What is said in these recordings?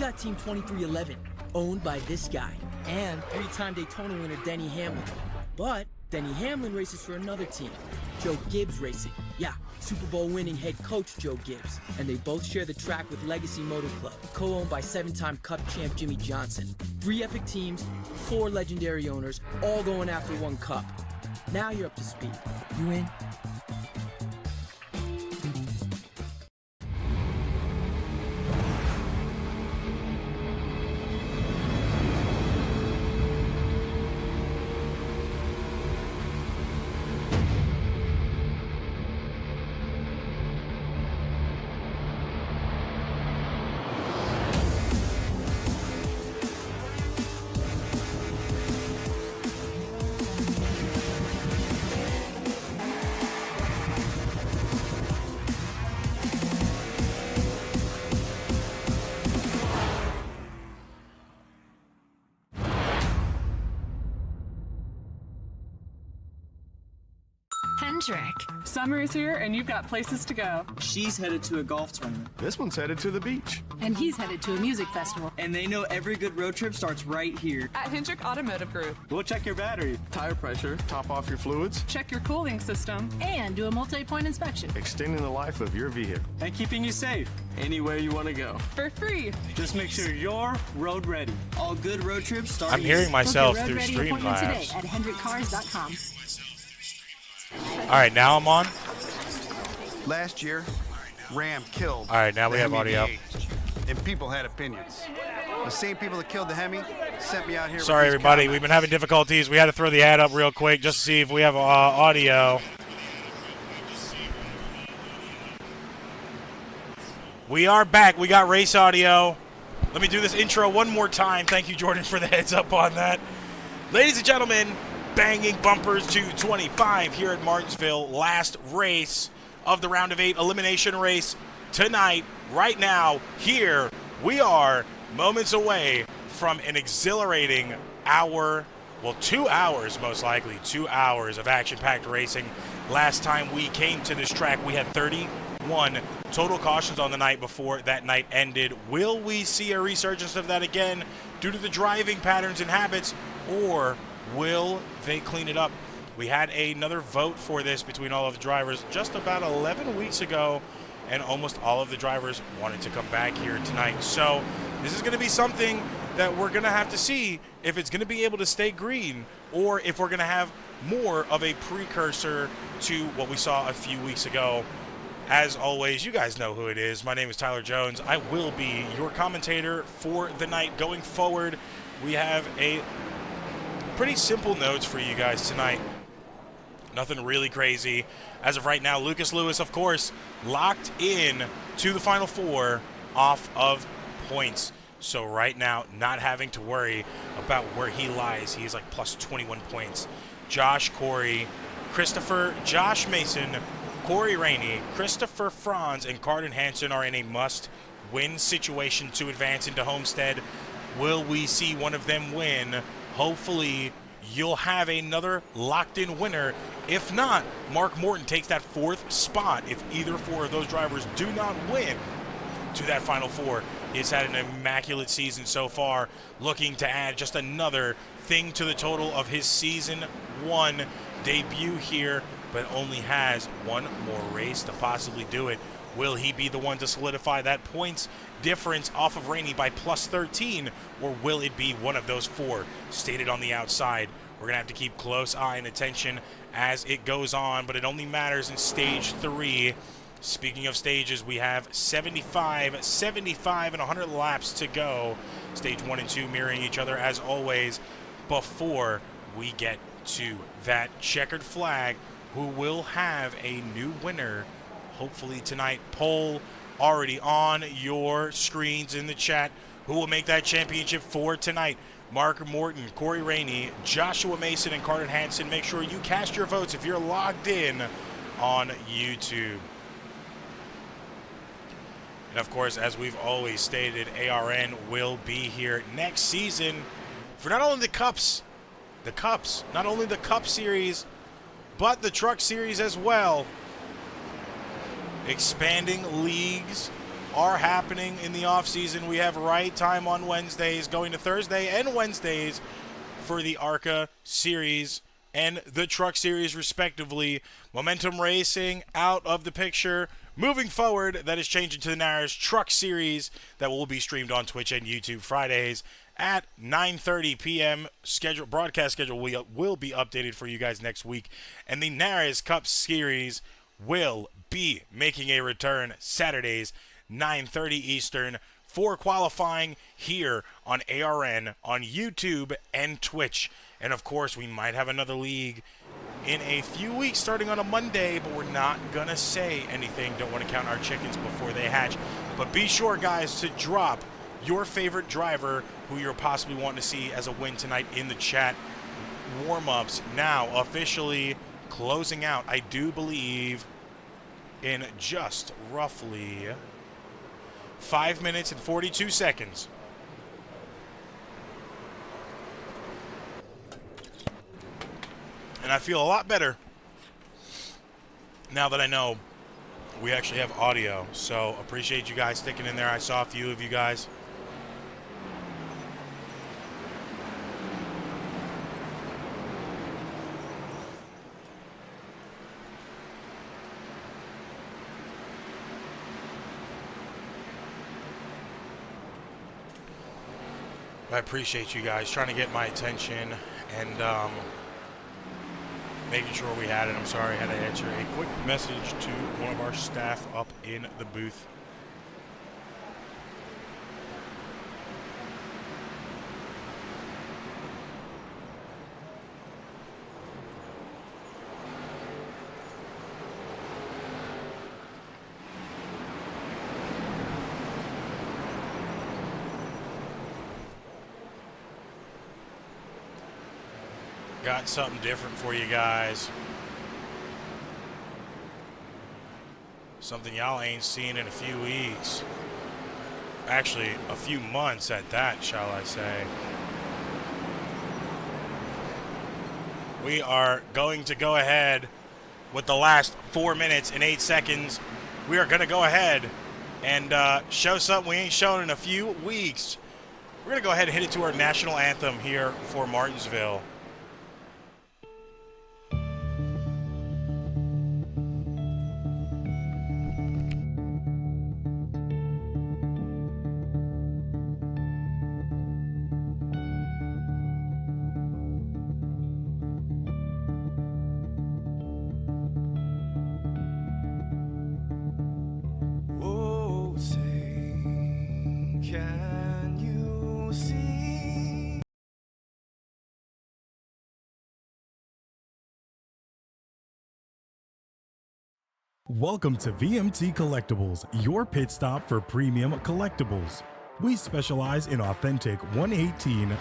got Team 2311, owned by this guy, and three-time Daytona winner Denny Hamlin. But Denny Hamlin races for another team, Joe Gibbs Racing. Yeah, Super Bowl winning head coach Joe Gibbs. And they both share the track with Legacy Motor Club, co-owned by 7-time Cup champ Jimmy Johnson. 3 epic teams, 4 legendary owners, all going after one cup. Now you're up to speed. You in? Summer is here and you've got places to go. She's headed to a golf tournament. This one's headed to the beach. And he's headed to a music festival. And they know every good road trip starts right here. At Hendrick Automotive Group. We'll check your battery, tire pressure, top off your fluids, Check your cooling system. And do a multi-point inspection. extending the life of your vehicle. And keeping you safe anywhere you want to go. For free. Just make sure you're road ready. All good road trips start I'm hearing myself Book your through road ready appointment today Streamlabs. at hendrickcars.com. All right, now I'm on. Last year, Ram killed. All right, now we the have Hemi audio. V8, and people had opinions. The same people that killed the Hemi sent me out here. Sorry, with these everybody. comments. We've been having difficulties. We had to throw the ad up real quick just to see if we have audio. We are back. We got race audio. Let me do this intro one more time. Thank you, Jordan, for the heads up on that. Ladies and gentlemen, banging bumpers to 25 here at Martinsville. Last race of the round of 8 elimination race tonight. Right now, here we are moments away from an exhilarating hour, well, 2 hours most likely, 2 hours of action-packed racing. Last time we came to this track, we had 31 total cautions on the night before that night ended. Will we see a resurgence of that again due to the driving patterns and habits, or will they clean it up? We had another vote for this between all of the drivers just about 11 weeks ago, and almost all of the drivers wanted to come back here tonight. So this is going to be something that we're going to have to see if it's going to be able to stay green, or if we're going to have more of a precursor to what we saw a few weeks ago. As always, you guys know who it is. My name is Tyler Jones. I will be your commentator for the night going forward. We have a pretty simple notes for you guys tonight. Nothing really crazy. As of right now, Lucas Lewis, of course, locked in to the Final Four off of points. So right now, not having to worry about where he lies. He's like plus 21 points. Josh Corey, Christopher, Josh Mason, Corey Rainey, Christopher Franz, and Carden Hansen are in a must-win situation to advance into Homestead. Will we see one of them win? Hopefully, you'll have another locked-in winner. If not, Mark Morton takes that 4th spot. If either 4 of those drivers do not win to that Final Four, he's had an immaculate season so far, looking to add just another thing to the total of his Season 1 debut here, but only has one more race to possibly do it. Will he be the one to solidify that points difference off of Rainey by plus 13, or will it be one of those 4 stated on the outside? We're going to have to keep close eye and attention as it goes on, but it only matters in Stage 3. Speaking of stages, we have 75, and 100 laps to go. Stage 1 and 2 mirroring each other as always before we get to that checkered flag, who will have a new winner hopefully tonight. Poll already on your screens in the chat. Who will make that championship for tonight? Mark Morton, Corey Rainey, Joshua Mason, and Carden Hansen. Make sure you cast your votes if you're logged in on YouTube. And of course, as we've always stated, ARN will be here next season for not only not only the Cup Series, but the Truck Series as well. Expanding leagues are happening in the off-season. We have Right Time on Wednesdays, going to Thursday and Wednesdays for the ARCA Series and the Truck Series, respectively. Momentum Racing out of the picture. Moving forward, that is changing to the NARAS Truck Series that will be streamed on Twitch and YouTube Fridays at 9:30 p.m. Broadcast schedule will be updated for you guys next week. And the NARAS Cup Series will be making a return Saturdays, 9:30 Eastern, for qualifying here on ARN, on YouTube, and Twitch. And, of course, we might have another league in a few weeks starting on a Monday, but we're not going to say anything. Don't want to count our chickens before they hatch. But be sure, guys, to drop your favorite driver who you're possibly wanting to see as a win tonight in the chat. Warm-ups now officially closing out, I do believe, in just roughly 5 minutes and 42 seconds. And I feel a lot better now that I know we actually have audio. So appreciate you guys sticking in there. I saw a few of you guys. I appreciate you guys trying to get my attention and making sure we had it. I'm sorry I had to answer a quick message to one of our staff up in the booth. Got something different for you guys. Something y'all ain't seen in a few weeks. Actually, a few months at that, shall I say. We are going to go ahead with the last 4 minutes and 8 seconds. We are going to go ahead and show something we ain't shown in a few weeks. We're going to go ahead and hit it to our national anthem here for Martinsville. Welcome to VMT Collectibles, your pit stop for premium collectibles. We specialize in authentic 118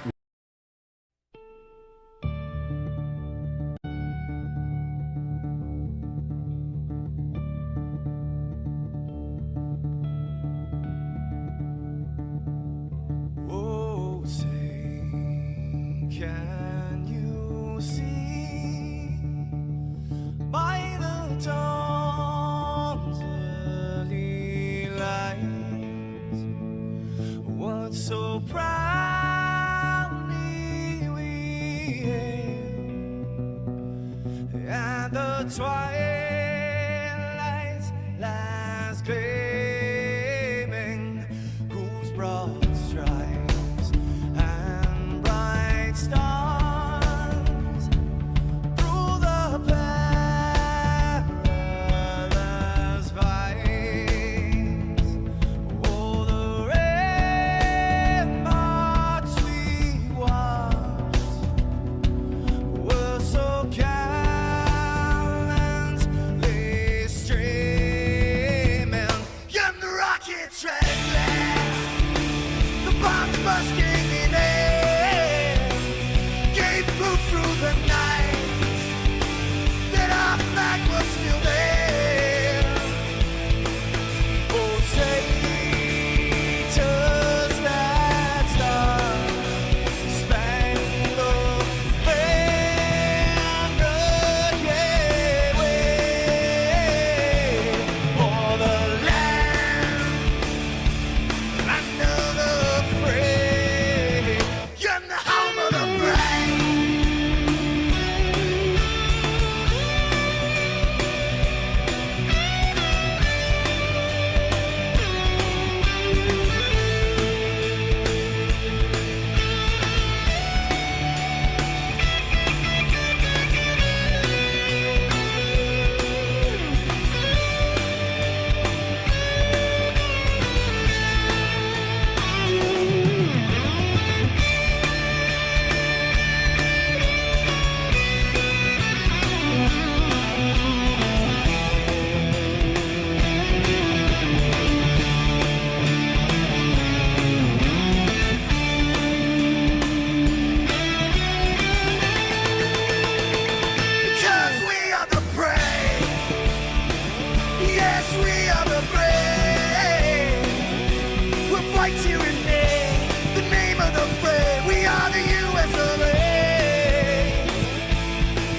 right here in name, the name of the fray. We are the US of A.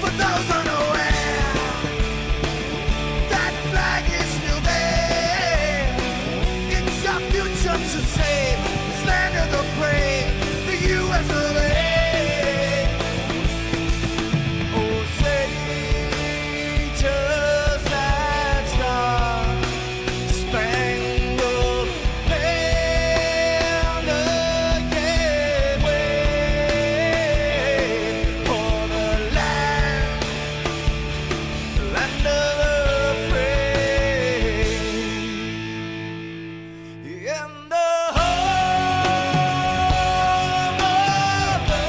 For those unaware, that flag is still there. It's our future to save, this land of the brave, the US of A. Oh, say, just that star, spangled banner, again wave for the land of the free, and the home of the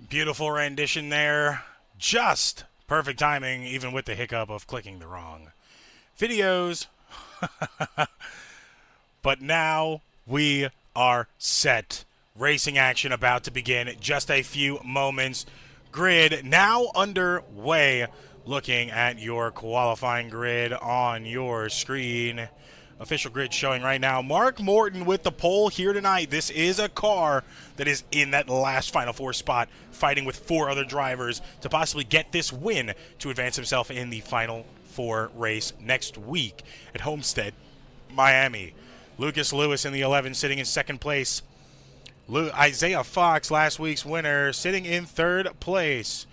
Beautiful rendition there. Just perfect timing, even with the hiccup of clicking the wrong videos. But now we are set. Racing action about to begin. Just a few moments. Grid now underway. Looking at your qualifying grid on your screen. Official grid showing right now. Mark Morton with the pole here tonight. This is a car that is in that last Final Four spot, fighting with 4 other drivers to possibly get this win to advance himself in the Final Four race next week at Homestead, Miami. Lucas Lewis in the 11 sitting in second place. Isaiah Fox, last week's winner, sitting in third place.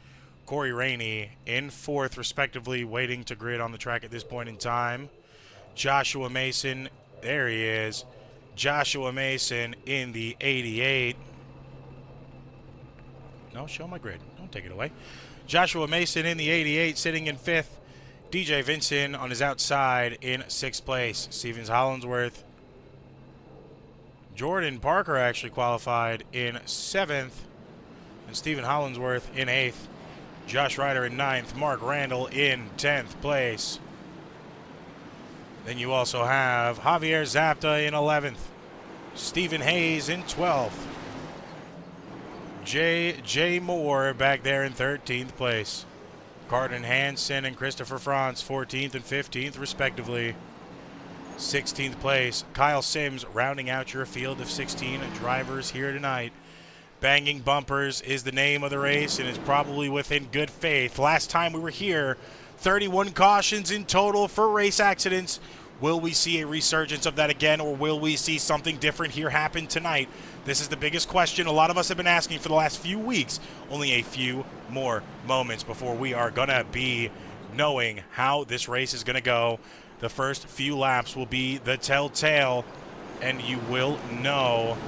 Corey Rainey in fourth, respectively, waiting to grid on the track at this point in time. Joshua Mason, there he is. Joshua Mason in the 88. No, show my grid. Don't take it away. Joshua Mason in the 88, sitting in fifth. DJ Vincent on his outside in sixth place. Stevens Hollinsworth. Jordan Parker actually qualified in seventh. And Stephen Hollinsworth in eighth. Josh Ryder in ninth. Mark Randall in 10th place. Then you also have Javier Zapta in 11th. Stephen Hayes in 12th. J. Moore back there in 13th place. Carden Hansen and Christopher Franz 14th and 15th respectively. 16th place. Kyle Sims rounding out your field of 16 drivers here tonight. Banging Bumpers is the name of the race and is probably within good faith. Last time we were here, 31 cautions in total for race accidents. Will we see a resurgence of that again, or will we see something different here happen tonight? This is the biggest question a lot of us have been asking for the last few weeks. Only a few more moments before we are going to be knowing how this race is going to go. The first few laps will be the telltale, and you will know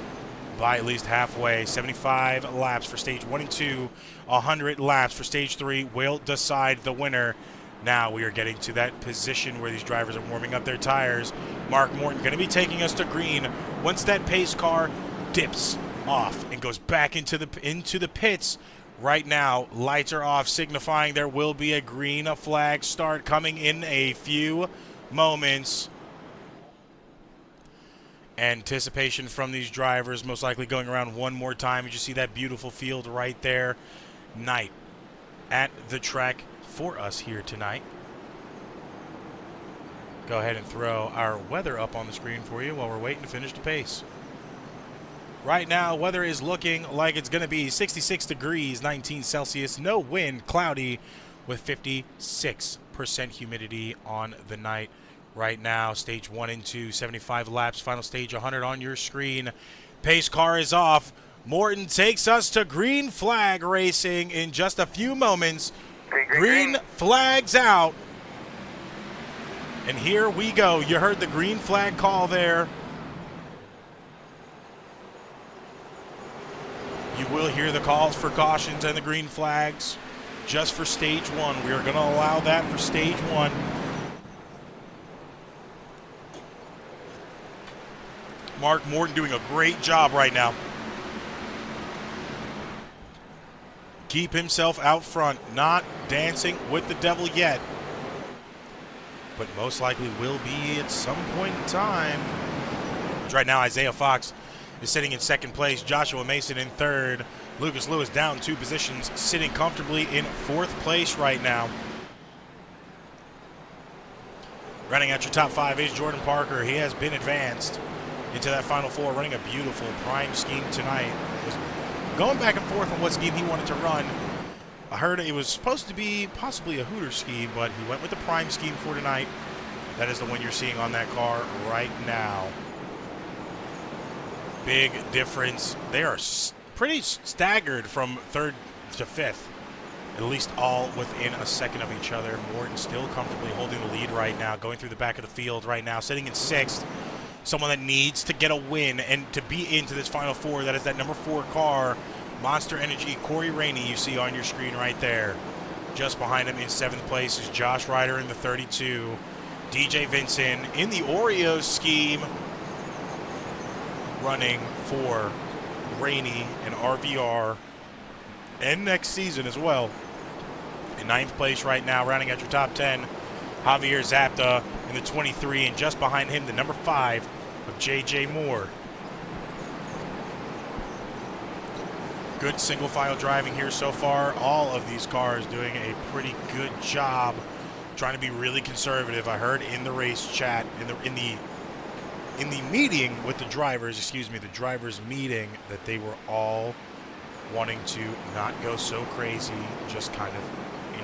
by at least halfway. 75 laps for stage 1 and 2, 100 laps for stage 3 will decide the winner. Now we are getting to that position where these drivers are warming up their tires. Mark Morton going to be taking us to green. Once that pace car dips off and goes back into the pits, right now lights are off, signifying there will be a green flag start coming in a few moments. Anticipation from these drivers, most likely going around one more time. You just see that beautiful field right there. Night at the track for us here tonight. Go ahead and throw our weather up on the screen for you while we're waiting to finish the pace. Right now, weather is looking like it's going to be 66 degrees, 19 Celsius, no wind, cloudy, with 56% humidity on the night. Right now, stage 1 and 2, 75 laps, final stage 100 on your screen. Pace car is off. Morton takes us to green flag racing in just a few moments. Green flags out. And here we go. You heard the green flag call there. You will hear the calls for cautions and the green flags just for stage 1. We are going to allow that for stage 1. Mark Morton doing a great job right now. Keep himself out front, not dancing with the devil yet. but most likely will be at some point in time. Right now, Isaiah Fox is sitting in second place. Joshua Mason in third. Lucas Lewis down 2 positions, sitting comfortably in 4th place right now. Running at your top 5 is Jordan Parker. He has been advanced into that Final Four, running a beautiful prime scheme tonight. Was going back and forth on what scheme he wanted to run. I heard it was supposed to be possibly a Hooter scheme, but he went with the prime scheme for tonight. That is the one you're seeing on that car right now. Big difference. They are pretty staggered from 3rd to 5th. At least all within a second of each other. Morton still comfortably holding the lead right now, going through the back of the field right now, sitting in 6th. Someone that needs to get a win and to be into this Final Four. That is that number 4 car, Monster Energy, Corey Rainey, you see on your screen right there. Just behind him in 7th place is Josh Ryder in the 32. DJ Vincent in the Oreo scheme, running for Rainey and RVR and next season as well. In 9th place right now, rounding out your top 10, Javier Zapta in the 23, and just behind him, the number 5 of JJ Moore. Good single file driving here so far. All of these cars doing a pretty good job trying to be really conservative. I heard in the race chat, in the meeting with the drivers, the drivers meeting, that they were all wanting to not go so crazy, just kind of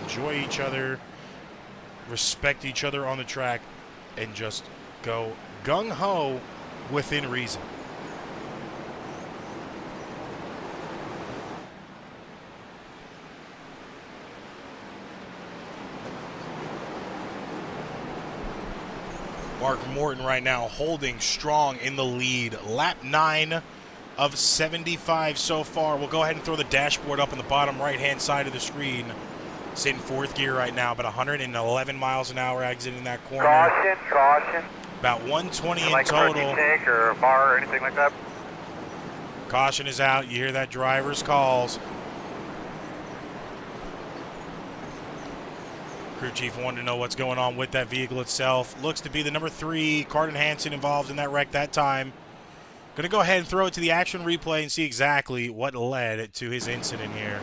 enjoy each other, respect each other on the track, and just go gung-ho within reason. Mark Morton right now holding strong in the lead. Lap 9 of 75 so far. We'll go ahead and throw the dashboard up on the bottom right-hand side of the screen. It's in 4th gear right now, about 111 miles an hour exiting that corner. Caution. About 120 in like total. Like a shake or a bar or anything like that? Caution is out. You hear that driver's calls. Crew chief wanted to know what's going on with that vehicle itself. Looks to be the number 3, Carden Hansen, involved in that wreck that time. Going to go ahead and throw it to the action replay and see exactly what led to his incident here.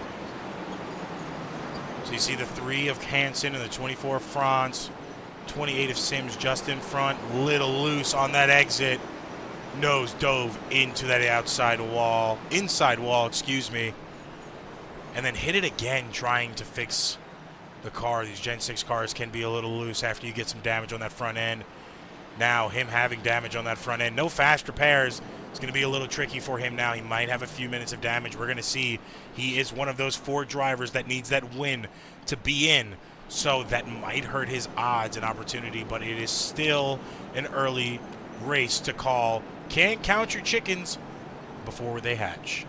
So you see the 3 of Hansen and the 24 of Franz, 28 of Sims just in front, little loose on that exit. Nose dove into that inside wall, and then hit it again trying to fix the car. These Gen 6 cars can be a little loose after you get some damage on that front end. Now him having damage on that front end, no fast repairs. It's going to be a little tricky for him now. He might have a few minutes of damage. We're going to see. He is one of those 4 drivers that needs that win to be in. So that might hurt his odds and opportunity, but it is still an early race to call. Can't count your chickens before they hatch.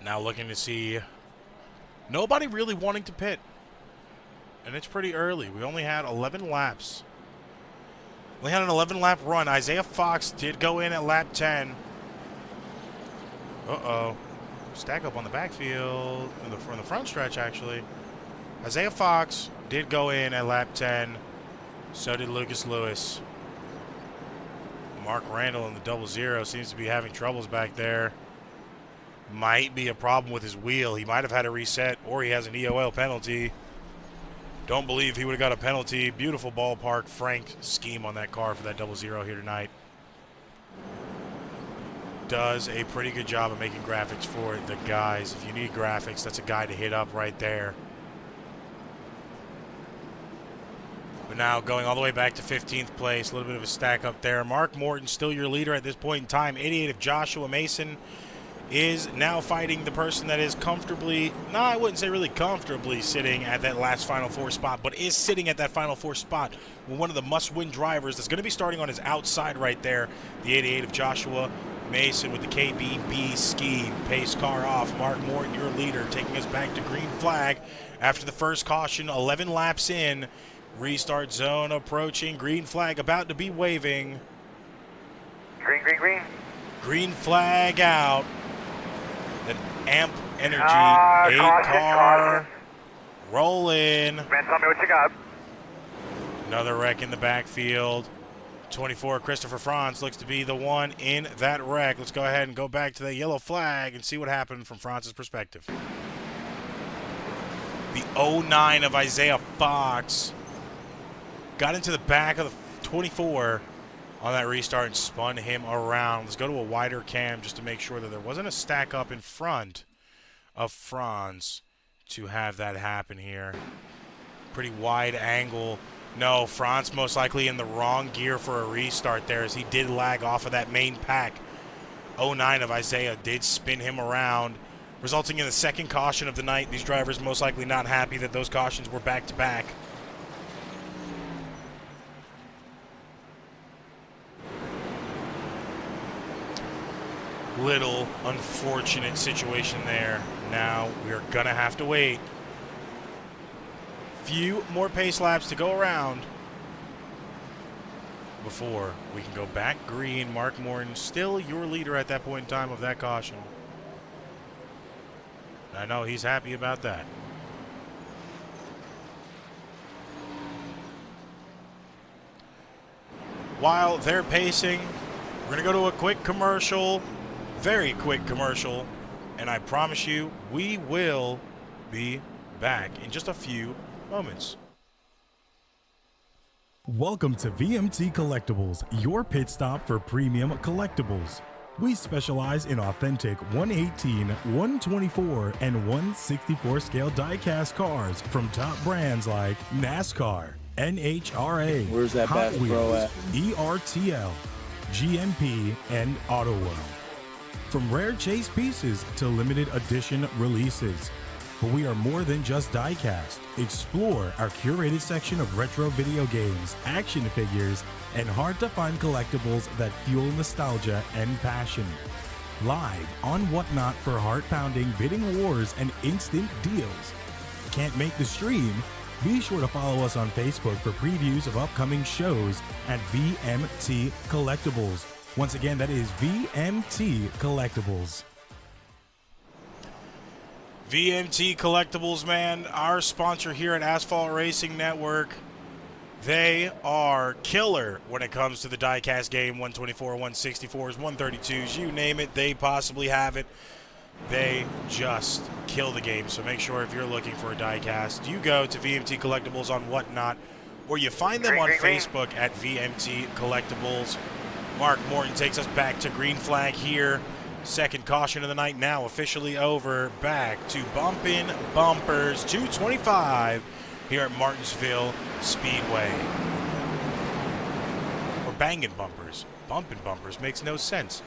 Now looking to see nobody really wanting to pit. And it's pretty early. We only had 11 laps. We had an 11-lap run. Isaiah Fox did go in at lap 10. Uh-oh. Stack up on the backfield. In the front stretch, actually. Isaiah Fox did go in at lap 10. So did Lucas Lewis. Mark Randall in the 00 seems to be having troubles back there. Might be a problem with his wheel. He might have had a reset, or he has an EOL penalty. Don't believe he would have got a penalty. Beautiful ballpark Frank scheme on that car for that 00 here tonight. Does a pretty good job of making graphics for the guys. If you need graphics, that's a guy to hit up right there. But now going all the way back to 15th place, a little bit of a stack up there. Mark Morton still your leader at this point in time. 88 of Joshua Mason is now fighting the person that is comfortably, no, I wouldn't say really comfortably sitting at that last Final Four spot, but is sitting at that Final Four spot with one of the must-win drivers that's going to be starting on his outside right there. The 88 of Joshua Mason with the KBB scheme. Pace car off. Mark Morton, your leader, taking us back to green flag after the first caution. 11 laps in. Restart zone approaching. Green flag about to be waving. Green, green, green. Green flag out. The Amp Energy 8 caution, car caution. rolling. Man, tell me what you got. Another wreck in the backfield. 24, Christopher Franz looks to be the one in that wreck. Let's go ahead and go back to the yellow flag and see what happened from Franz's perspective. The 09 of Isaiah Fox got into the back of the 24 on that restart and spun him around. Let's go to a wider cam just to make sure that there wasn't a stack up in front of Franz to have that happen here. Pretty wide angle. No, Franz most likely in the wrong gear for a restart there as he did lag off of that main pack. 09 of Isaiah did spin him around, resulting in the second caution of the night. These drivers most likely not happy that those cautions were back-to-back. Little unfortunate situation there. Now we are gonna have to wait. Few more pace laps to go around before we can go back green. Mark Morton still your leader at that point in time of that caution. I know he's happy about that. While they're pacing, we're gonna go to a quick commercial. Very quick commercial, and I promise you we will be back in just a few moments. Welcome to VMT Collectibles, your pit stop for premium collectibles. We specialize in authentic 118, 124, and 164 scale die-cast cars from top brands like NASCAR, NHRA, Where's that Hot Bass Pro Wheels, at? ERTL, GMP, and Auto World. From rare chase pieces to limited edition releases. But we are more than just diecast. Explore our curated section of retro video games, action figures, and hard-to-find collectibles that fuel nostalgia and passion. Live on Whatnot for heart-pounding bidding wars and instant deals. Can't make the stream? Be sure to follow us on Facebook for previews of upcoming shows at VMT Collectibles. Once again, that is VMT Collectibles. VMT Collectibles, man, our sponsor here at Asphalt Racing Network. They are killer when it comes to the diecast game. 124, 164s, 132s, you name it, they possibly have it. They just kill the game. So make sure if you're looking for a diecast, you go to VMT Collectibles on Whatnot, or you find them on Facebook at VMT Collectibles. Mark Morton takes us back to green flag here. Second caution of the night now officially over. Back to Bumpin' Bumpers 225 here at Martinsville Speedway. Or Bangin' Bumpers. Bumpin' Bumpers makes no sense.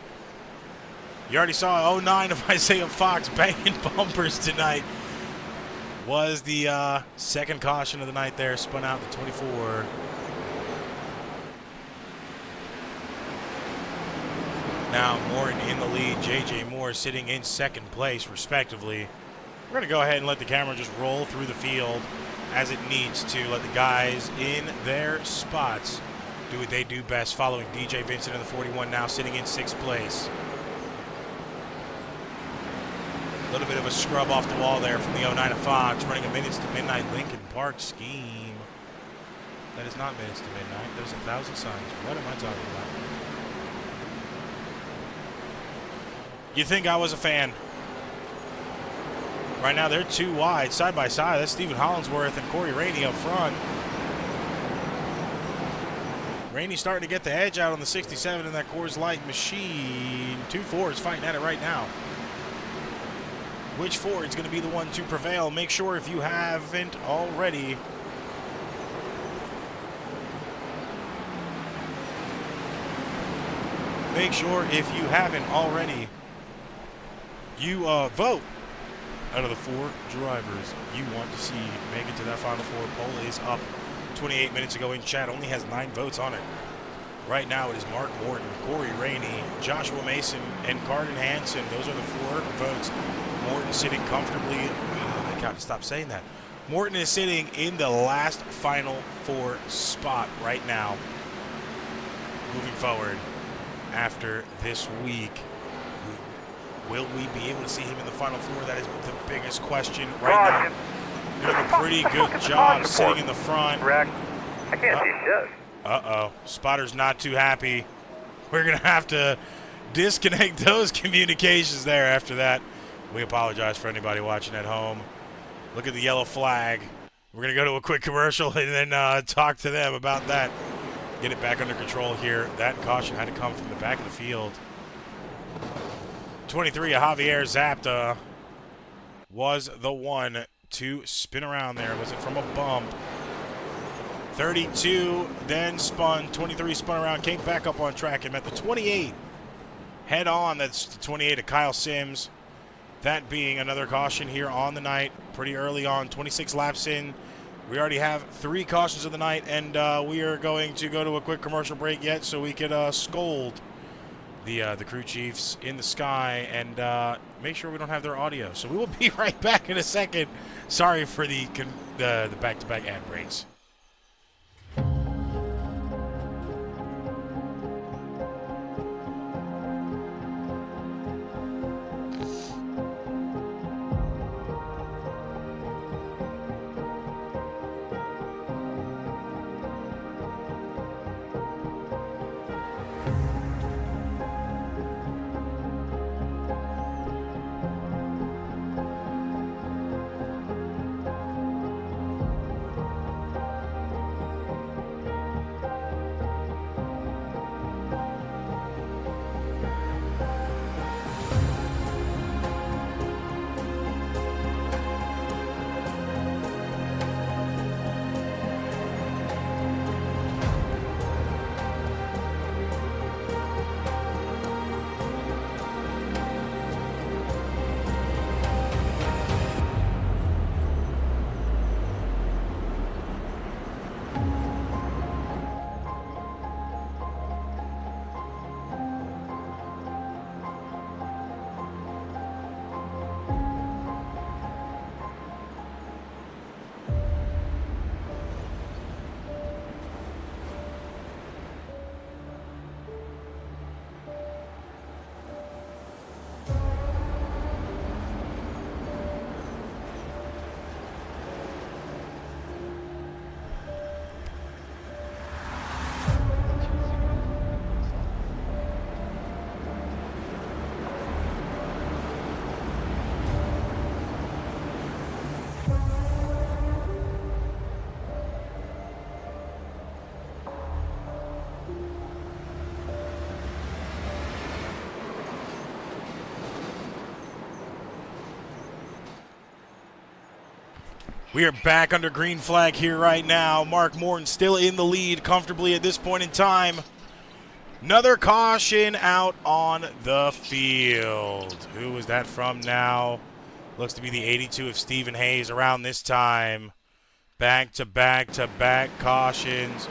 You already saw 09 of Isaiah Fox banging bumpers tonight. Was the second caution of the night there. Spun out the 24. Now Morton in the lead, JJ Moore sitting in second place respectively. We're going to go ahead and let the camera just roll through the field as it needs to. Let the guys in their spots do what they do best, following DJ Vincent in the 41 now sitting in sixth place. A little bit of a scrub off the wall there from the 09 of Fox, running a Minutes to Midnight Lincoln Park scheme. That is not Minutes to Midnight. There's 1,000 signs. What am I talking about? You'd think I was a fan. Right now they're too wide, side by side. That's Stephen Hollingsworth and Corey Rainey up front. Rainey starting to get the edge out on the 67 in that Coors Light machine. 2 Fords fighting at it right now. Which Ford's going to be the one to prevail? Make sure if you haven't already. Make sure if you haven't already, you vote out of the 4 drivers you want to see make it to that Final Four. Poll is up 28 minutes ago in chat. Only has 9 votes on it. Right now it is Mark Morton, Corey Rainey, Joshua Mason, and Carden Hansen. Those are the 4 votes. Morton sitting comfortably. I gotta stop saying that. Morton is sitting in the last Final Four spot right now. Moving forward after this week. Will we be able to see him in the Final Four? That is the biggest question right now. Doing a pretty good job sitting in the front. I can't see shit. Uh-oh. Spotter's not too happy. We're going to have to disconnect those communications there after that. We apologize for anybody watching at home. Look at the yellow flag. We're going to go to a quick commercial and then talk to them about that. Get it back under control here. That caution had to come from the back of the field. 23, Javier Zapta was the one to spin around there. Was it from a bump? 32, then spun. 23 spun around, came back up on track and met the 28 head on. That's the 28 of Kyle Sims. That being another caution here on the night. Pretty early on, 26 laps in. We already have 3 cautions of the night, and we are going to go to a quick commercial break yet so we could scold the crew chiefs in the sky and make sure we don't have their audio. So we will be right back in a second. Sorry for the back-to-back ad breaks. We are back under green flag here right now. Mark Morton still in the lead comfortably at this point in time. Another caution out on the field. Who was that from now? Looks to be the 82 of Stephen Hayes around this time. Back to back to back cautions.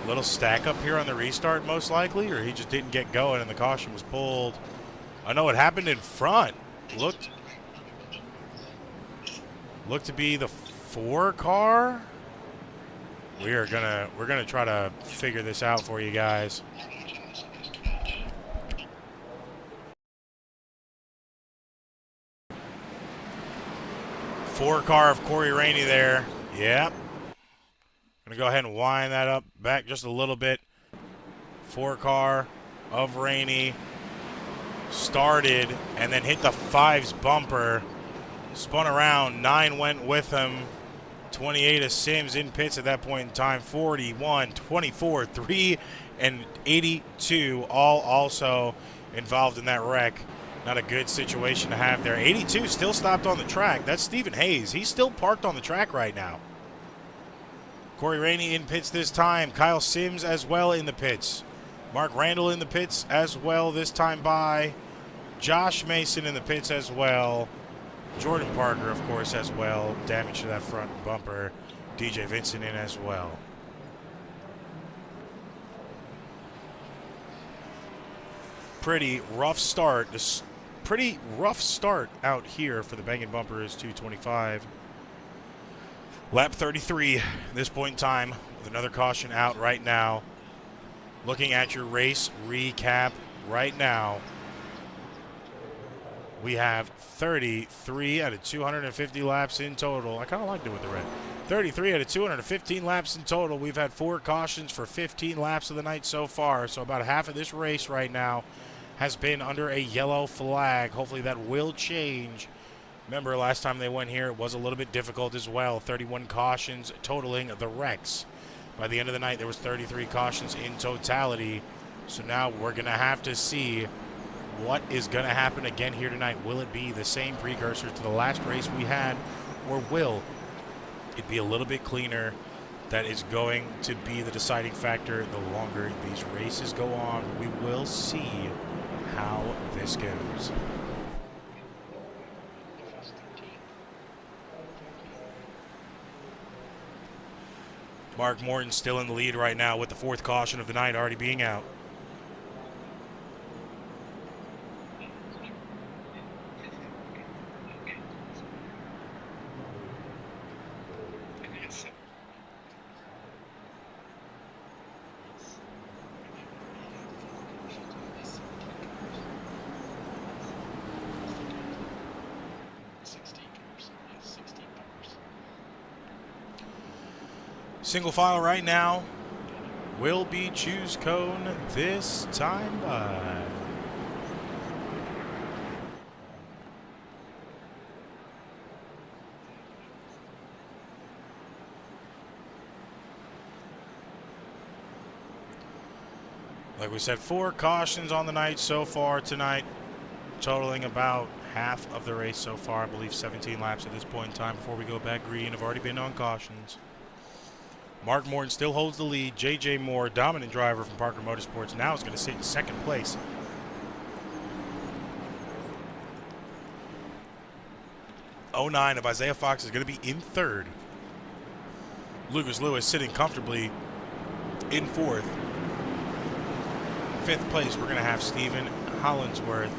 A little stack up here on the restart most likely, or he just didn't get going and the caution was pulled. I know it happened in front. Looked to be the 4 car. We're gonna try to figure this out for you guys. Four car of Corey Rainey there. Yep. Gonna go ahead and wind that up back just a little bit. 4 car of Rainey started and then hit the 5's bumper. Spun around, 9 went with him. 28 of Sims in pits at that point in time. 41, 24, 3, and 82 all also involved in that wreck. Not a good situation to have there. 82 still stopped on the track. That's Stephen Hayes. He's still parked on the track right now. Corey Rainey in pits this time. Kyle Sims as well in the pits. Mark Randall in the pits as well this time by. Josh Mason in the pits as well. Jordan Parker, of course, as well. Damage to that front bumper. DJ Vincent in as well. pretty rough start. This pretty rough start out here for the Bangin Bumpers 225. Lap 33 at this point in time with another caution out right now. Looking at your race recap right now, we have 33 out of 250 laps in total. I kind of liked it with the red. 33 out of 215 laps in total. We've had 4 cautions for 15 laps of the night so far. So about half of this race right now has been under a yellow flag. Hopefully that will change. Remember, last time they went here, it was a little bit difficult as well. 31 cautions totaling the wrecks. By the end of the night, there was 33 cautions in totality. So now we're going to have to see what is going to happen again here tonight. Will it be the same precursor to the last race we had, or will it be a little bit cleaner? That is going to be the deciding factor the longer these races go on. We will see how this goes. Mark Morton still in the lead right now with the 4th caution of the night already being out. Single file right now will be choose cone this time by. Like we said, 4 cautions on the night so far tonight, totaling about half of the race so far. I believe 17 laps at this point in time before we go back green. Have already been on cautions. Mark Morton still holds the lead. J.J. Moore, dominant driver from Parker Motorsports, now is going to sit in 2nd place. '09 of Isaiah Fox is going to be in 3rd. Lucas Lewis sitting comfortably in 4th. 5th place, we're going to have Stephen Hollinsworth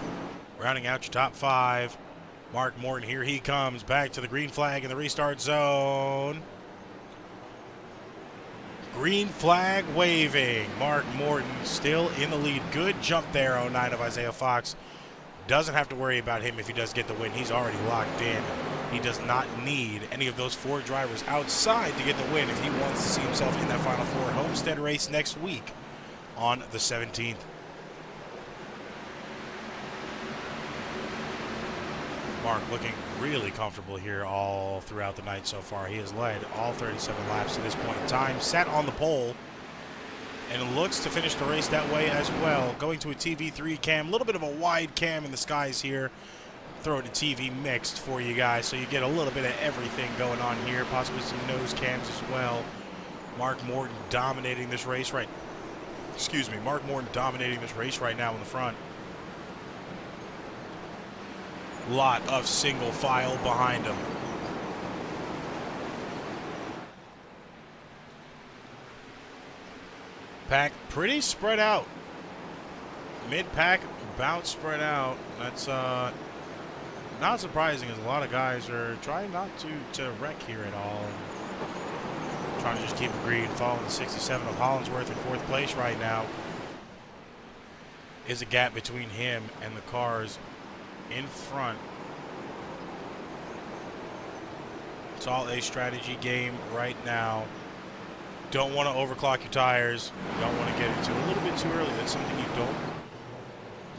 rounding out your top 5. Mark Morton, here he comes back to the green flag in the restart zone. Green flag waving. Mark Morton still in the lead. Good jump there, 09 of Isaiah Fox. Doesn't have to worry about him if he does get the win. He's already locked in. He does not need any of those 4 drivers outside to get the win if he wants to see himself in that Final 4 Homestead race next week on the 17th. Mark looking really comfortable here all throughout the night so far. He has led all 37 laps to this point in time. Sat on the pole and looks to finish the race that way as well. Going to a TV3 cam, a little bit of a wide cam in the skies here. Throw it to TV mixed for you guys so you get a little bit of everything going on here. Possibly some nose cams as well. Mark Morton dominating this race right. Mark Morton dominating this race right now in the front. Lot of single file behind him. Pack pretty spread out. Mid-pack about spread out. That's not surprising, as a lot of guys are trying not to wreck here at all. Trying to just keep it green. Following the 67 of Hollinsworth in 4th place right now. Is a gap between him and the cars in front. It's all a strategy game right now. Don't want to overclock your tires. Don't want to get into a little bit too early. That's something you don't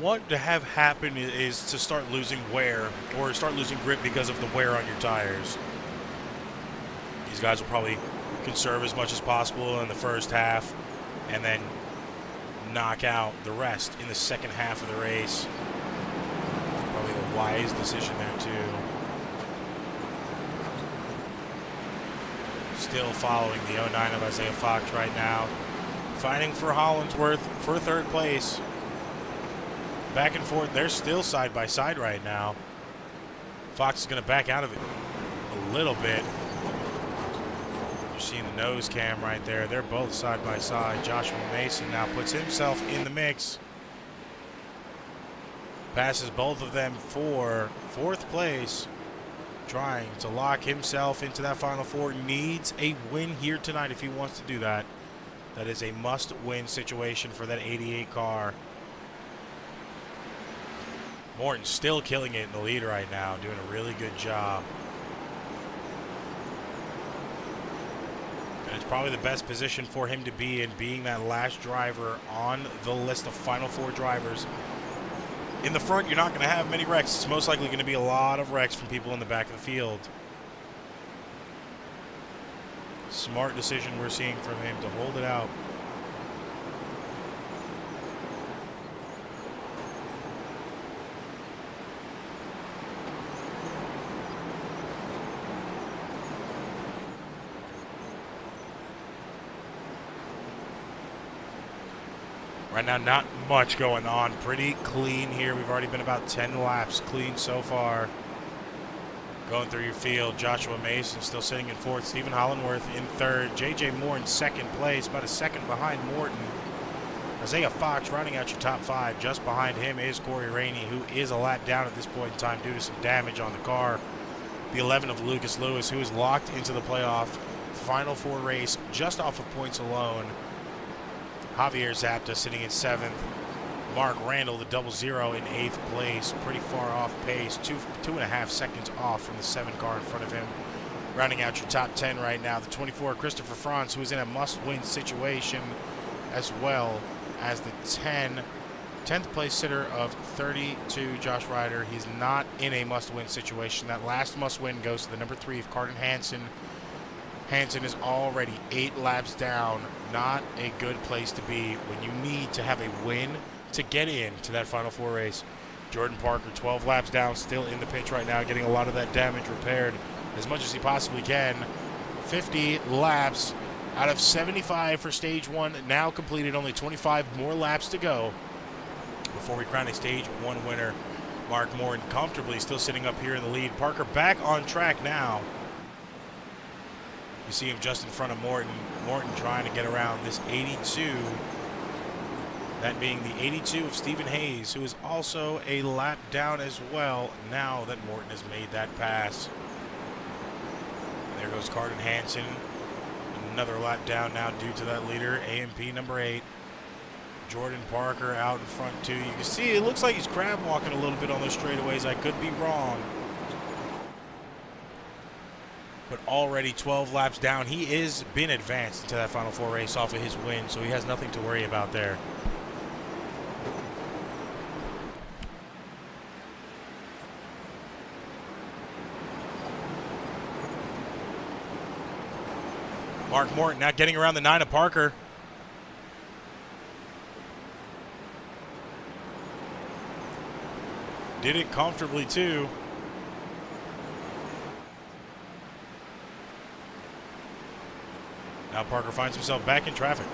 want to have happen, is to start losing wear or start losing grip because of the wear on your tires. These guys will probably conserve as much as possible in the first half and then knock out the rest in the second half of the race. Probably the wise decision there too. Still following the 09 of Isaiah Fox right now. Fighting for Hollinsworth for 3rd place. Back and forth. They're still side by side right now. Fox is going to back out of it a little bit. You're seeing the nose cam right there. They're both side by side. Joshua Mason now puts himself in the mix. Passes both of them for 4th place. Trying to lock himself into that Final Four. Needs a win here tonight if he wants to do that. That is a must-win situation for that 88 car. Morton's still killing it in the lead right now, doing a really good job. And it's probably the best position for him to be in, being that last driver on the list of Final Four drivers. In the front, you're not going to have many wrecks. It's most likely going to be a lot of wrecks from people in the back of the field. Smart decision we're seeing from him to hold it out. Right now, not much going on. Pretty clean here. We've already been about 10 laps clean so far. Going through your field, Joshua Mason still sitting in 4th. Stephen Hollandworth in 3rd. J.J. Moore in 2nd place, about a second behind Morton. Isaiah Fox running out your top 5. Just behind him is Corey Rainey, who is a lap down at this point in time due to some damage on the car. The 11 of Lucas Lewis, who is locked into the playoff Final Four race just off of points alone. Javier Zapta sitting in 7th. Mark Randall, the 00 in 8th place. Pretty far off pace. 2.5 seconds off from the 7 car in front of him. Rounding out your top 10 right now, the 24, Christopher Franz, who is in a must-win situation, as well as the 10th place sitter of 32, Josh Ryder. He's not in a must-win situation. That last must-win goes to the number 3 of Carden Hansen. Hansen is already 8 laps down. Not a good place to be when you need to have a win to get into that Final Four race. Jordan Parker, 12 laps down, still in the pits right now, getting a lot of that damage repaired as much as he possibly can. 50 laps out of 75 for Stage 1, now completed. Only 25 more laps to go before we crown a Stage 1 winner. Mark Morton comfortably still sitting up here in the lead. Parker back on track now. You see him just in front of Morton. Morton trying to get around this 82. That being the 82 of Stephen Hayes, who is also a lap down as well, now that Morton has made that pass. There goes Carden Hansen. Another lap down now due to that leader, AMP number 8. Jordan Parker out in front too. You can see it looks like he's crab walking a little bit on those straightaways. I could be wrong. But already 12 laps down. He is been advanced into that Final Four race off of his win, so he has nothing to worry about there. Mark Morton now getting around the 9 of Parker. Did it comfortably too. Now Parker finds himself back in traffic.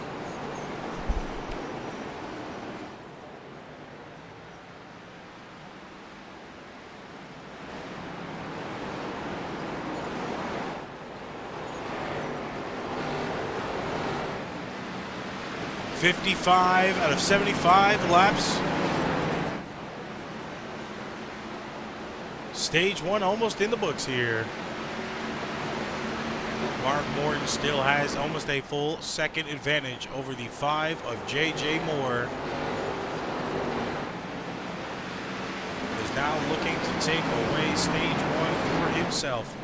.55 out of 75 laps. Stage 1 almost in the books here. Mark Morton still has almost a full second advantage over the 5 of J.J. Moore. He is now looking to take away Stage 1 for himself.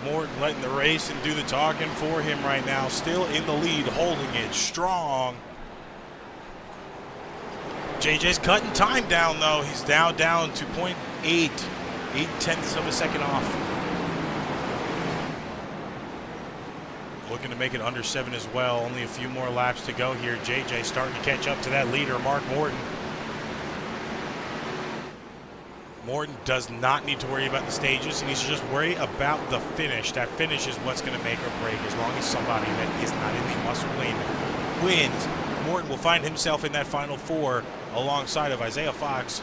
Morton letting the race and do the talking for him right now. Still in the lead, holding it strong. JJ's cutting time down though. He's now down to 0.8 0.8 of a second off. Looking to make it under 7 as well. Only a few more laps to go here. JJ starting to catch up to that leader, Mark Morton. Morton does not need to worry about the stages. He needs to just worry about the finish. That finish is what's going to make or break. As long as somebody that is not in the muscle lane wins, Morton will find himself in that final 4 alongside of Isaiah Fox,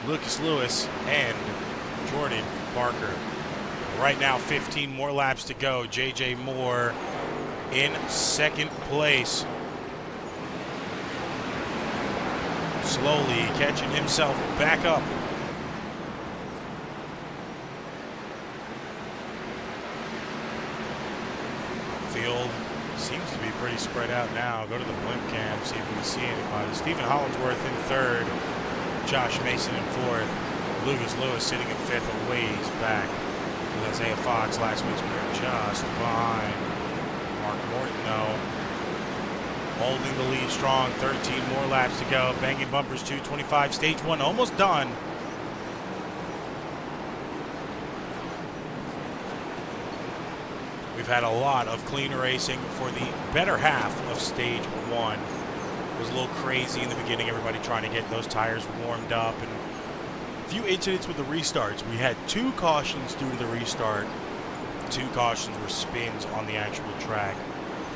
Lucas Lewis, and Jordan Parker. Right now, 15 more laps to go. JJ Moore in second place. Slowly catching himself back up. Field seems to be pretty spread out now. Go to the blimp cam, see if we can see anybody. Stephen Hollingsworth in 3rd. Josh Mason in 4th. Lucas Lewis sitting in 5th, a ways back with Isaiah Fox. Last week's winner just behind. Mark Morton, though, holding the lead strong. 13 more laps to go. Bangin bumpers 225. Stage 1 almost done. We've had a lot of clean racing for the better half of stage 1. It was a little crazy in the beginning, everybody trying to get those tires warmed up, and a few incidents with the restarts. We had 2 cautions due to the restart. 2 cautions were spins on the actual track.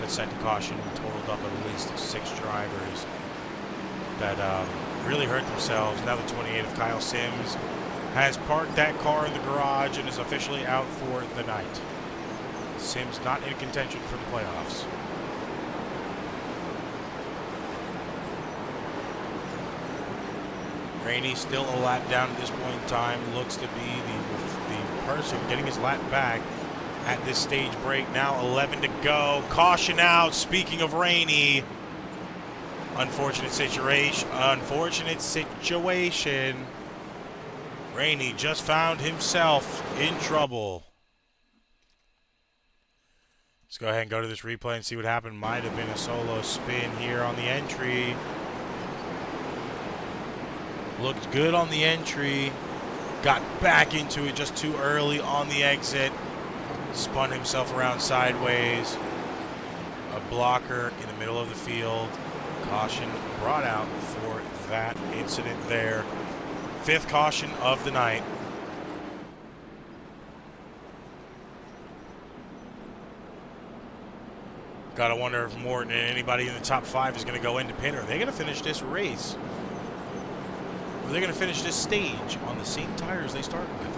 That second caution totaled up at least 6 drivers that really hurt themselves. Now the 28 of Kyle Sims has parked that car in the garage and is officially out for the night. Sims not in contention for the playoffs. Rainey still a lap down at this point in time. Looks to be the person getting his lap back at this stage break. Now 11 to go. Caution out. Speaking of Rainey, unfortunate situation. Rainey just found himself in trouble. Let's go ahead and go to this replay and see what happened. Might have been a solo spin here on the entry. Looked good on the entry. Got back into it just too early on the exit. Spun himself around sideways. A blocker in the middle of the field. Caution brought out for that incident there. 5th caution of the night. Gotta wonder if Morton and anybody in the top 5 is going to go into pit. Are they going to finish this race? Are they going to finish this stage on the same tires they started with?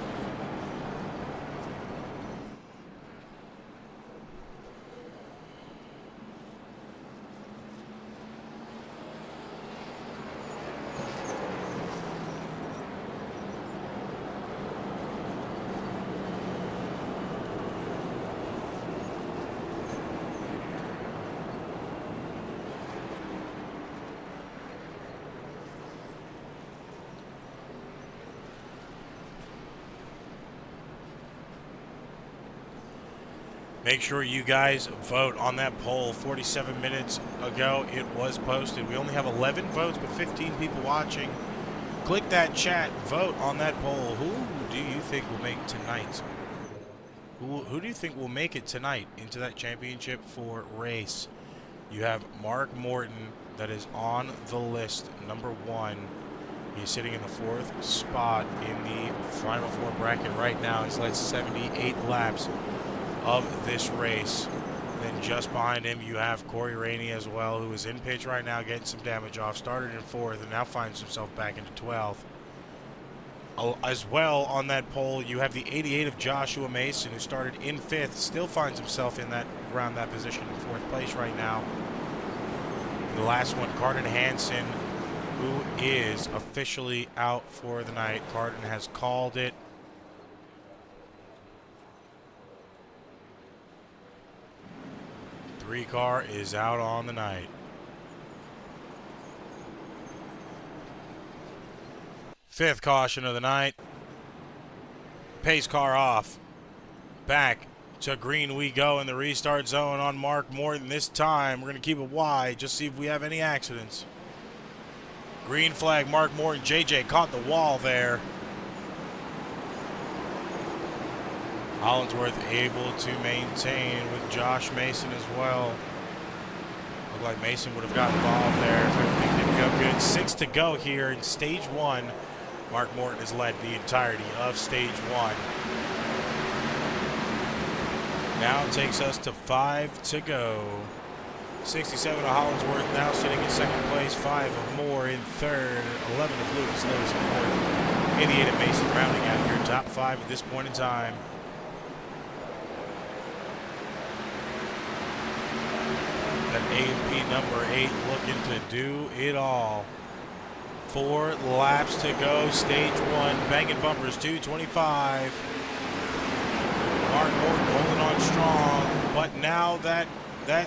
Make sure you guys vote on that poll. 47 minutes ago, it was posted. We only have 11 votes, but 15 people watching. Click that chat. Vote on that poll. Who do you think will make tonight? Who do you think will make it tonight into that championship 4 race? You have Mark Morton that is on the list, number 1. He's sitting in the 4th spot in the final 4 bracket right now. He's led 78 laps of this race. Then just behind him you have Corey Rainey as well, who is in pitch right now getting some damage off. Started in 4th and now finds himself back into 12th. As well on that pole you have the 88 of Joshua Mason, who started in 5th, still finds himself in that around that position in 4th place right now. The last one, Carden Hansen, who is officially out for the night. Carden has called it. Car is out on the night. 5th caution of the night. Pace car off. Back to green we go in the restart zone on Mark Morton. This time we're going to keep it wide, just see if we have any accidents. Green flag, Mark Morton. JJ caught the wall there. Hollinsworth able to maintain with Josh Mason as well. Looked like Mason would have got involved there if everything didn't go good. 6 to go here in stage 1. Mark Morton has led the entirety of stage 1. Now it takes us to 5 to go. 67 of Hollinsworth now sitting in second place. 5 of Moore in third. 11 of Lucas Lewis in fourth. 88 of Mason rounding out your top 5 at this point in time. That A&P number 8 looking to do it all. 4 laps to go. Stage 1. Bangin bumpers 225. Mark Morton holding on strong. But now that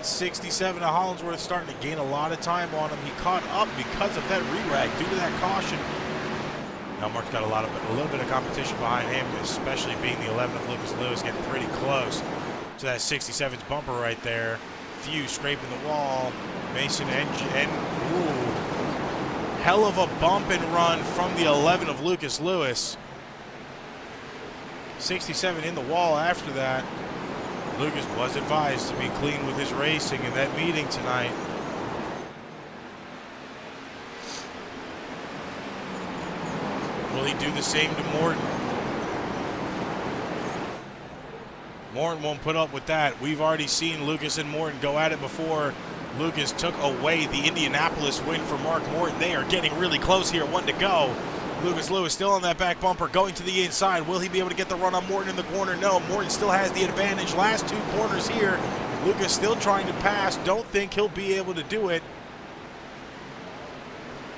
67 of Hollinsworth starting to gain a lot of time on him. He caught up because of that re-rag due to that caution. Now Mark's got a little bit of competition behind him, especially being the 11 of Lucas Lewis, getting pretty close to that 67's bumper right there. Few scraping the wall. Mason and ooh, hell of a bump and run from the 11 of Lucas Lewis. 67 in the wall after that. Lucas was advised to be clean with his racing in that meeting tonight. Will he do the same to Morton? Morton won't put up with that. We've already seen Lucas and Morton go at it before. Lucas took away the Indianapolis win for Mark Morton. They are getting really close here. 1 to go. Lucas Lewis still on that back bumper, going to the inside. Will he be able to get the run on Morton in the corner? No, Morton still has the advantage. Last 2 corners here. Lucas still trying to pass. Don't think he'll be able to do it.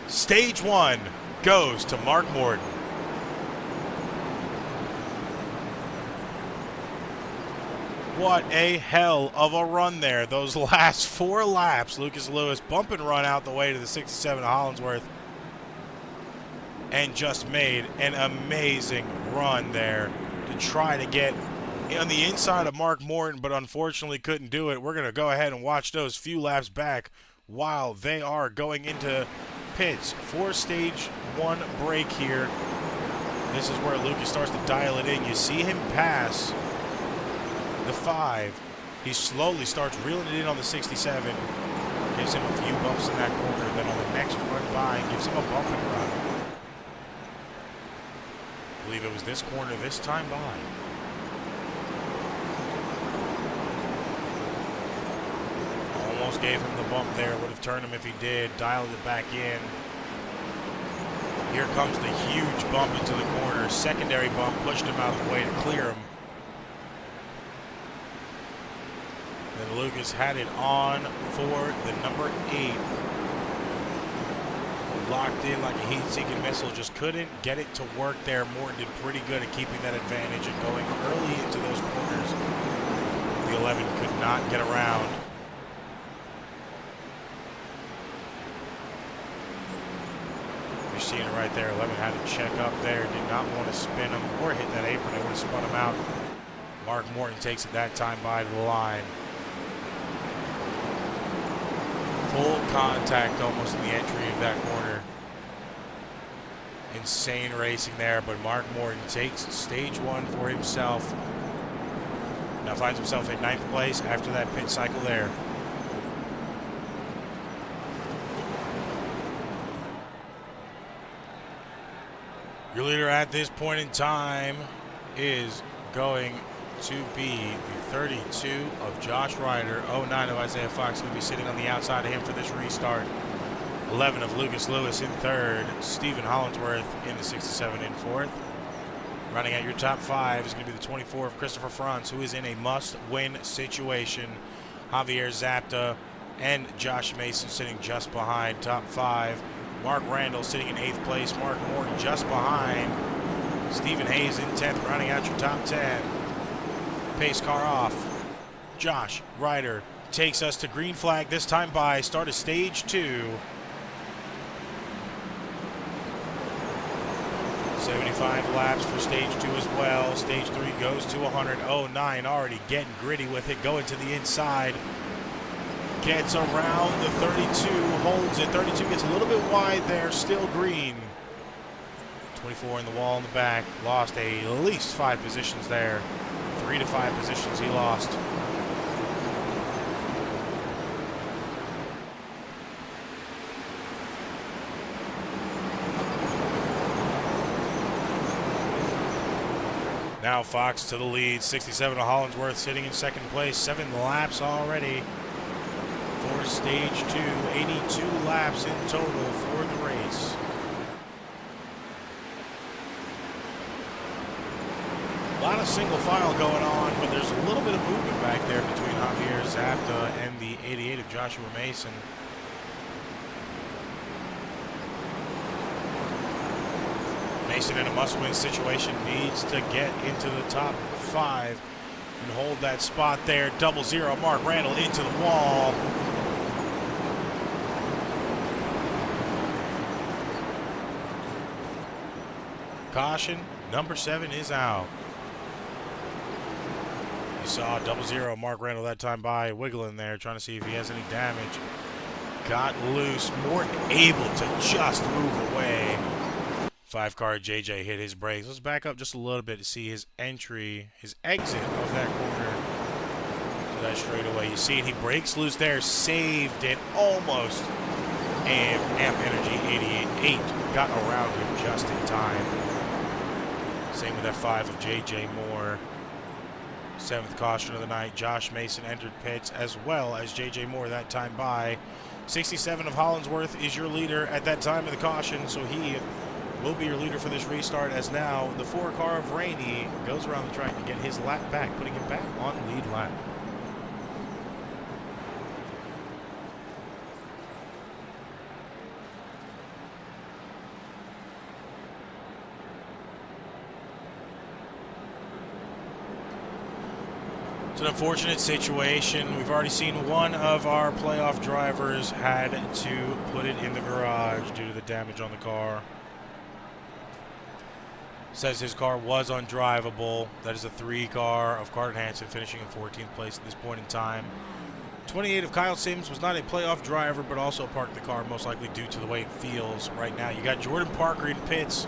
Stage 1 goes to Mark Morton. What a hell of a run there. Those last 4 laps, Lucas Lewis bump and run out the way to the 67 of Hollinsworth. And just made an amazing run there to try to get on the inside of Mark Morton, but unfortunately couldn't do it. We're going to go ahead and watch those few laps back while they are going into pits for stage 1 break here. This is where Lucas starts to dial it in. You see him pass the 5. He slowly starts reeling it in on the 67. Gives him a few bumps in that corner. Then on the next run by, gives him a bump and run. I believe it was this corner this time by. Almost gave him the bump there. Would have turned him if he did. Dialed it back in. Here comes the huge bump into the corner. Secondary bump pushed him out of the way to clear him. Then Lucas had it on for the number 8. Locked in like a heat-seeking missile, just couldn't get it to work there. Morton did pretty good at keeping that advantage and going early into those corners. The 11 could not get around. You're seeing it right there. 11 had to check up there, did not want to spin him or hit that apron. They would have spun him out. Mark Morton takes it that time by to the line. Full contact almost in the entry of that corner. Insane racing there, but Mark Morton takes stage 1 for himself. Now finds himself in 9th place after that pit cycle there. Your leader at this point in time is going to be the 32 of Josh Ryder. 09 of Isaiah Fox going to be sitting on the outside of him for this restart. 11 of Lucas Lewis in 3rd. Stephen Hollinsworth in the 67 in 4th. Running at your top 5 is going to be the 24 of Christopher Franz, who is in a must-win situation. Javier Zapta and Josh Mason sitting just behind top 5. Mark Randall sitting in 8th place. Mark Morton just behind. Stephen Hayes in 10th, running out your top 10. Pace car off. Josh Ryder takes us to green flag this time by start of stage 2. 75 laps for stage 2 as well. Stage 3 goes to 100. 09 already getting gritty with it, going to the inside. Gets around the 32, holds it. 32 gets a little bit wide there, still green. 24 in the wall in the back, lost at least 5 positions there. 3 to 5 positions he lost. Now Fox to the lead, 67 to Hollingsworth sitting in second place, 7 laps already for stage 2, 82 laps in total for the race. A lot of single file going on, but there's a little bit of movement back there between Javier Zapta and the 88 of Joshua Mason. Mason in a must-win situation needs to get into the top 5 and hold that spot there. 00 Mark Randall into the wall. Caution, number 7 is out. You saw 00 Mark Randall that time by wiggling there, trying to see if he has any damage. Got loose, Morton able to just move away. 5-car JJ hit his brakes. Let's back up just a little bit to see his entry, his exit of that corner to that straightaway. You see it, he breaks loose there, saved it almost. And Amp Energy 88 got around him just in time. Same with that 5 of JJ Moore. 7th caution of the night. Josh Mason entered pits as well as JJ Moore that time by. 67 of Hollingsworth is your leader at that time of the caution, so he will be your leader for this restart, as now the 4-car of Rainey goes around the track to get his lap back, putting him back on lead lap. It's an unfortunate situation. We've already seen one of our playoff drivers had to put it in the garage due to the damage on the car. Says his car was undrivable. That is a 3-car of Carter Hansen, finishing in 14th place at this point in time. 28 of Kyle Sims was not a playoff driver, but also parked the car most likely due to the way it feels right now. You got Jordan Parker in pits.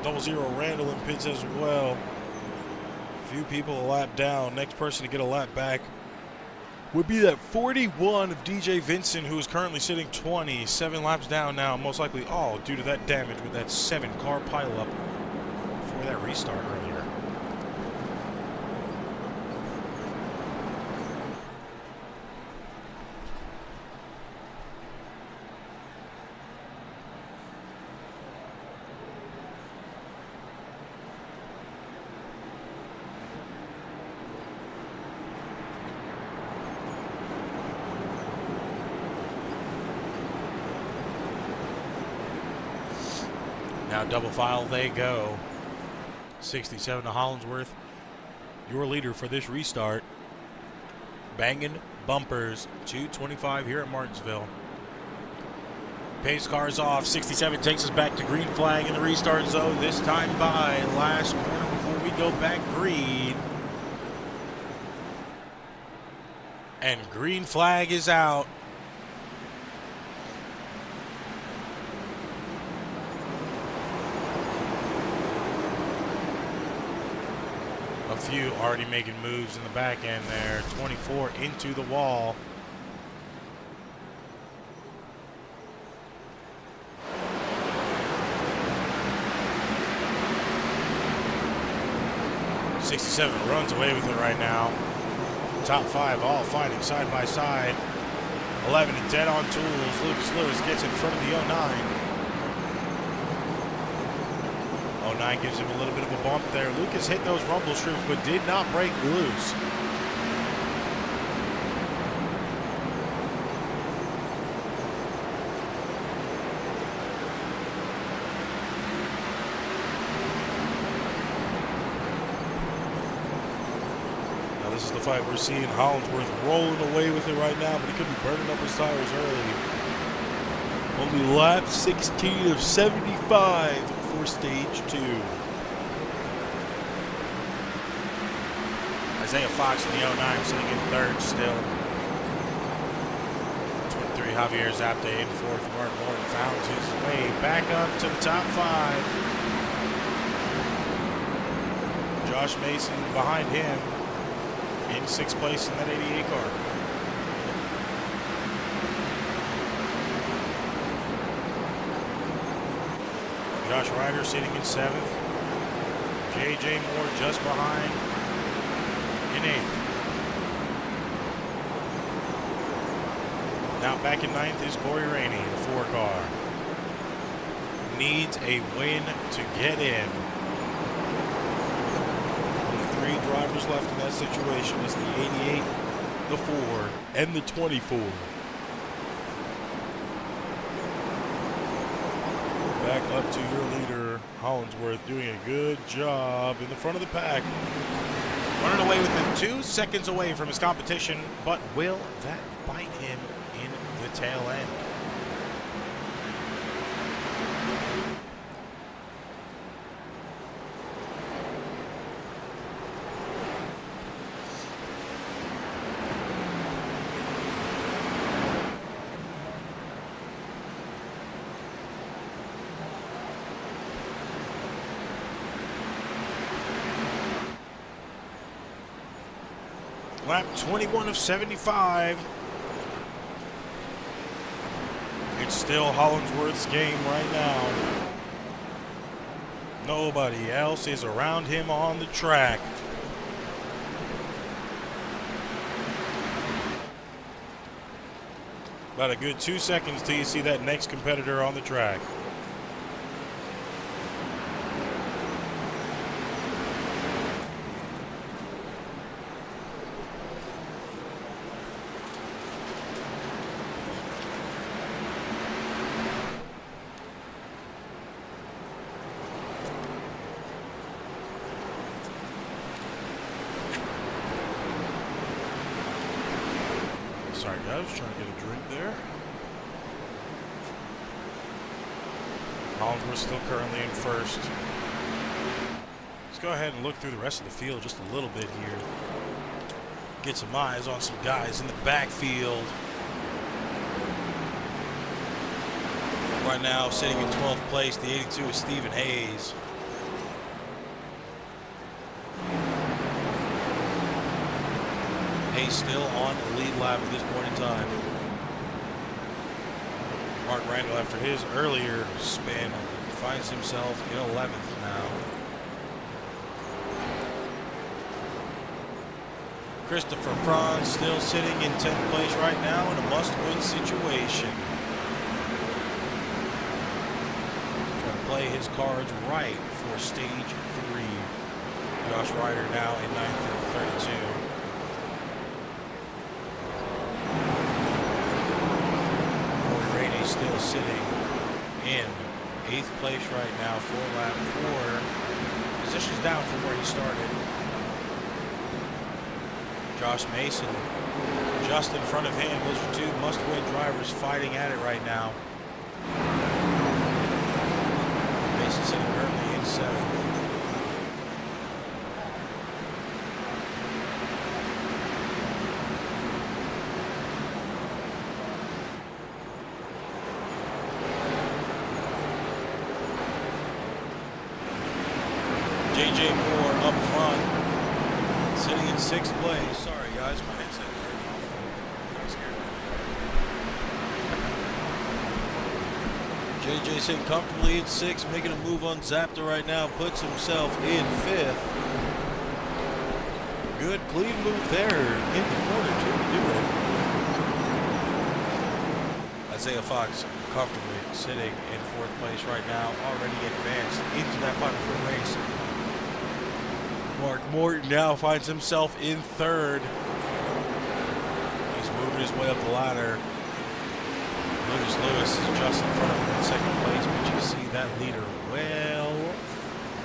.00 Randall in pits as well. Few people a lap down. Next person to get a lap back would be that 41 of DJ Vincent, who is currently sitting 20, 7 laps down now, most likely all due to that damage with that 7-car pileup for that restart earlier. Now double file they go. 67 to Hollingsworth, your leader for this restart. Bangin bumpers, 225 here at Martinsville. Pace cars off. 67 takes us back to green flag in the restart zone. This time by last corner before we go back green. And green flag is out. A few already making moves in the back end there. 24 into the wall. '67 runs away with it right now. Top 5 all fighting side by side. 11 and dead on tools. Lucas Lewis gets in front of the 09. 09 gives him a little bit of a bump there. Lucas hit those rumble strips but did not break loose. Now this is the fight we're seeing. Hollingsworth rolling away with it right now, but he could be burning up his tires early. Only lap 16 of 75 for stage 2. Isaiah Fox in the 09 sitting in third still. 23 Javier Zapta in fourth. Mark Morton found his way back up to the top 5. Josh Mason behind him in 6th place in that 88 car. Josh Ryder sitting in 7th. J.J. Moore just behind in 8th. Now back in 9th is Corey Rainey in the 4 car. Needs a win to get in. Only 3 drivers left in that situation. It's the 88, the 4, and the 24. Back up to your leader, Hollingsworth, doing a good job in the front of the pack. Running away within 2 seconds away from his competition, but will that bite him in the tail end? Lap 21 of 75. It's still Hollingsworth's game right now. Nobody else is around him on the track. About a good 2 seconds till you see that next competitor on the track. Sorry guys, trying to get a drink there. Hollingsworth still currently in 1st. Let's go ahead and look through the rest of the field just a little bit here. Get some eyes on some guys in the backfield. Right now, sitting in 12th place, the 82 is Stephen Hayes. Hayes still on the lead lap at this point in time. Mark Randall, after his earlier spin, finds himself in 11th now. Christopher Franz still sitting in 10th place right now in a must-win situation. Trying to play his cards right for stage 3. Josh Ryder now in 9th at 32. Still sitting in 8th place right now for lap 4. Positions down from where he started. Josh Mason just in front of him. Those are 2 must-win drivers fighting at it right now. Mason sitting currently in 7th. J.J. Moore up front, sitting in 6th place. Sorry guys, my headset turned off. Kind of scared. J.J. sitting comfortably in 6th, making a move on Zapta right now, puts himself in 5th. Good clean move there in the corner to do it. Isaiah Fox comfortably sitting in 4th place right now, already advanced into that final 4 race. Mark Morton now finds himself in 3rd. He's moving his way up the ladder. Lucas Lewis is just in front of him in 2nd place, but you see that leader well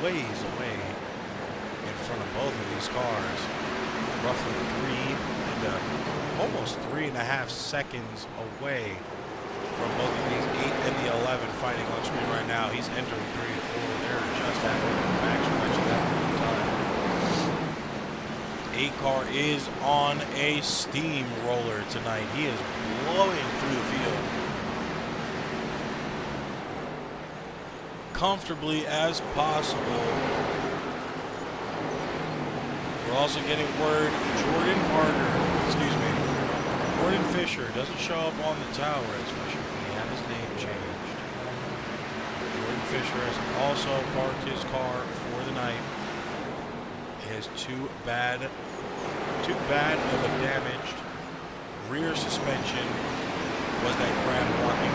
ways away in front of both of these cars. Roughly almost 3.5 seconds away from both of these 8 and the 11 fighting on screen right now. He's entering 3 and 4. They're just having action. Actually, that time. 8 car is on a steamroller tonight. He is blowing through the field comfortably as possible. We're also getting word Jordan Fisher doesn't show up on the tower as Fisher. He had his name changed. Jordan Fisher has also parked his car for the night. He has too bad of a damaged rear suspension. Was that grab marking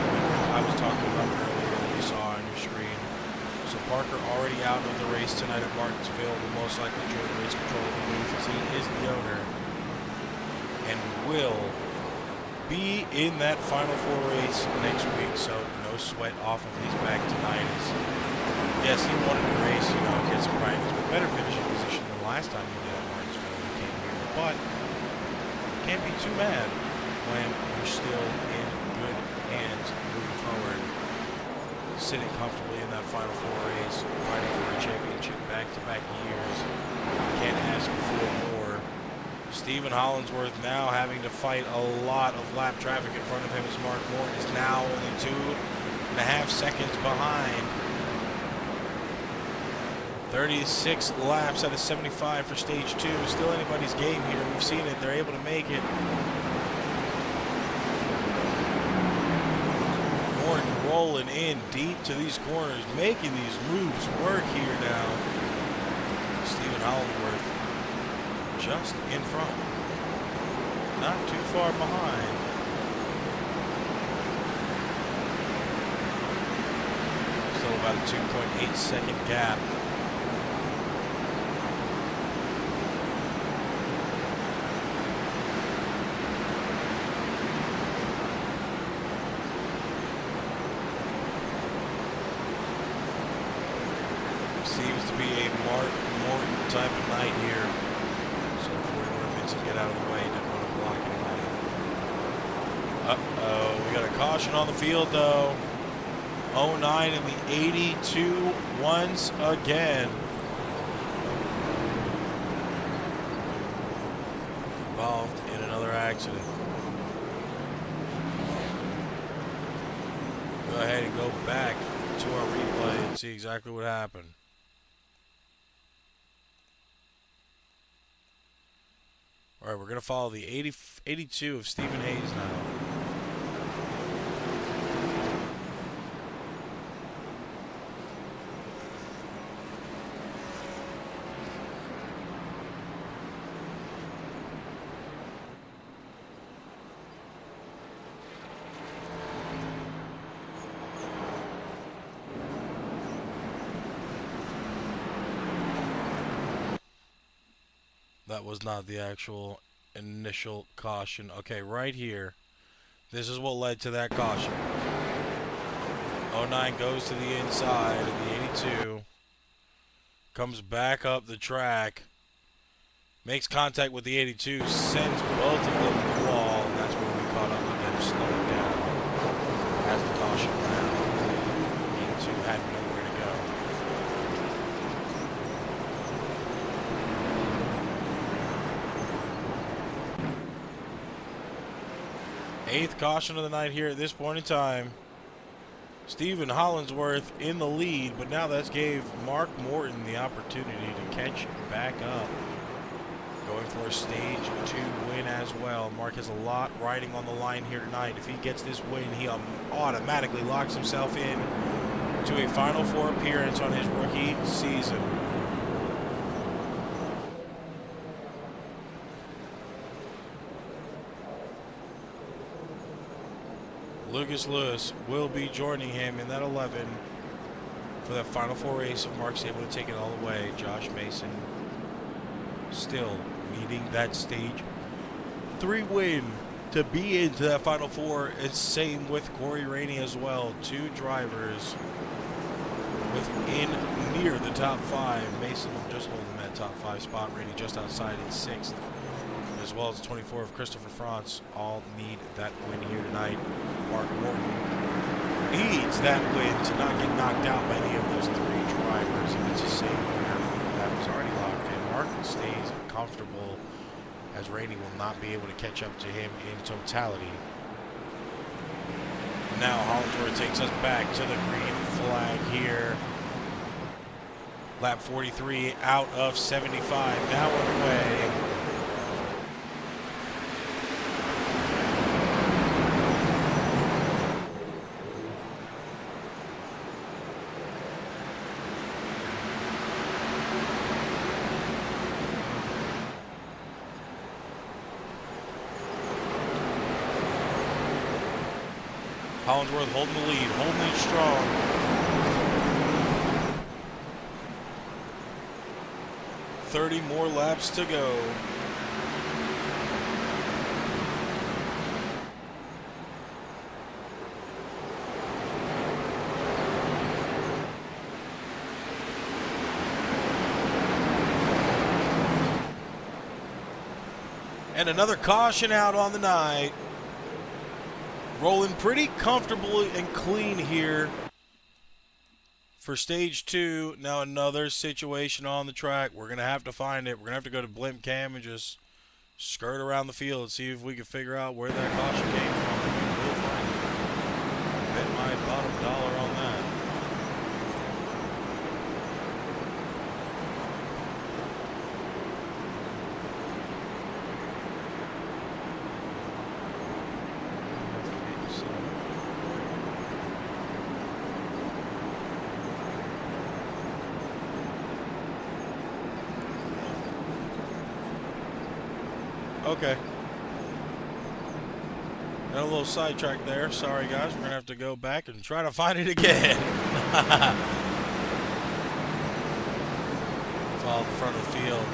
I was talking about earlier that you saw on your screen. So Parker already out of the race tonight at Martinsville, will most likely join race control of the booth as he is the owner and will be in that Final Four race next week. So no sweat off of his back tonight. Yes, he wanted to race, get some practice, but better finishing position than last time he did at Martinsville when he came here. But can't be too mad when you're still in good hands moving forward, sitting comfortably in that Final Four race, fighting for a championship back-to-back years. Can't ask for more. Stephen Hollingsworth now having to fight a lot of lap traffic in front of him as Mark Morton is now only 2.5 seconds behind. 36 laps out of 75 for stage 2. Still anybody's game here. We've seen it. They're able to make it. Morton rolling in deep to these corners, making these moves work here now. Stephen Hollingsworth just in front. Not too far behind. Still about a 2.8 second gap. Seems to be a Mark Morton type of night here. So 41 Vincent get out of the way. Didn't want to block anybody. Uh-oh. We got a caution on the field, though. 09 in the 82 once again. Involved in another accident. Go ahead and go back to our replay and see exactly what happened. All right, we're going to follow the 82 of Stephen Hayes now. That was not the actual initial caution. Okay, right here. This is what led to that caution. 09 goes to the inside of the 82. Comes back up the track. Makes contact with the 82. Sends both of them to the wall. And that's where we caught up with them slowing down. As the caution went out. The 82 had nowhere to go. Eighth caution of the night here at this point in time. Stephen Hollingsworth in the lead, but now that's gave Mark Morton the opportunity to catch back up. Going for a stage 2 win as well. Mark has a lot riding on the line here tonight. If he gets this win, he automatically locks himself in to a Final Four appearance on his rookie season. Lucas Lewis will be joining him in that 11 for that Final Four race if Mark's able to take it all the way. Josh Mason still needing that stage 3 win to be into that Final Four. It's same with Corey Rainey as well. 2 drivers within near the top 5. Mason just holding that top 5 spot. Rainey just outside in 6th. As well as 24 of Christopher France, all need that win here tonight. Mark Morton needs that win to not get knocked out by any of those 3 drivers. If it's the same winner that was already locked in, Mark stays comfortable as Rainey will not be able to catch up to him in totality. Now Hollingsworth takes us back to the green flag here. Lap 43 out of 75, now underway. Hollingsworth holding the lead, holding it strong. $30 more laps to go. And another caution out on the night. Rolling pretty comfortably and clean here for stage 2. Now another situation on the track. We're going to have to find it. We're going to have to go to Blimp Cam and just skirt around the field and see if we can figure out where that caution came from. We'll find it. Bet my bottom dollar on that. Okay. Got a little sidetrack there. Sorry, guys. We're going to have to go back and try to find it again. Follow the front of the field.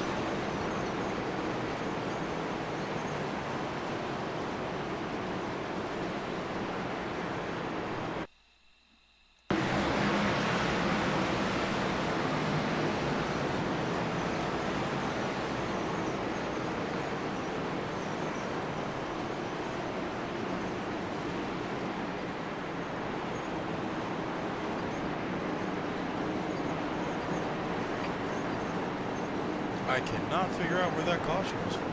I cannot figure out where that caution was from.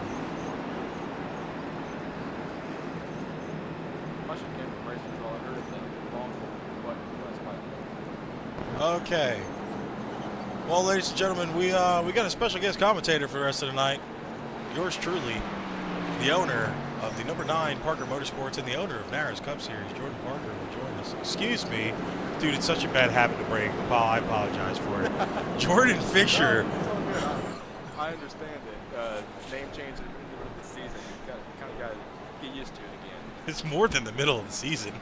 Caution came from Martinsville. I heard the wrong button. Okay. Well, ladies and gentlemen, we got a special guest commentator for the rest of the night. Yours truly, the owner of the number 9 Parker Motorsports and the owner of NARAS Cup Series, Jordan Parker, will join us. Excuse me, dude. It's such a bad habit to break. Paul, I apologize for it. Jordan Fisher. I understand it. Name change in the middle of the season. You kind of got to get used to it again. It's more than the middle of the season.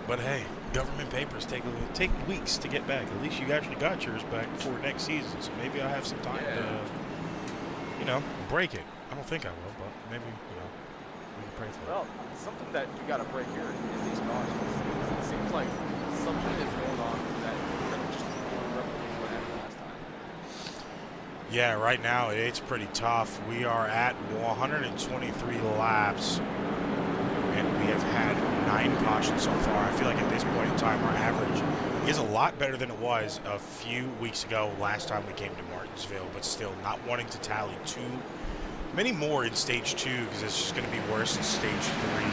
But hey, government papers take weeks to get back. At least you actually got yours back before next season. So maybe I'll have some time to, break it. I don't think I will, but maybe, we can pray for it. Well, something that you got to break here is these cautions. It seems like something is going on that just replicate what happened last time. Yeah, right now it's pretty tough. We are at 123 laps, and we have had 9 cautions so far. I feel like at this point in time, our average is a lot better than it was a few weeks ago, last time we came to Martinsville, but still not wanting to tally too many more in stage 2 because it's just going to be worse in stage 3.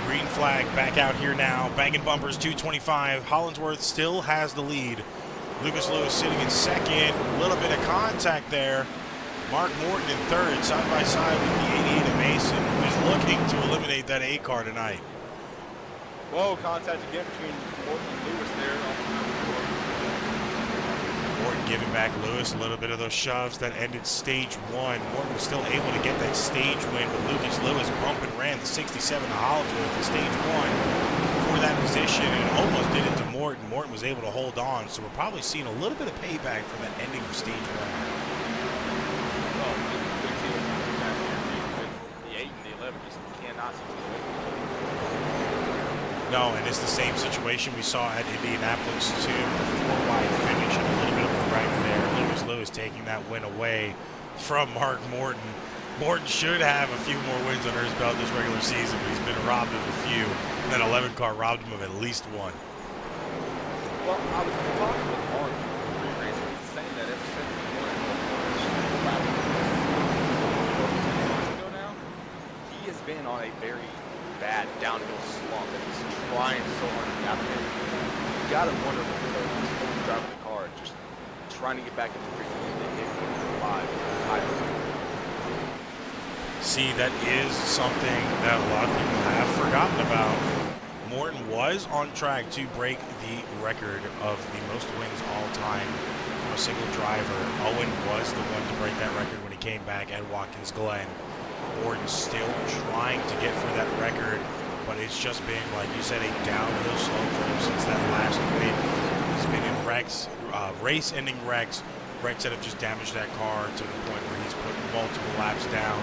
Green flag back out here now. Bangin bumpers 225. Hollingsworth still has the lead. Lucas Lewis sitting in second. A little bit of contact there. Mark Morton in third, side by side with the 88 of Mason, who is looking to eliminate that 8 car tonight. Whoa, contact again between Morton and Lewis there. Morton giving back Lewis a little bit of those shoves that ended stage 1. Morton was still able to get that stage win, but Lucas Lewis bumped and ran the 67 to Hollingsworth in stage 1 for that position and almost did it to Morton. Morton was able to hold on, so we're probably seeing a little bit of payback from that ending of stage 1. Well, the 8 and the 11 just cannot seem to win. No, and it's the same situation we saw at Indianapolis too. The 4-wide finish and a little bit of a wreck there. Lucas Lewis taking that win away from Mark Morton. Morton should have a few more wins under his belt this regular season, but he's been robbed of a few. And that 11 car robbed him of at least 1. Well, I was talking with Mark pre-race. He's saying that ever since he won last months ago now, he has been on a very bad downhill slump, and he's trying so hard to get out there. You gotta wonder if he's driving the car, just trying to get back in the freaking to hit 5 higher. See, that is something that a lot of people have forgotten about. Morton was on track to break the record of the most wins all time from a single driver. Owen was the one to break that record when he came back at Watkins Glen. Morton's still trying to get for that record, but it's just been, like you said, a downhill slope for him since that last win. He's been in wrecks, race-ending wrecks that have just damaged that car to the point where he's put multiple laps down.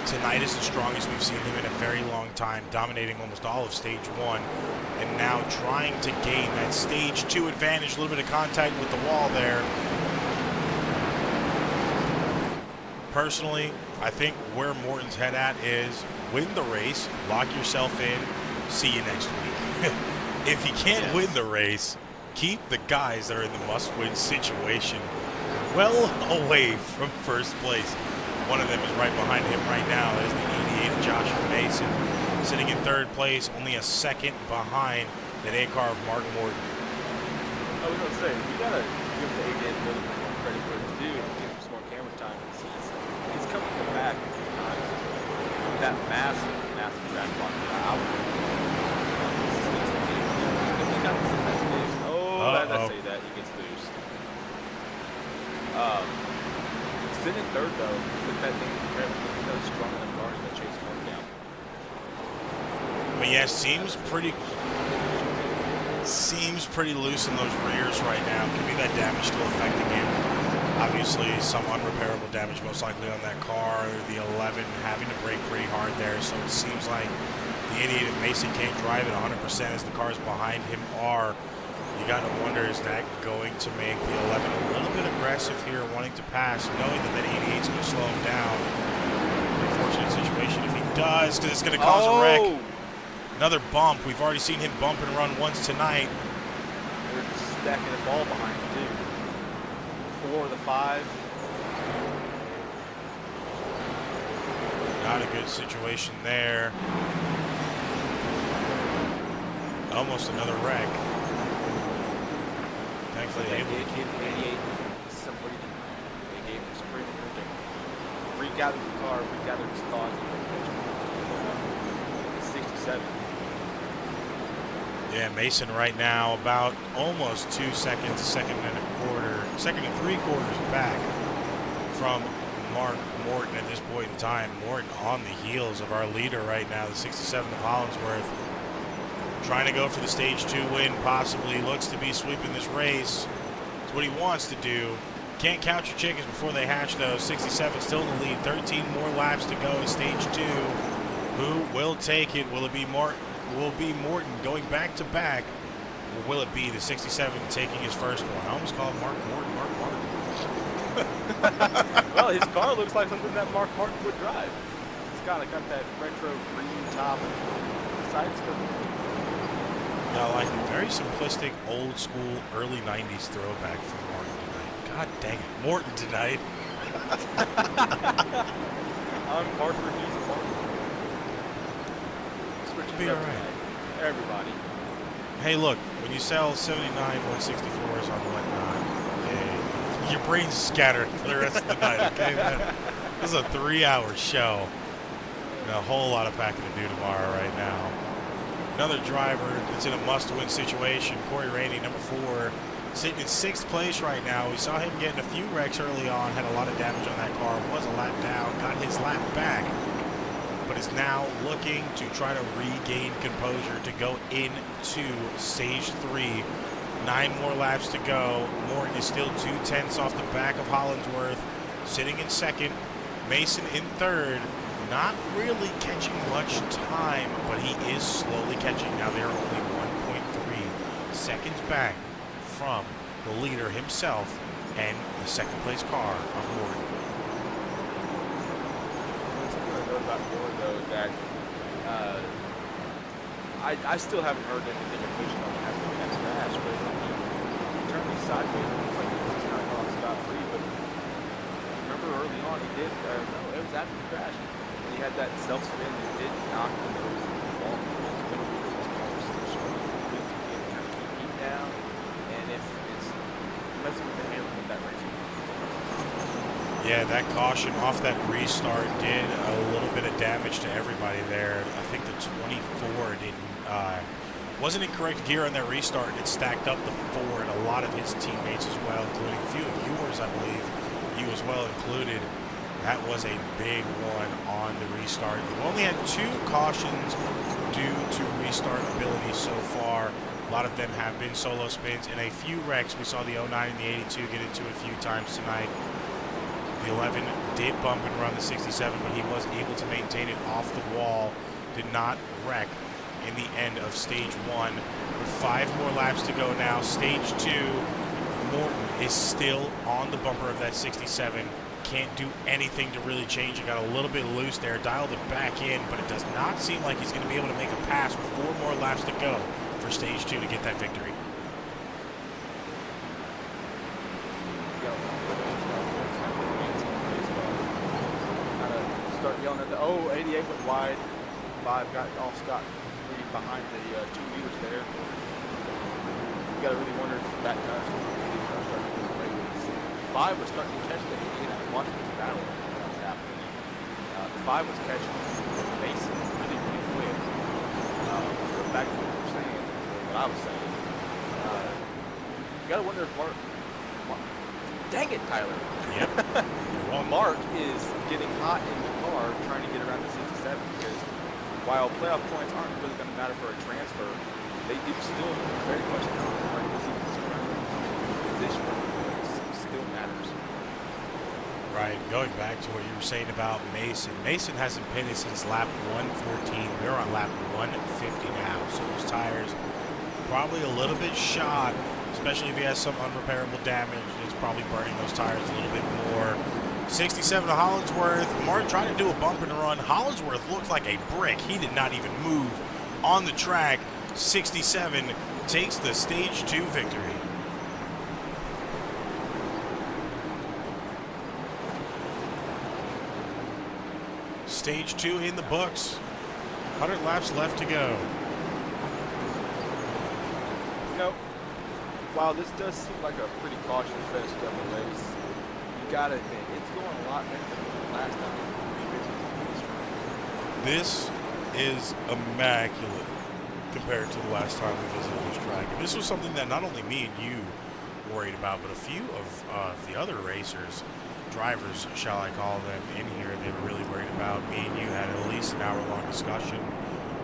Tonight is the strongest we've seen him in a very long time, dominating almost all of stage 1, and now trying to gain that stage 2 advantage. A little bit of contact with the wall there. Personally, I think where Morton's head at is win the race, lock yourself in, see you next week. If you can't win the race, keep the guys that are in the must-win situation well away from first place. One of them is right behind him right now. That is the 88 of Joshua Mason, sitting in third place, only a second behind that A car of Mark Morton. I was gonna say, we gotta give the 88 a little bit more credit where it's due and give him some more camera time. He's come from the back a few times. That massive track block. I was I say that he gets loose. Sitting in third though, with that thing really strong enough car to chase him down. But yeah, seems pretty loose in those rears right now. Could be that damage still affecting him. Obviously, some unrepairable damage most likely on that car. The 11 having to brake pretty hard there, so it seems like the 88 of Mason can't drive it 100% as the cars behind him are. You got to wonder, is that going to make the 11 a little bit aggressive here, wanting to pass, knowing that that 88 is going to slow him down. Unfortunate situation if he does, because it's going to cause a wreck. Another bump. We've already seen him bump and run once tonight. They're stacking the ball behind him, too. 4 of the 5. Not a good situation there. Almost another wreck. Thankfully, they gave the 88 somebody. They gave him some breathing room to regather the car, regather his thoughts. 67. Yeah, Mason right now about almost 2 seconds, second and 3/4 back from Mark Morton at this point in time. Morton on the heels of our leader right now, the 67 of Hollingsworth. Trying to go for the stage 2 win, possibly. Looks to be sweeping this race. It's what he wants to do. Can't count your chickens before they hatch, though. 67 still in the lead. 13 more laps to go to stage 2. Who will take it? Will it be Morton? Will it be Morton going back to back? Or will it be the 67 taking his first one? I almost called Mark Morton Mark Martin. Well, his car looks like something that Mark Martin would drive. It's got that retro green top and side skirt. Yeah, I like it. Very simplistic, old school, early 90s throwback from Morton tonight. God dang it. Morton tonight. I'm Parker, he's Parker. Switching Be up all right. tonight. Everybody. Hey, look, when you sell 79 164s on whatnot, your brain's scattered for the rest of the night, okay, man? This is a 3-hour show. And a whole lot of packing to do tomorrow right now. Another driver that's in a must-win situation, Corey Rainey, number 4, sitting in 6th place right now. We saw him getting a few wrecks early on, had a lot of damage on that car, was a lap down, got his lap back, but is now looking to try to regain composure to go into stage 3. 9 more laps to go. Morton is still 2/10 off the back of Hollingsworth, sitting in 2nd. Mason in 3rd. Not really catching much time, but he is slowly catching. Now they're only 1.3 seconds back from the leader himself and the 2nd place car of Morton. Something I know about Morton, though, that I still haven't heard anything official on what happened in that crash, but be sideways. It looks like he was just kind of off scot-free, but remember early on he did, no, it was after the crash. He had that self-spin that did knock the nose of the ball. His car was still showing to kind of keep heat down, and if it's messing with the handling of that race. Yeah, that caution off that restart did a little bit of damage to everybody there. I think the 24 wasn't in correct gear on that restart, and it stacked up the Ford. A lot of his teammates as well, including a few of yours, I believe, you as well included. That was a big one on the restart. We've only had 2 cautions due to restart ability so far. A lot of them have been solo spins and a few wrecks. We saw the 09 and the 82 get into a few times tonight. The 11 did bump and run the 67, but he was able to maintain it off the wall. Did not wreck in the end of stage 1. With 5 more laps to go now, stage 2, Morton is still on the bumper of that 67. Can't do anything to really change it. Got a little bit loose there, dialed it back in, but it does not seem like he's going to be able to make a pass with 4 more laps to go for stage 2 to get that victory. Start yelling at the 88 went wide. 5 got off scot-free behind the 2 leaders there. You got to really wonder if that time 5 was starting to catch the 88. I was watching this battle that was happening. The 5 was catching Mason really, really quick. Back to what you were saying, what I was saying. You got to wonder if Mark. Dang it, Tyler. Yep. Well, Mark is getting hot in the car trying to get around the 67 because while playoff points aren't really going to matter for a transfer, they do still very much count. Right? Position still matters. Right, going back to what you were saying about Mason. Mason hasn't pitted since lap 114. We're on lap 150 now, so those tires probably a little bit shot, especially if he has some unrepairable damage. It's probably burning those tires a little bit more. 67 to Hollinsworth. Martin trying to do a bump and run. Hollinsworth looked like a brick. He did not even move on the track. 67 takes the stage 2 victory. Stage 2 in the books. 100 laps left to go. You know, while this does seem like a pretty caution-fest race, you gotta admit, it's going a lot better than last time we visited this track. This is immaculate compared to the last time we visited this track. And this was something that not only me and you worried about, but a few of the other racers, drivers, shall I call them, in here, they were really worried about. Me and you had at least an hour-long discussion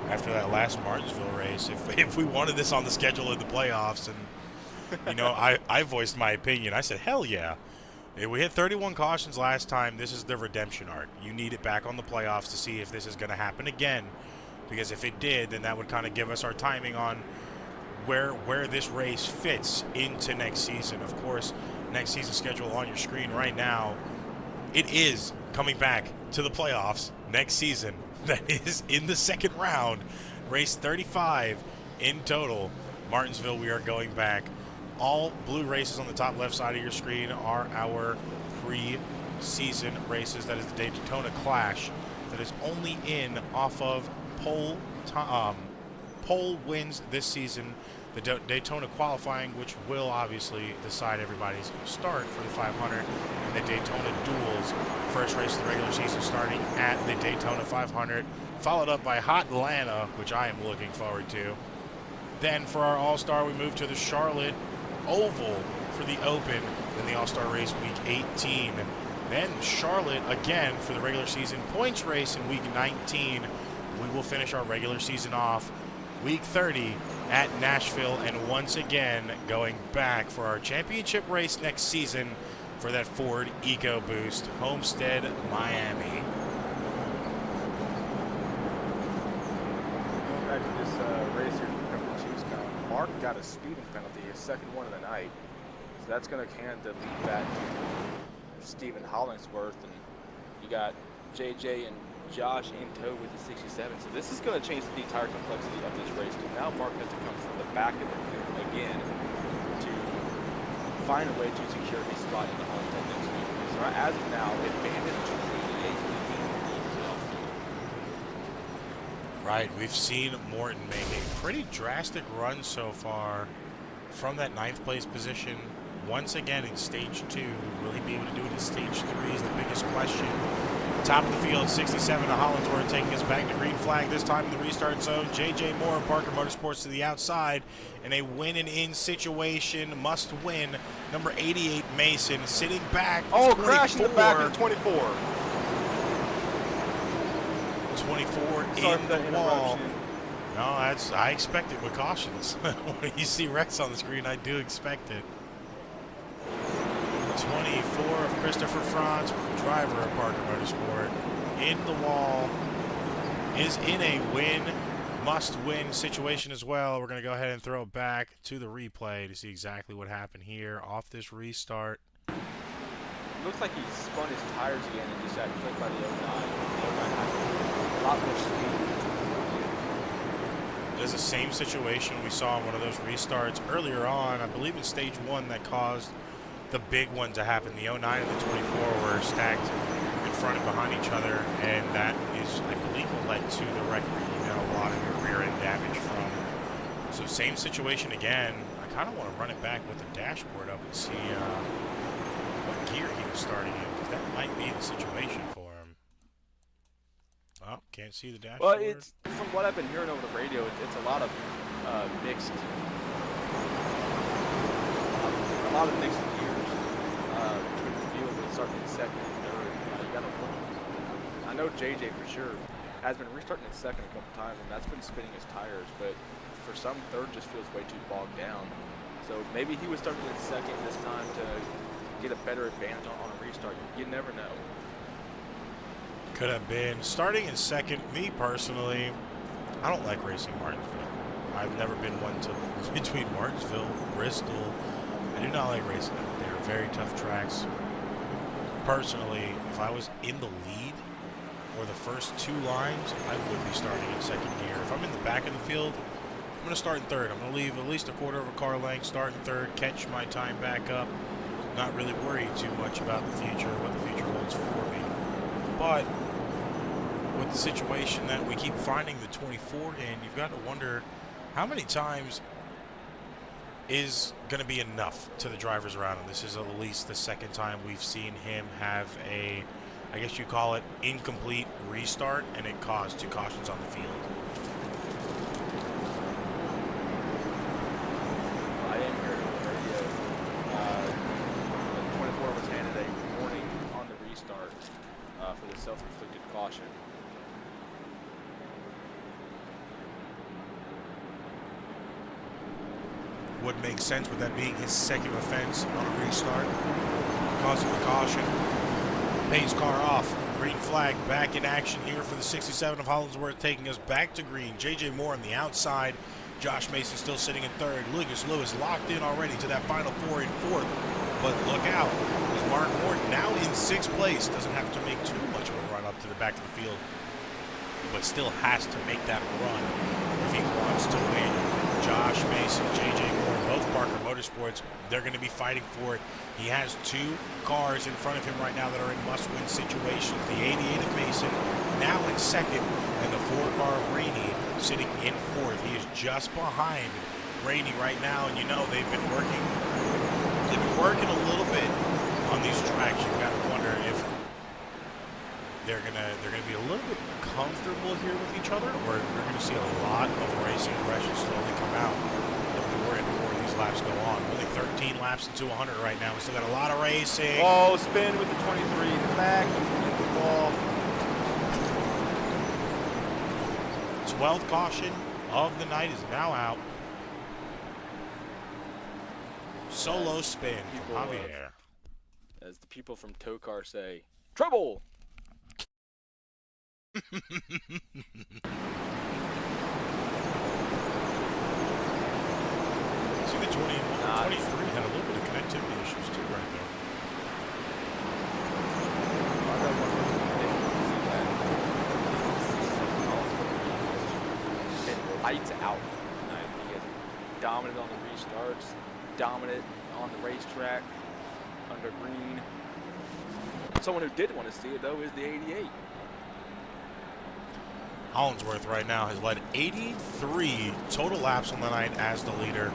after that last Martinsville race if we wanted this on the schedule of the playoffs. And you know, I voiced my opinion. I said, hell yeah. We hit 31 cautions last time. This is the redemption arc. You need it back on the playoffs to see if this is going to happen again, because if it did, then that would kind of give us our timing on where this race fits into next season. Of course, next season schedule on your screen right now, it is coming back to the playoffs next season. That is in the second round, race 35 in total. Martinsville, we are going back. All blue races on the top left side of your screen are our pre-season races. That is the Daytona Clash. That is only in off of pole wins this season. The Daytona qualifying, which will obviously decide everybody's start for the 500, and the Daytona duels. First race of the regular season starting at the Daytona 500, followed up by Hot Atlanta, which I am looking forward to. Then for our All-Star, we move to the Charlotte Oval for the Open, then the All-Star race week 18. Then Charlotte again for the regular season points race in week 19. We will finish our regular season off week 30 at Nashville, and once again going back for our championship race next season for that Ford EcoBoost, Homestead, Miami. Going back to this race here from the Chiefs, Mark got a speeding penalty, his second one of the night. So that's going to hand the lead back to Stephen Hollingsworth, and you got JJ and Josh in tow with the 67. So this is going to change the entire complexity of this race, because now Mark has to come from the back of the field again to find a way to secure his spot in the Homestead next week. So as of now, advantage to 88 leading the playoff field. Right, we've seen Morton make a pretty drastic run so far from that 9th place position. Once again in stage 2, will he be able to do it in stage 3 is the biggest question. Top of the field, 67 to Hollingsworth, taking us back to green flag, this time in the restart zone. J.J. Moore, Parker Motorsports to the outside, in a win and in situation, must win. Number 88, Mason, sitting back. Oh, crash in the back of 24. 24 in the wall. No, I expect it with cautions. When you see Rex on the screen, I do expect it. 24 of Christopher Franz, driver of Parker Motorsport, in the wall, is in a win, must-win situation as well. We're going to go ahead and throw it back to the replay to see exactly what happened here off this restart. Looks like he spun his tires again and just got clipped by the 09. The 09 had a lot more speed. It is the same situation we saw in one of those restarts earlier on, I believe in stage 1, that caused the big one to happen. The 09 and the 24 were stacked in front and behind each other, and that is, I believe, what led to the wreck where you got a lot of your rear end damage from. So same situation again. I kind of want to run it back with the dashboard up and see what gear he was starting in, because that might be the situation for him. Oh, can't see the dashboard. Well, it's from what I've been hearing over the radio, it's a lot of mixed gears between the field and starting in second and third. You got to work. I know JJ for sure has been restarting in second a couple times, and that's been spinning his tires. But for some, third just feels way too bogged down. So maybe he was starting in second this time to get a better advantage on a restart. You never know. Could have been. Starting in second, me personally, I don't like racing Martinsville. I've never been one to between Martinsville, Bristol. I do not like racing them. They're very tough tracks. Personally, if I was in the lead or the first 2 lines, I would be starting in second gear. If I'm in the back of the field, I'm going to start in third. I'm going to leave at least a quarter of a car length, start in third, catch my time back up. Not really worried too much about the future, what the future holds for me. But with the situation that we keep finding the 24 in, you've got to wonder how many times is going to be enough to the drivers around him. This is at least the second time we've seen him have a, I guess you call it, incomplete restart, and it caused 2 cautions on the field. I am hearing on the radio. The 24 was handed a warning on the restart for the self-inflicted caution. Would make sense with that being his second offense on a restart, causing the caution. Pace car off. Green flag back in action here for the 67 of Hollingsworth, taking us back to green. J.J. Moore on the outside. Josh Mason still sitting in third. Lucas Lewis locked in already to that final 4 in 4th. But look out, as Mark Morton now in 6th place. Doesn't have to make too much of a run up to the back of the field, but still has to make that run if he wants to win. Josh Mason, J.J. Moore, both Parker Motorsports, they're going to be fighting for it. He has 2 cars in front of him right now that are in must-win situations. The 88 of Mason now in second, and the 4 car of Rainey sitting in 4th. He is just behind Rainey right now, and you know they've been working a little bit on these tracks. You've got to wonder if they're gonna be a little bit comfortable here with each other, or we're gonna see a lot of racing aggression slowly come out the more and more these laps go on. Only 13 laps into 100 right now. We still got a lot of racing. Oh, spin with the 23 in the back. Hit the ball. 12th caution of the night is now out. Solo spin from Javier. As the people from Tokar say, trouble! See, the 23 had a little bit of connectivity issues too right there. Been lights out tonight. He is dominant on the restarts, dominant on the racetrack under green. Someone who did want to see it, though, is the 88. Hollinsworth right now has led 83 total laps on the night as the leader.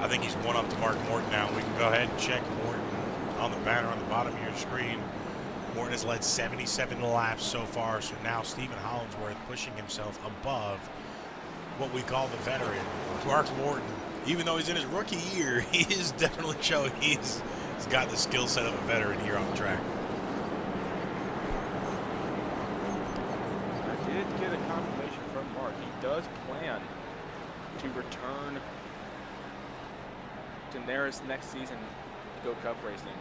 I think he's one up to Mark Morton now. We can go ahead and check Morton on the banner on the bottom of your screen. Morton has led 77 laps so far, so now Stephen Hollinsworth pushing himself above what we call the veteran, Mark Morton. Even though he's in his rookie year, he is definitely showing he's got the skill set of a veteran here on the track. I did get a confirmation from Mark. He does plan to return to NARAS next season to go Cup racing.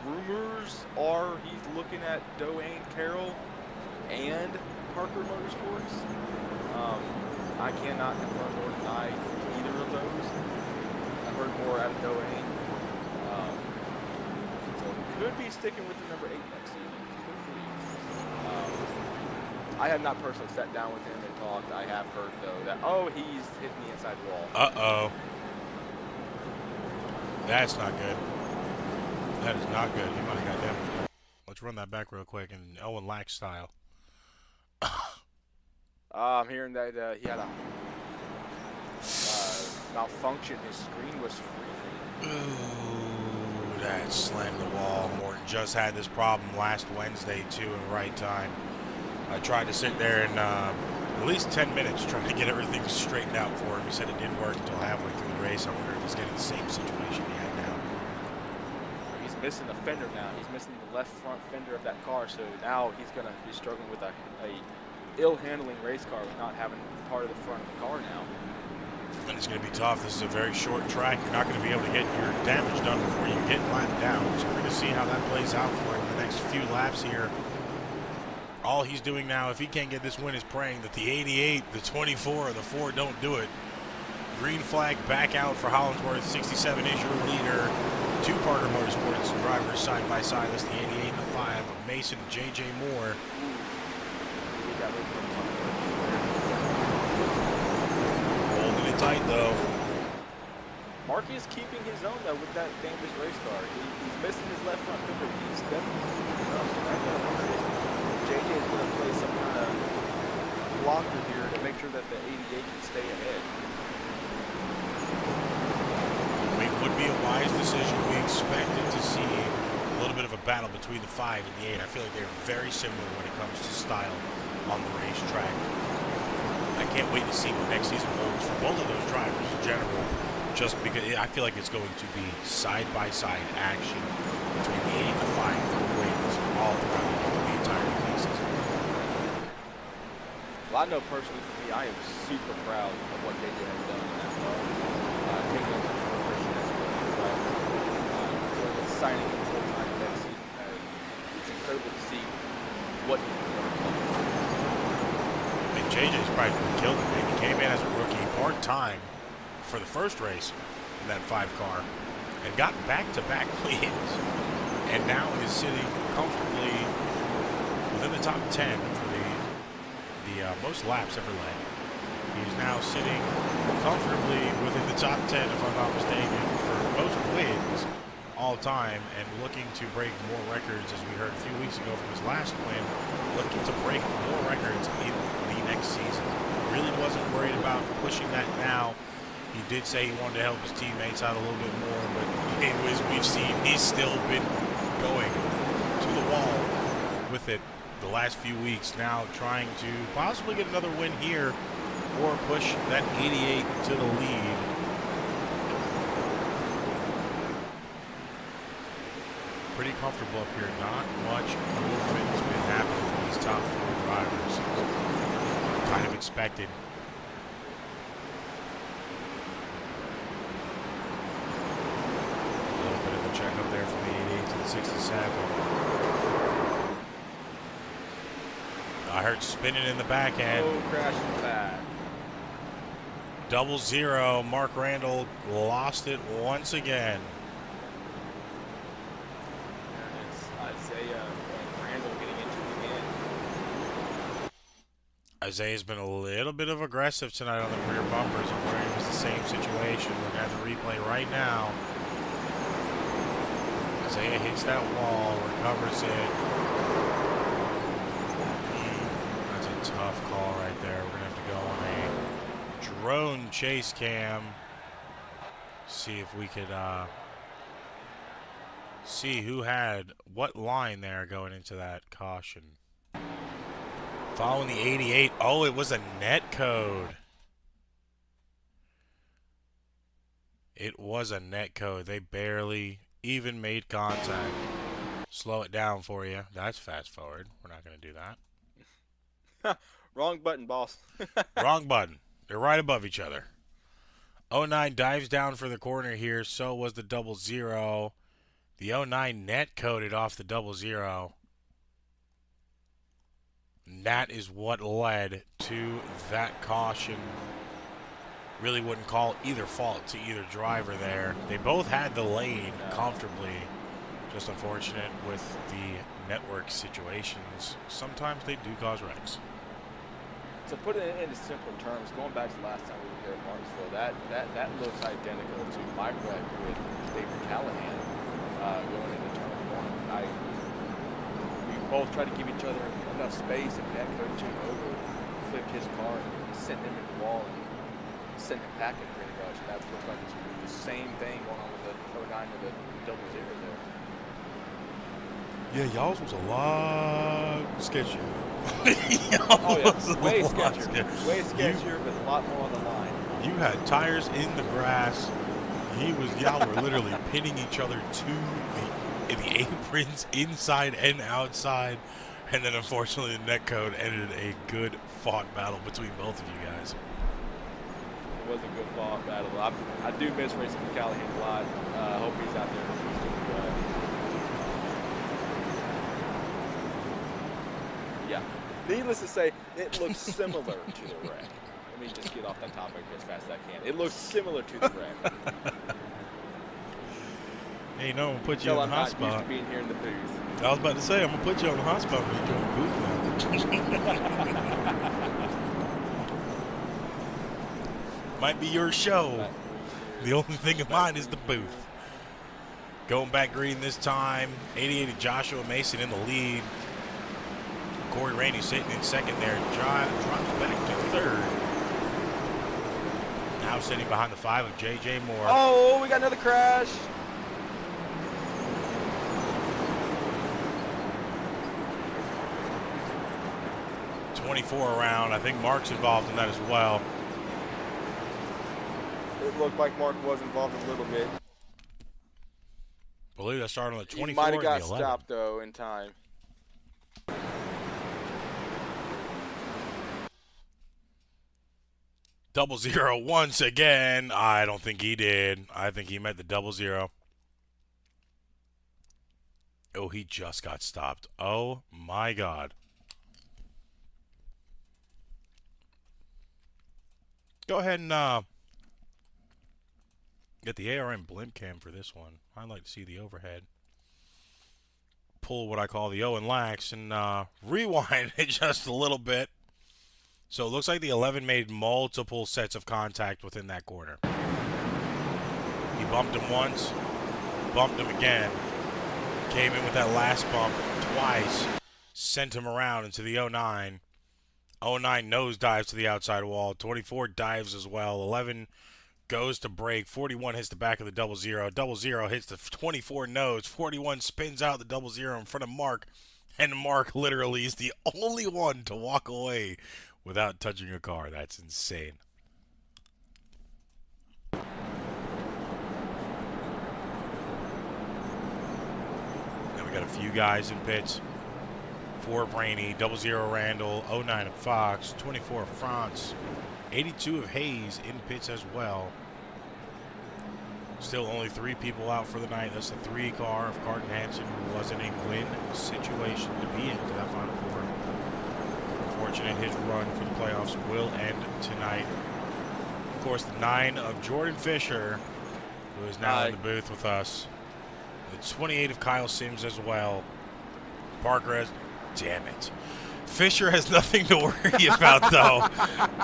Rumors are he's looking at Doane Carroll and Parker Motorsports. I cannot confirm or deny either of those. I've heard more out of Doane. So could be sticking with the number 8 next season. I have not personally sat down with him and talked. I have heard, though, that, he's hitting the inside wall. Uh-oh. That's not good. That is not good. He might have got damaged. Let's run that back real quick in Owen Lack style. I'm hearing that he had a malfunction. His screen was freezing. Ooh, that slammed the wall. Morton just had this problem last Wednesday, too, in the right time. I tried to sit there and at least 10 minutes trying to get everything straightened out for him. He said it didn't work until halfway through the race. I wonder if he's getting the same situation he had now. He's missing a fender now. He's missing the left front fender of that car, so now he's going to be struggling with a ill-handling race car with not having part of the front of the car now. And it's going to be tough. This is a very short track. You're not going to be able to get your damage done before you get lapped down. So we're going to see how that plays out for him in the next few laps here. All he's doing now, if he can't get this win, is praying that the 88, the 24, or the 4 don't do it. Green flag back out for Hollinsworth. 67 is your leader. 2 Parker Motorsports drivers side by side. That's the 88 and the 5. Mason, J.J. Moore. Holding it tight, though. Mark is keeping his own, though, with that damaged race car. He's missing his left front fender. He's definitely keeping his own. So I'm going to wonder if J.J. is going to play some kind of blocker here to make sure that the 88 can stay ahead. It would be a wise decision. We expected to see a little bit of a battle between the 5 and the 8. I feel like they're very similar when it comes to style on the racetrack. I can't wait to see what next season holds for both of those drivers in general, just because I feel like it's going to be side-by-side action between the 8 and the 5 for wins all throughout the entire season. Well, I know personally for me, I am super proud of what JJ has done in that car. Taking over for Christian as well. Signing him full-time next season. It's incredible to see what he's doing. I mean, JJ's probably killed it. He came in as a rookie part-time for the first race in that 5 car and got back-to-back wins, and now is sitting comfortably within the top 10 for the most laps ever led. He's now sitting comfortably within the top 10, if I'm not mistaken, for most wins all time, and looking to break more records, as we heard a few weeks ago from his last win, looking to break more records in the next season. Really wasn't worried about pushing that now. He did say he wanted to help his teammates out a little bit more, but anyways, we've seen he's still been going to the wall with it the last few weeks, now trying to possibly get another win here or push that 88 to the lead. Pretty comfortable up here. Not much movement has been happening from these top 4 drivers. Kind of expected. A little bit of a check up there from the 88 to the 67. I heard spinning in the back end. Oh, crashing back. 0-0. Mark Randall lost it once again. And it's Isaiah and Randall getting into it again. Isaiah's been a little bit of aggressive tonight on the rear bumpers. I'm wondering if it's the same situation. We're going to have the replay right now. Isaiah hits that wall, recovers it. That's a tough call right there. We're going to have to go on a drone chase cam. See if we could see who had what line there going into that caution. Following the 88. Oh, it was a net code. It was a net code. They barely even made contact. Slow it down for you. That's fast forward. We're not going to do that. Wrong button, boss. Wrong button. They're right above each other. 09 dives down for the corner here. So was the 00. The 09 net coded off the 00. And that is what led to that caution. Really wouldn't call either fault to either driver there. They both had the lane comfortably. Just unfortunate with the network situations. Sometimes they do cause wrecks. To put it into simpler terms, going back to last time we were here at Martinsville, that looks identical to my wreck with David Callahan going into turn 1. We both tried to give each other enough space, and that code took over, flipped his car, and sent him into the wall, and sent him packing pretty much. And that looks like it's the same thing going on with the 09 and the 00 there. Yeah, y'all's was a lot sketchier. Oh yeah, way sketchier. Way sketchier, but a lot more on the line. You had tires in the grass. Y'all were literally pitting each other to the aprons inside and outside. And then unfortunately the net code ended a good fought battle between both of you guys. It was a good fought battle. I do miss racing with Callahan a lot. I hope he's out there. Yeah. Needless to say, it looks similar to the wreck. Let me just get off that topic as fast as I can. It looks similar to the wreck. Hey, you know, I'm gonna put you on the hot spot. I'm not used to being here in the booth. I was about to say, I'm gonna put you on the hot spot when you join the booth now. Might be your show. The only thing of mine is the booth. Going back green this time. 88 Joshua Mason in the lead. Corey Rainey sitting in second there. Drops back to third. Now sitting behind the 5 of J.J. Moore. Oh, we got another crash. .24 around. I think Mark's involved in that as well. It looked like Mark was involved a little bit. I believe that started on the 24 He might have got and the 11. stopped, though, in time. 00 once again. I don't think he did. I think he meant the 00. Oh, he just got stopped. Oh, my God. Go ahead and get the ARM blimp cam for this one. I'd like to see the overhead. Pull what I call the Owen Lax and rewind it just a little bit. So it looks like the 11 made multiple sets of contact within that corner. He bumped him once, bumped him again, came in with that last bump twice, sent him around into the 09. 09 nose dives to the outside wall. 24 dives as well. 11 goes to break. 41 hits the back of the 00. 00 hits the 24 nose. 41 spins out the 00 in front of Mark. And Mark literally is the only one to walk away without touching a car. That's insane. Then we got a few guys in pits. 4 of Rainey, 00 Randall, 09 of Fox, 24 of France, 82 of Hayes in pits as well. Still only 3 people out for the night. That's the 3 car of Carton Hansen, who was in a win situation to be into that Final Four. Unfortunate, his run for the playoffs will end tonight. Of course, the 9 of Jordan Fisher, who is now in the booth with us. The 28 of Kyle Sims as well. Parker has, damn it. Fisher has nothing to worry about, though,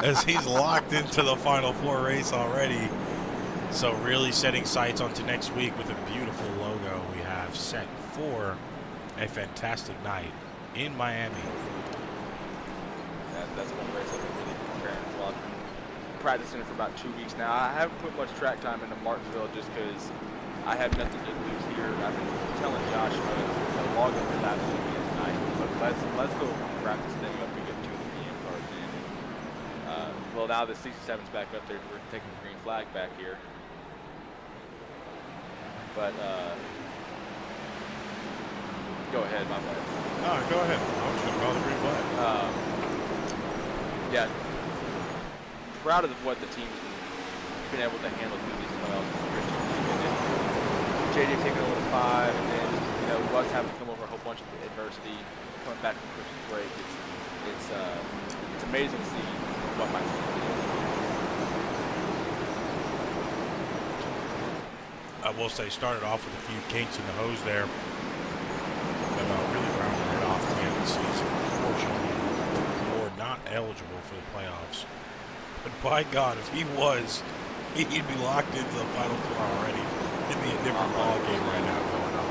as he's locked into the Final Four race already. So really setting sights onto next week with a beautiful logo we have set for a fantastic night in Miami. That's one race I've been really preparing for. I've been practicing for about 2 weeks now. I haven't put much track time into Martinsville just because I have nothing to lose here. I've been telling Josh to log up to that weekend tonight. Let's go wrap this thing up and get 2 PM cars in. Well, now the 67's back up there. We're taking the green flag back here. But go ahead, my bad. No, go ahead. I was going to call the green flag. Yeah, proud of what the team's been able to handle through these playoffs. JJ taking over the 5, and then Russ having to come over a whole bunch of adversity, coming back from Christmas break. It's amazing to see what my team can do. I will say, started off with a few kinks in the hose there, but really rounded it off at the end of the season. Unfortunately, or not eligible for the playoffs. But by God, if he was, he'd be locked into the Final Four already. It'd be a different ball game right now going on.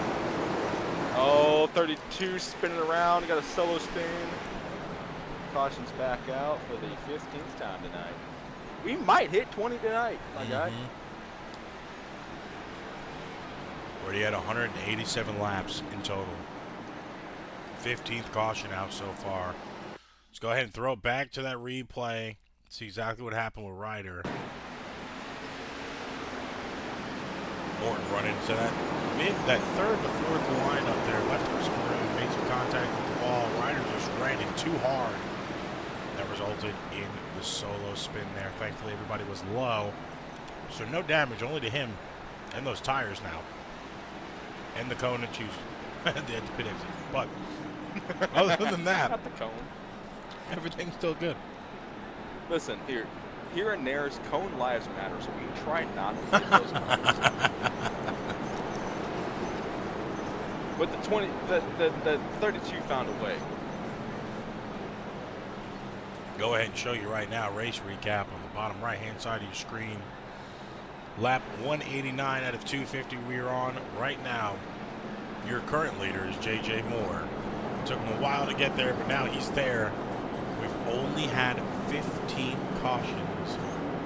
Oh, 32 spinning around. Got a solo spin. Caution's back out for the 15th time tonight. We might hit 20 tonight, my guy. Already had 187 laps in total. 15th caution out so far. Let's go ahead and throw it back to that replay. See exactly what happened with Ryder. Morton running into that third to fourth line up there. Left him some room, made some contact with the ball. Ryder just ran in too hard. That resulted in the solo spin there. Thankfully, everybody was low. So no damage, only to him and those tires now. And the cone and choose at the pit exit. But other than that, not the cone. Everything's still good. Listen, here in NARAS, cone lives matter, so we try not to hit those cones. But the 32 found a way. Go ahead and show you right now, race recap on the bottom right-hand side of your screen. Lap 189 out of 250 we are on right now. Your current leader is J.J. Moore. It took him a while to get there, but now he's there. We've only had 15 cautions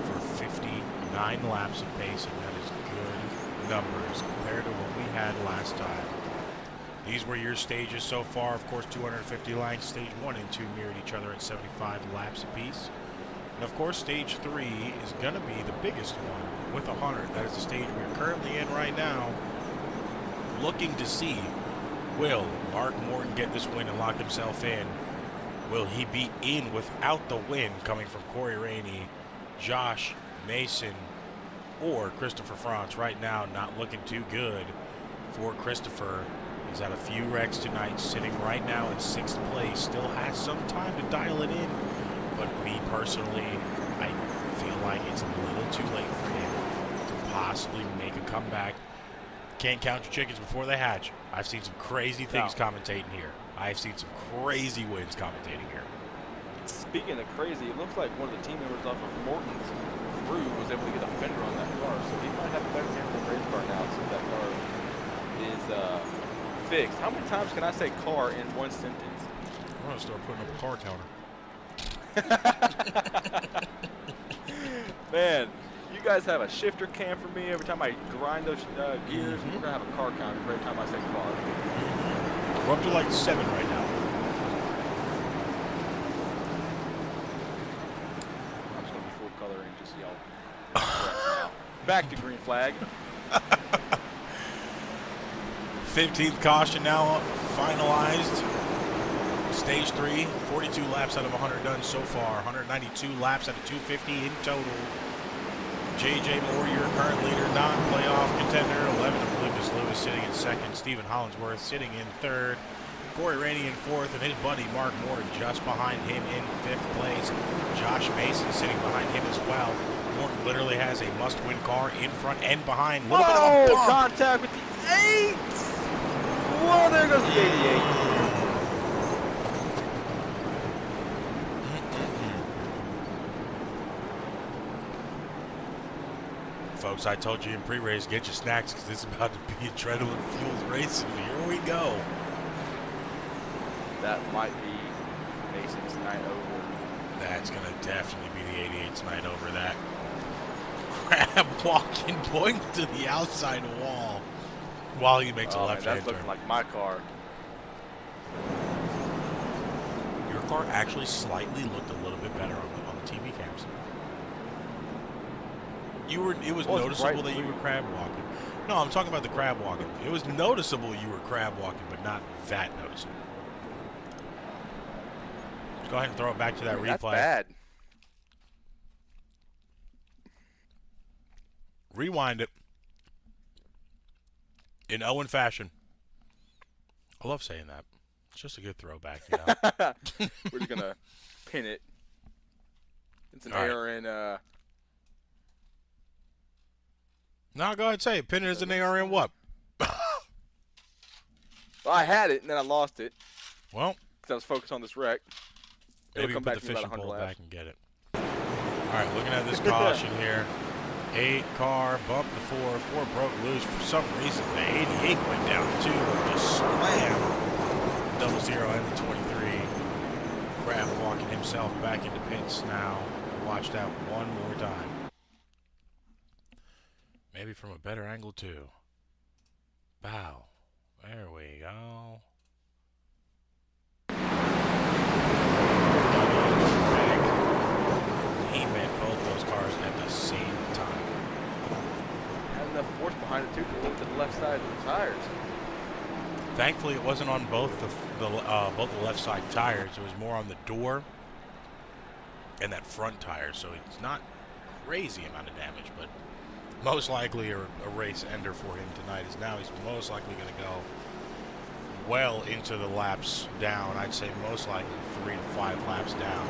for 59 laps of pacing. That is good numbers compared to what we had last time. These were your stages so far. Of course, 250 lines. Stage 1 and 2 mirrored each other at 75 laps apiece. And of course, stage 3 is going to be the biggest one with 100. That is the stage we're currently in right now. Looking to see, will Mark Morton get this win and lock himself in? Will he be in without the win coming from Corey Rainey, Josh Mason, or Christopher Franz? Right now, not looking too good for Christopher. He's had a few wrecks tonight, sitting right now in 6th place. Still has some time to dial it in. But me personally, I feel like it's a little too late for him to possibly make a comeback. Can't count your chickens before they hatch. I've seen some crazy things commentating here. I've seen some crazy wins commentating here. Speaking of crazy, it looks like one of the team members off of Morton's crew was able to get a fender on that car, so he might have a better chance of the race car now since that car is fixed. How many times can I say car in one sentence? I'm going to start putting up a car counter. Man, you guys have a shifter cam for me every time I grind those gears. We're gonna have a car counter every time I say car. We're up to like 7 right now. I'm just gonna be full color and just yell. Now. Back to green flag. 15th caution now finalized. Stage 3, 42 laps out of 100 done so far. 192 laps out of 250 in total. J.J. Moore, your current leader, non-playoff contender. 11 of Lucas Lewis sitting in 2nd. Stephen Hollingsworth sitting in 3rd. Corey Rainey in 4th, and his buddy Mark Moore just behind him in 5th place. Josh Mason sitting behind him as well. Morton literally has a must-win car in front and behind. Little bit of a bump. Contact with the 8! Well, there goes the 88. Folks, I told you in pre-race, get your snacks because it's about to be adrenaline-fueled racing. Here we go. That might be Mason's night over. That's going to definitely be the 88's night over that. Crab walking, pointing to the outside wall while he makes a left-hand turn. That's looking like my car. Your car actually slightly looked a little bit better on the TV cams. It was noticeable that you were crab walking. No, I'm talking about the crab walking. It was noticeable you were crab walking, but not that noticeable. Let's go ahead and throw it back to that replay. That's bad. Rewind it. In Owen fashion. I love saying that. It's just a good throwback, you know. We're just going to pin it. It's an All right. ARN. No, go ahead and say it. Pin it as an ARN what? Well, I had it, and then I lost it. Well. Because I was focused on this wreck. Maybe It'll come put back the to me about fishing 100 pole laps. back and get it. All right, looking at this caution here. 8-car bumped the 4 broke loose. For some reason, the 88 went down too and just slammed 00 and the 23. Crab walking himself back into pits now. Watch that one more time. Maybe from a better angle too. Bow. There we go. He met both those cars at the same time. Had enough force behind it too to look to the left side of the tires. Thankfully, it wasn't on both the left side tires. It was more on the door and that front tire. So it's not crazy amount of damage, but most likely a race ender for him tonight. Is now he's most likely going to go well into the laps down. I'd say most likely 3 to 5 laps down.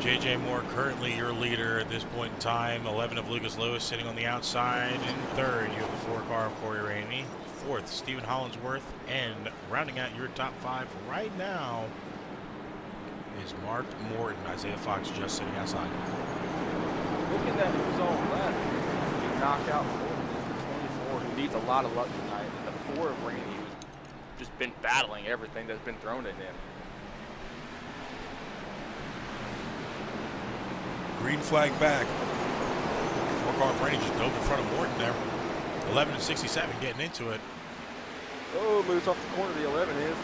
J.J. Moore currently your leader at this point in time. 11 of Lucas Lewis sitting on the outside. In third, you have the 4-car of Corey Rainey. Fourth, Stephen Hollinsworth. And rounding out your top 5 right now is Mark Morton. Isaiah Fox just sitting outside. Looking at who's on left, you knock out Morton is the 24, who needs a lot of luck tonight. And the 4 of Rainey, who's just been battling everything that's been thrown at him. Green flag back. 4-car of Rainey just dove in front of Morton there. 11 and 67 getting into it. Oh, moves off the corner, the 11 is.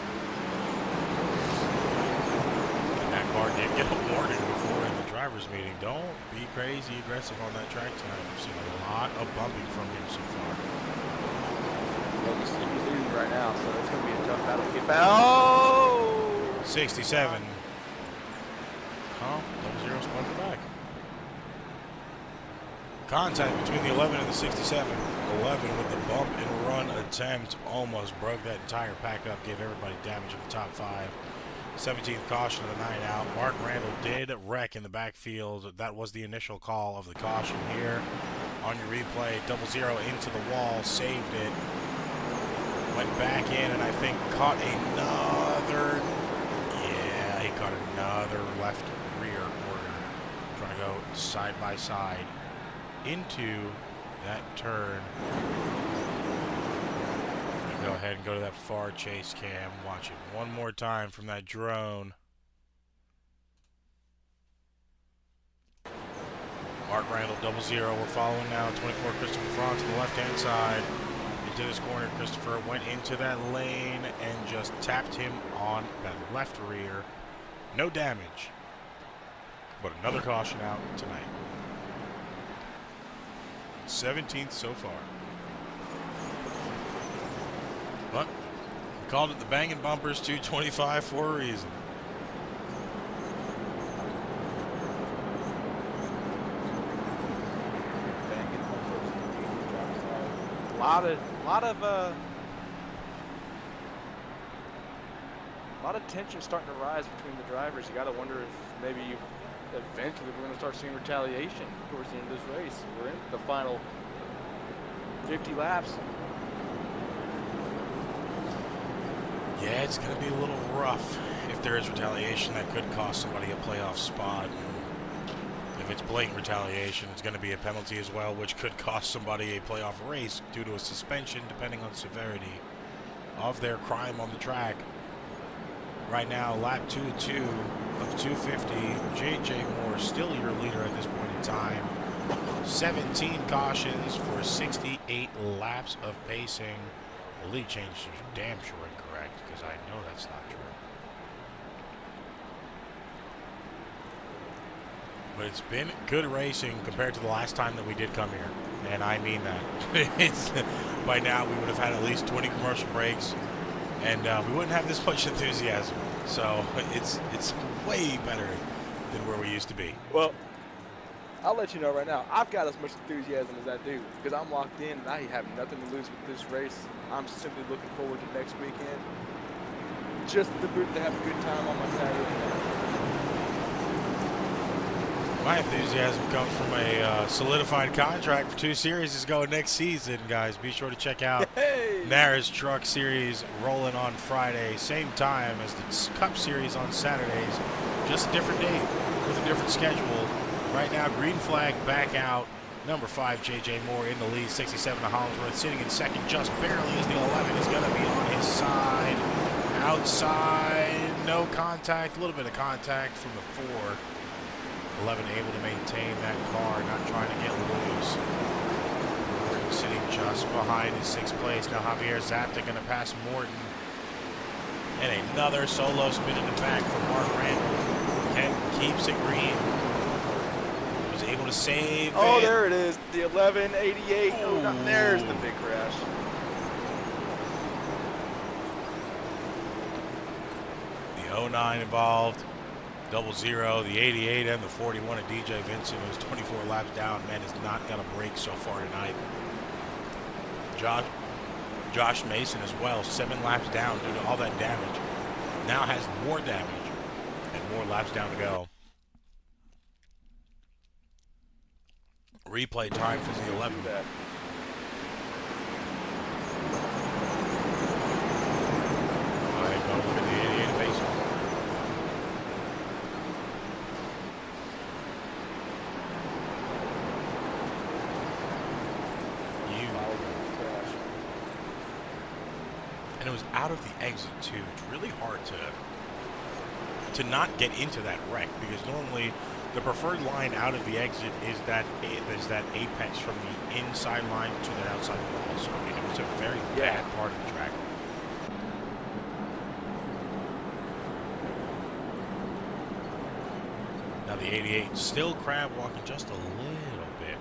And that car did get a warning before in the driver's meeting. Don't be crazy aggressive on that track tonight. We've seen a lot of bumping from him so far. Well, he's leading right now, so it's going to be a tough battle to get back. Oh! 67. Oh, 00 spun it back. Contact between the 11 and the 67. 11 with the bump and run attempt almost broke that entire pack up, gave everybody damage in the top 5. 17th caution of the night out. Mark Randall did wreck in the backfield. That was the initial call of the caution here. On your replay, 00 into the wall, saved it. Went back in and I think caught another. Yeah, he caught another left rear quarter. Trying to go side by side into that turn. Go ahead and go to that far chase cam. Watch it one more time from that drone. Mark Randall 00. We're following now. 24 Christopher Franz to the left-hand side. Into this corner, Christopher went into that lane and just tapped him on that left rear. No damage, but another caution out tonight. 17th so far. But we called it the Bangin' Bumpers 225 for a reason. A lot of tension starting to rise between the drivers. You got to wonder if maybe eventually we're going to start seeing retaliation towards the end of this race. We're in the final 50 laps. Yeah, it's going to be a little rough. If there is retaliation, that could cost somebody a playoff spot. If if it's blatant retaliation, it's going to be a penalty as well, which could cost somebody a playoff race due to a suspension, depending on severity of their crime on the track. Right now, lap 2 of 250. J.J. Moore still your leader at this point in time. 17 cautions for 68 laps of pacing. The lead change is damn sure incorrect, because I know that's not true. But it's been good racing compared to the last time that we did come here. And I mean that. By now, we would have had at least 20 commercial breaks, and we wouldn't have this much enthusiasm. So it's way better than where we used to be. Well, I'll let you know right now, I've got as much enthusiasm as I do because I'm locked in and I have nothing to lose with this race. I'm simply looking forward to next weekend. Just to have a good time on my Saturday night. My enthusiasm comes from a solidified contract for 2 series going next season, guys. Be sure to check out NARAS Truck Series rolling on Friday, same time as the Cup Series on Saturdays. Just a different date with a different schedule. Right now, green flag back out. Number 5, J.J. Moore in the lead. 67 to Hollingsworth sitting in second just barely as the 11 is going to be on his side. Outside, no contact. A little bit of contact from the 4. 11 able to maintain that car, not trying to get loose. Morton sitting just behind in 6th place. Now Javier Zapta going to pass Morton. And another solo spin in the back for Mark Randall. Kent keeps it green. Was able to save it. There it is. The 1188. Oh, there's the big crash. The 09 involved. 00, the 88, and the 41 of DJ Vincent, who's 24 laps down. Man is not going to break so far tonight. Josh Mason as well, 7 laps down due to all that damage. Now has more damage and more laps down to go. Replay time from the 11. All right, go look at the 88 base. And it was out of the exit too. It's really hard to not get into that wreck, because normally the preferred line out of the exit is that apex from the inside line to the outside wall. So I mean, it was a very bad part of the track. Now the 88 still crab walking just a little bit.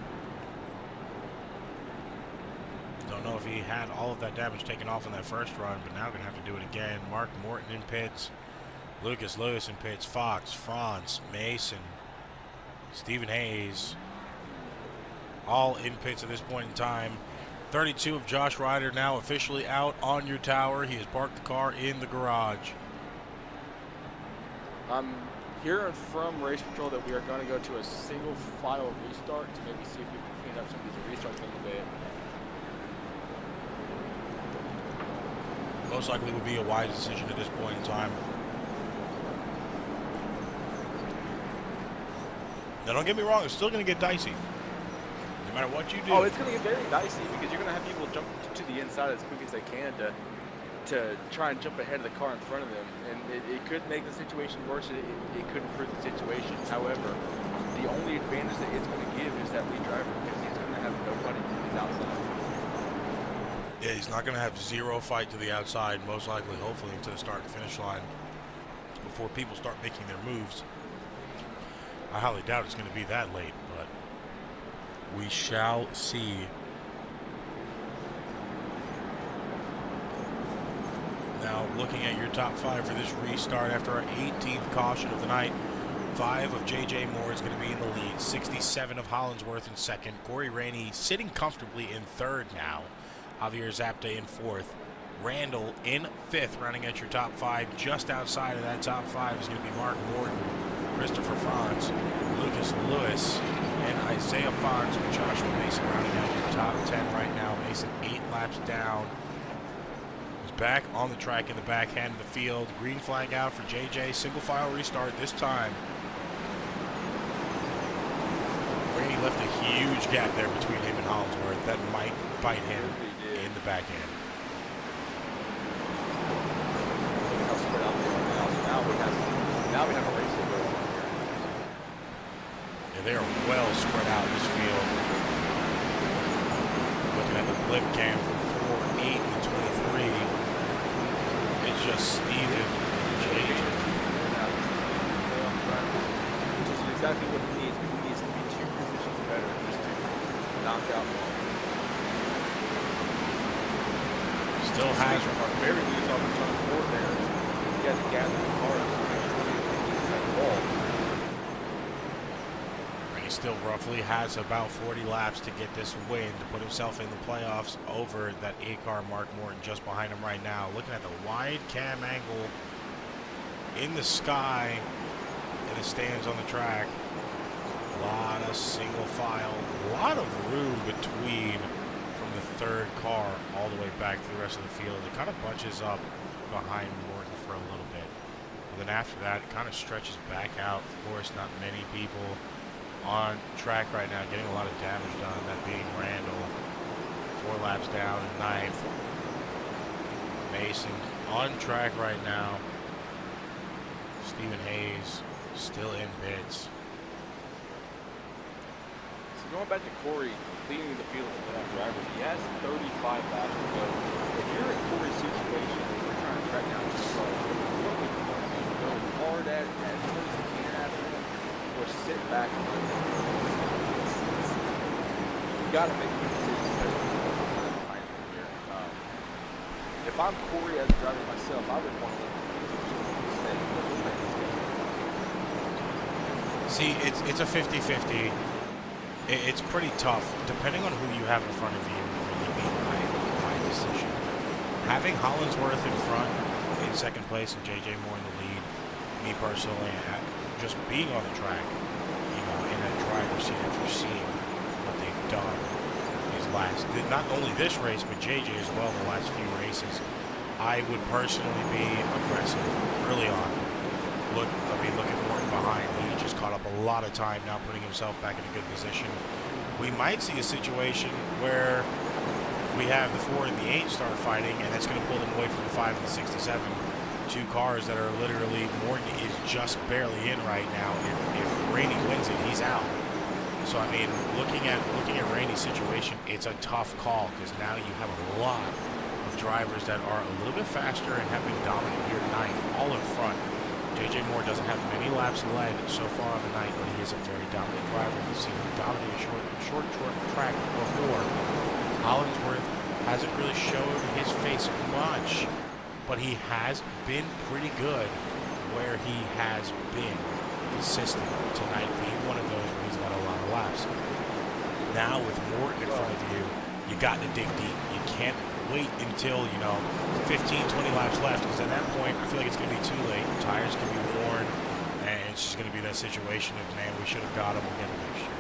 Don't know if he had all of that damage taken off in that first run, but now going to have to do it again. Mark Morton in pits. Lucas Lewis in pits. Fox, Franz, Mason, Stephen Hayes. All in pits at this point in time. 32 of Josh Ryder now officially out on your tower. He has parked the car in the garage. I'm hearing from race control that we are going to go to a single file restart to maybe see if we can clean up some of these restarts a little bit. Most likely would be a wise decision at this point in time. Now, don't get me wrong, it's still going to get dicey. No matter what you do. Oh, it's going to get very dicey because you're going to have people jump to the inside as quick as they can to try and jump ahead of the car in front of them. And it could make the situation worse. It could improve the situation. However, the only advantage that it's going to give is that lead driver, because he's going to have nobody to his outside. Yeah, he's not going to have zero fight to the outside, most likely, hopefully, until the start and finish line before people start making their moves. I highly doubt it's going to be that late, but we shall see. Now, looking at your top 5 for this restart after our 18th caution of the night, 5 of J.J. Moore is going to be in the lead, 67 of Hollingsworth in second, Corey Rainey sitting comfortably in third now. Javier Zapta in 4th. Randall in 5th, running at your top 5. Just outside of that top 5 is going to be Mark Morton, Christopher Franz, Lucas Lewis, and Isaiah Fox with Joshua Mason rounding out your top 10 right now. Mason 8 laps down. He's back on the track in the backhand of the field. Green flag out for JJ. Single file restart this time. left a huge gap there between him and Hollingsworth that might bite him in the back end. Now we have a race to go on here. Yeah, they are well spread out in this field. Looking at the blip cam from 4, 8, and 23. It's just Steven and JJ. Which is exactly what he needs. He needs to be 2 positions better just to knock out one. Still has very loose off the turn 4 there. You got to gather the cars to make sure he gets that ball. He still roughly has about 40 laps to get this win to put himself in the playoffs over that 8-car Mark Morton just behind him right now. Looking at the wide cam angle in the sky in the stands on the track. A lot of single file, a lot of room between from the 3rd car all the way back to the rest of the field. It kind of bunches up behind Morton for a little bit. And then after that, it kind of stretches back out. Of course, not many people on track right now getting a lot of damage done, that being Randall. 4 laps down in 9th. Mason on track right now. Stephen Hayes still in pits. So going back to Corey leading the field of the drivers, he has 35 laps to go. If you're in Corey's situation, you're trying to track down his car, you don't need to go hard as much as you can after him, or sit back and let him. You got to make good decisions, especially behind him here. If I'm Corey as a driver myself, I would want to stay. See, it's a 50-50. It's pretty tough, depending on who you have in front of you. Really be my decision. Having Hollingsworth in front, in 2nd place, and JJ Moore in the lead. Me personally, just being on the track, you know, in that driver's seat after seeing what they've done not only this race, but JJ as well the last few races. I would personally be aggressive early on. Look at Morton behind. He just caught up a lot of time, now putting himself back in a good position. We might see a situation where we have the 4 and the 8 start fighting, and that's going to pull them away from the 5 and the 67. 2 cars that are literally, Morton is just barely in right now. If Rainey wins it, he's out. So I mean, looking at Rainey's situation, it's a tough call because now you have a lot of drivers that are a little bit faster and have been dominant here tonight, all in front. JJ Moore doesn't have many laps led so far on the night, but he is a very dominant driver. We've seen him dominate a short track before. Hollingsworth hasn't really showed his face much, but he has been pretty good where he has been consistent. Tonight being one of those where he's led a lot of laps. Now with Morton in front of you, you got to dig deep. You can't wait until, 15, 20 laps left, because at that point, I feel like it's going to be too late. Tires can be worn, and it's just going to be that situation of, man, we should have got him, we'll get him next year.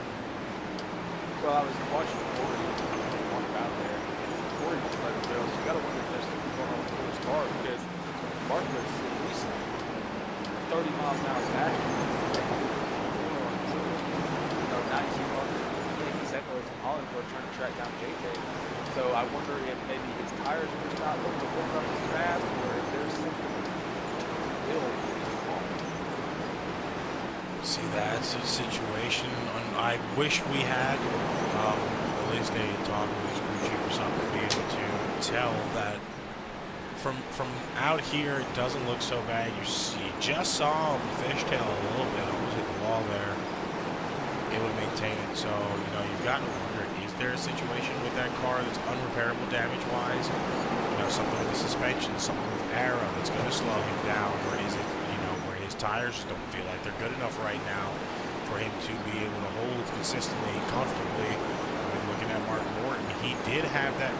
Well, I was watching Corey walk out there. Corey just let him go, so you got to wonder if there's something going on with Corey's car, because Mark was at least 30 miles an hour faster. Now you see Mark taking second away from Hollingsworth trying to track down JJ. So I wonder if maybe his tires are just not looking to work up as fast, or if there's something ill with his car. See, that's a situation I wish we had at least a talk with his crew chief or something to be able to tell that from out here it doesn't look so bad. You just saw him fishtail a little bit, almost hit the wall there. It would maintain it. So, you've got to wonder, is there a situation with that car that's unrepairable damage-wise? Something with the suspension, something with aero that's going to slow him down, or is it, where his tires just don't feel like they're good enough right now for him to be able to hold consistently, comfortably? Looking at Mark Morton, he did have that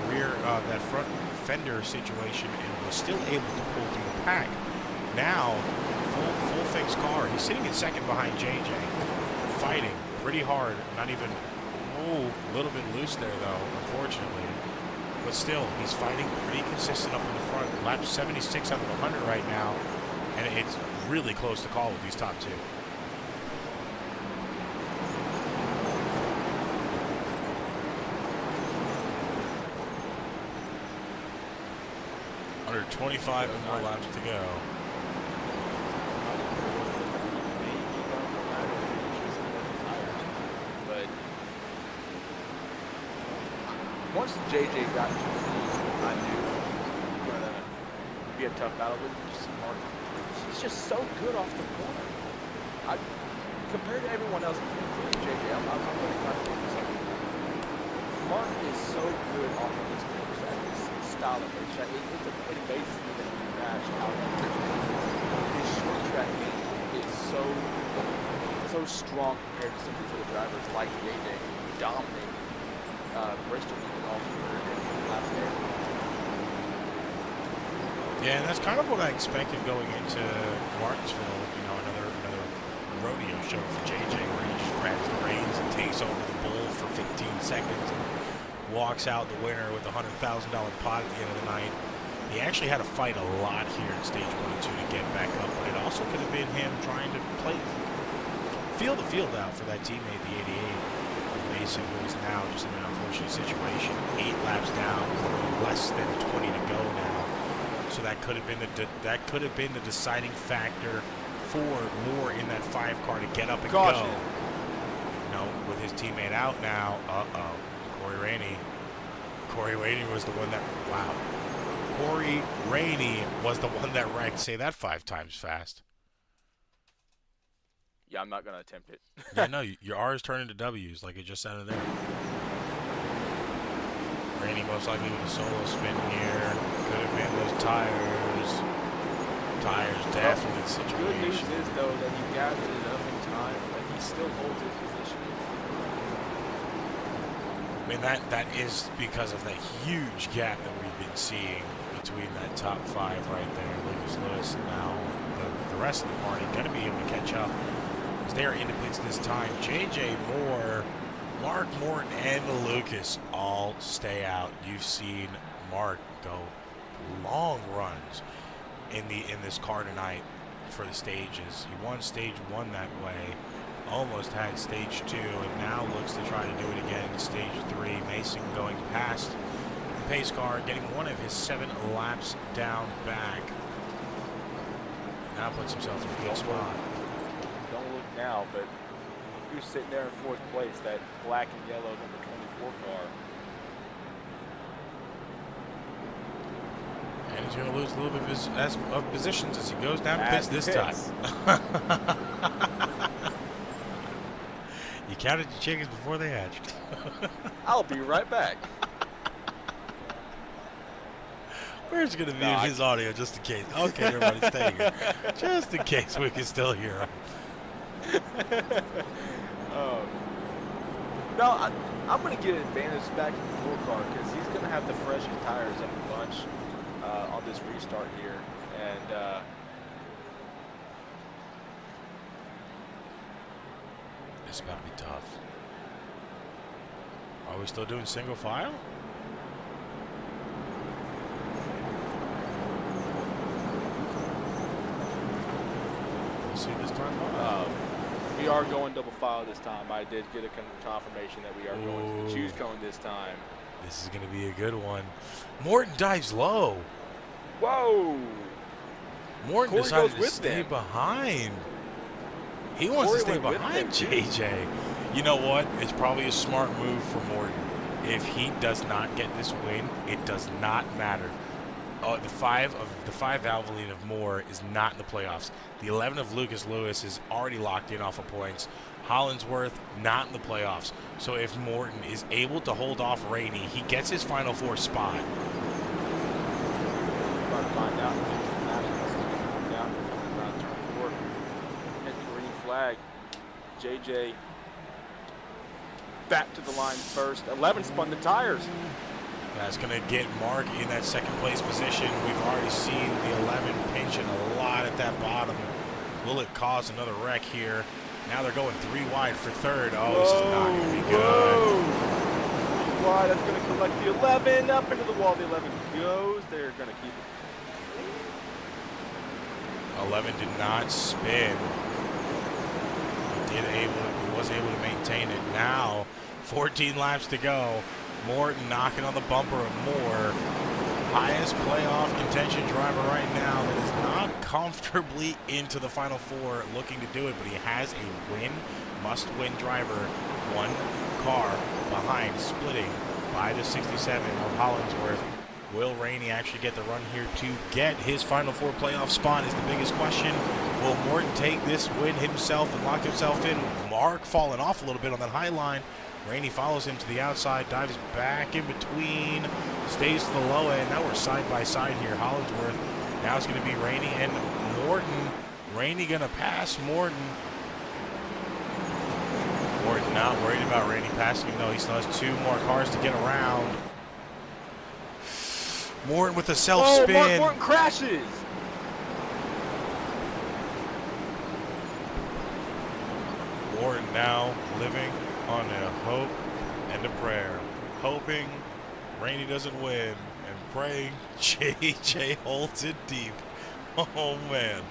that front fender situation and was still able to pull through the pack. Now, full fixed car. He's sitting in second behind JJ, fighting pretty hard. Not even, a little bit loose there though, unfortunately. But still, he's fighting pretty consistent up in the front. Lap 76 out of 100 right now, and it's really close to call with these top 2. Under 25 more laps to go. But once JJ got to the lead, I knew it was going to be a tough battle with Martin. He's just so good off the corner. Compared to everyone else, including JJ, I'm really trying to get this up. Martin is so good off of his corners. Style of race. It amazes me that he crashed out of his short track game is so strong compared to some of these other drivers like JJ who dominated Bristol and all the laps there. Yeah, and that's kind of what I expected going into Martinsville. You know, another rodeo show for JJ where he just grabs the reins and takes over the bull for 15 seconds. And walks out the winner with a $100,000 pot at the end of the night. He actually had to fight a lot here in stage 1 and 2 to get back up, but it also could have been him trying to feel the field out for that teammate, the 88 of Mason, who is now just in an unfortunate situation. 8 laps down, less than 20 to go now. So that could have been the deciding factor for Moore in that 5 car to get up and go. You know, with his teammate out now. Corey Rainey was the one that, wow. Corey Rainey was the one that wrecked. Say that 5 times fast. Yeah, I'm not going to attempt it. Yeah, no, your R's turn into W's like it just sounded there. Rainey most likely with a solo spin here. Could have been those tires. Tires definitely the situation. Good news is, though, that he gathered it up in time, that he still holds his position. I mean, that is because of that huge gap that we've been seeing between that top 5 right there, Lucas Lewis, and now the rest of the party going to be able to catch up as they are in the pits this time. JJ Moore, Mark Morton, and Lucas all stay out. You've seen Mark go long runs in this car tonight for the stages. He won stage 1 that way. Almost had stage 2 and now looks to try to do it again in stage 3. Mason going past the pace car, getting one of his 7 laps down back. Now puts himself in a good spot. Don't look now, but who's sitting there in 4th place, that black and yellow number 24 car. And he's going to lose a little bit of positions as he goes down pits this time. You counted your chickens before they hatched. I'll be right back. Where's going to mute his audio just in case? Okay, everybody stay here. Just in case we can still hear him. No, I'm going to get advantage back in the 4 car because he's going to have the freshest tires of the bunch on this restart here. And this is about to be tough. Are we still doing single file? We'll see this time. We are going double file this time. I did get a confirmation that we are going to the choose cone this time. This is going to be a good one. Morton dives low. Whoa! Morton Corey decided goes to with stay them. behind. He wants to stay behind JJ. You know what? It's probably a smart move for Morton. If he does not get this win, it does not matter. The 5 Valvoline of Moore is not in the playoffs. The 11 of Lucas Lewis is already locked in off of points. Hollinsworth, not in the playoffs. So if Morton is able to hold off Rainey, he gets his Final 4 spot. About to find out. Down around turn 4. Hit the green flag. JJ back to the line first. 11 spun the tires. That's going to get Mark in that second place position. We've already seen the 11 pinching a lot at that bottom. Will it cause another wreck here? Now they're going 3 wide for third. Oh, this is not going to be good. 3 wide, that's going to collect the 11. Up into the wall, the 11 goes. They're going to keep it. 11 did not spin. He was able to maintain it. Now, 14 laps to go. Morton knocking on the bumper of Moore. highest playoff contention driver right now that is not comfortably into the Final Four looking to do it, but he has a win, must-win driver, one car behind, splitting by the 67 of Hollingsworth. Will Rainey actually get the run here to get his Final Four playoff spot is the biggest question. Will Morton take this win himself and lock himself in? Mark falling off a little bit on that high line. Rainey follows him to the outside, dives back in between, stays to the low end. Now we're side by side here. Hollingsworth. Now it's going to be Rainey and Morton. Rainey going to pass Morton. Morton not worried about Rainey passing him. No, he still has two more cars to get around. Morton with a self-spin. Oh, Morton crashes. Morton now living on a hope and a prayer. Hoping Rainey doesn't win and praying JJ holds it deep. Oh, man.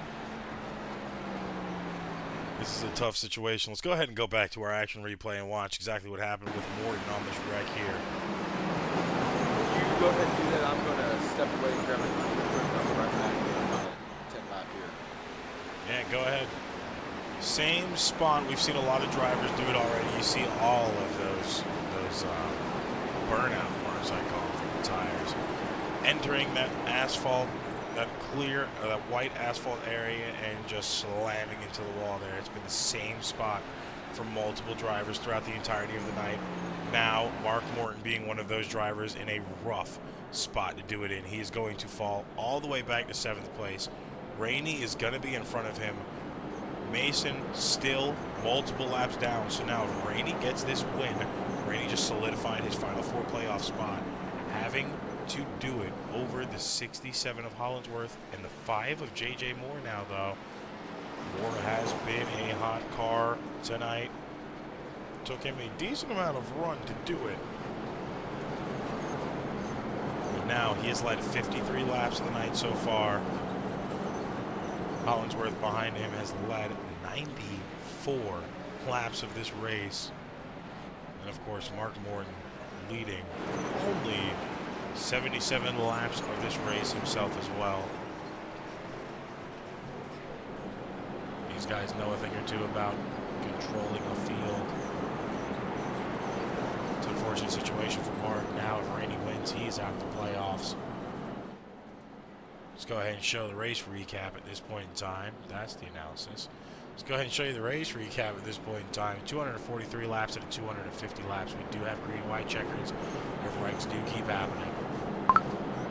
This is a tough situation. Let's go ahead and go back to our action replay and watch exactly what happened with Morton on this wreck here. You go ahead and do that. I'm going to step away and grab my number right back here. 10 lap here. Yeah, go ahead. Same spot. We've seen a lot of drivers do it already. You see all of those burnout marks, I call them, from the tires. Entering that asphalt, that clear, that white asphalt area, and just slamming into the wall there. It's been the same spot for multiple drivers throughout the entirety of the night. Now, Mark Morton being one of those drivers in a rough spot to do it in. He is going to fall all the way back to 7th place. Rainey is going to be in front of him. Mason still multiple laps down. So now if Rainey gets this win, Rainey just solidified his Final Four playoff spot, having to do it over the 67 of Hollingsworth and the 5 of J.J. Moore now, though. Moore has been a hot car tonight. Took him a decent amount of run to do it. But now he has led 53 laps of the night so far. Hollingsworth behind him has led 94 laps of this race. And of course, Mark Morton leading only 77 laps of this race himself as well. These guys know a thing or two about controlling the field. It's an unfortunate situation for Mark. Now if Rainey wins, he's out of the playoffs. Let's go ahead and show the race recap at this point in time. That's the analysis. Let's go ahead and show you the race recap at this point in time. 243 laps out of 250 laps. We do have green-white checkers. If wrecks do keep happening.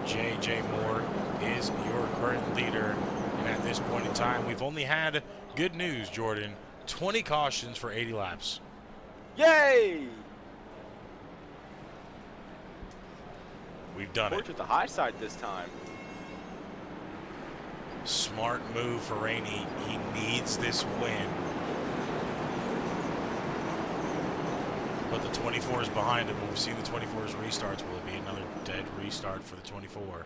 J.J. Moore is your current leader. And at this point in time, we've only had good news, Jordan. 20 cautions for 80 laps. Yay! We've done it. To the high side this time. Smart move for Rainey. He needs this win. But the 24 is behind him. When we see the 24's restarts, will it be another dead restart for the 24?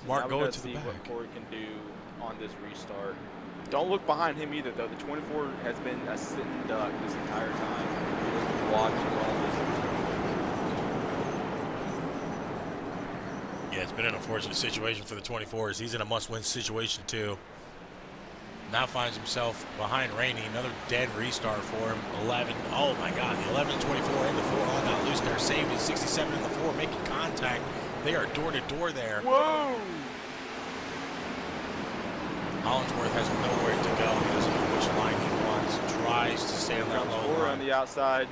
Mark, go to the back. What Corey can do on this restart. Don't look behind him either, though. The 24 has been a sitting duck this entire time. Just watching all this. Yeah, it's been an unfortunate situation for the 24s. He's in a must-win situation, too. Now finds himself behind Rainey. Another dead restart for him. 11. Oh, my God. The 11 and 24 and the 4 all got loose there. Saved his 67 and the 4 making contact. They are door-to-door there. Whoa! Hollingsworth has nowhere to go. He doesn't know which line he wants. Tries to stay on that low line. On the outside.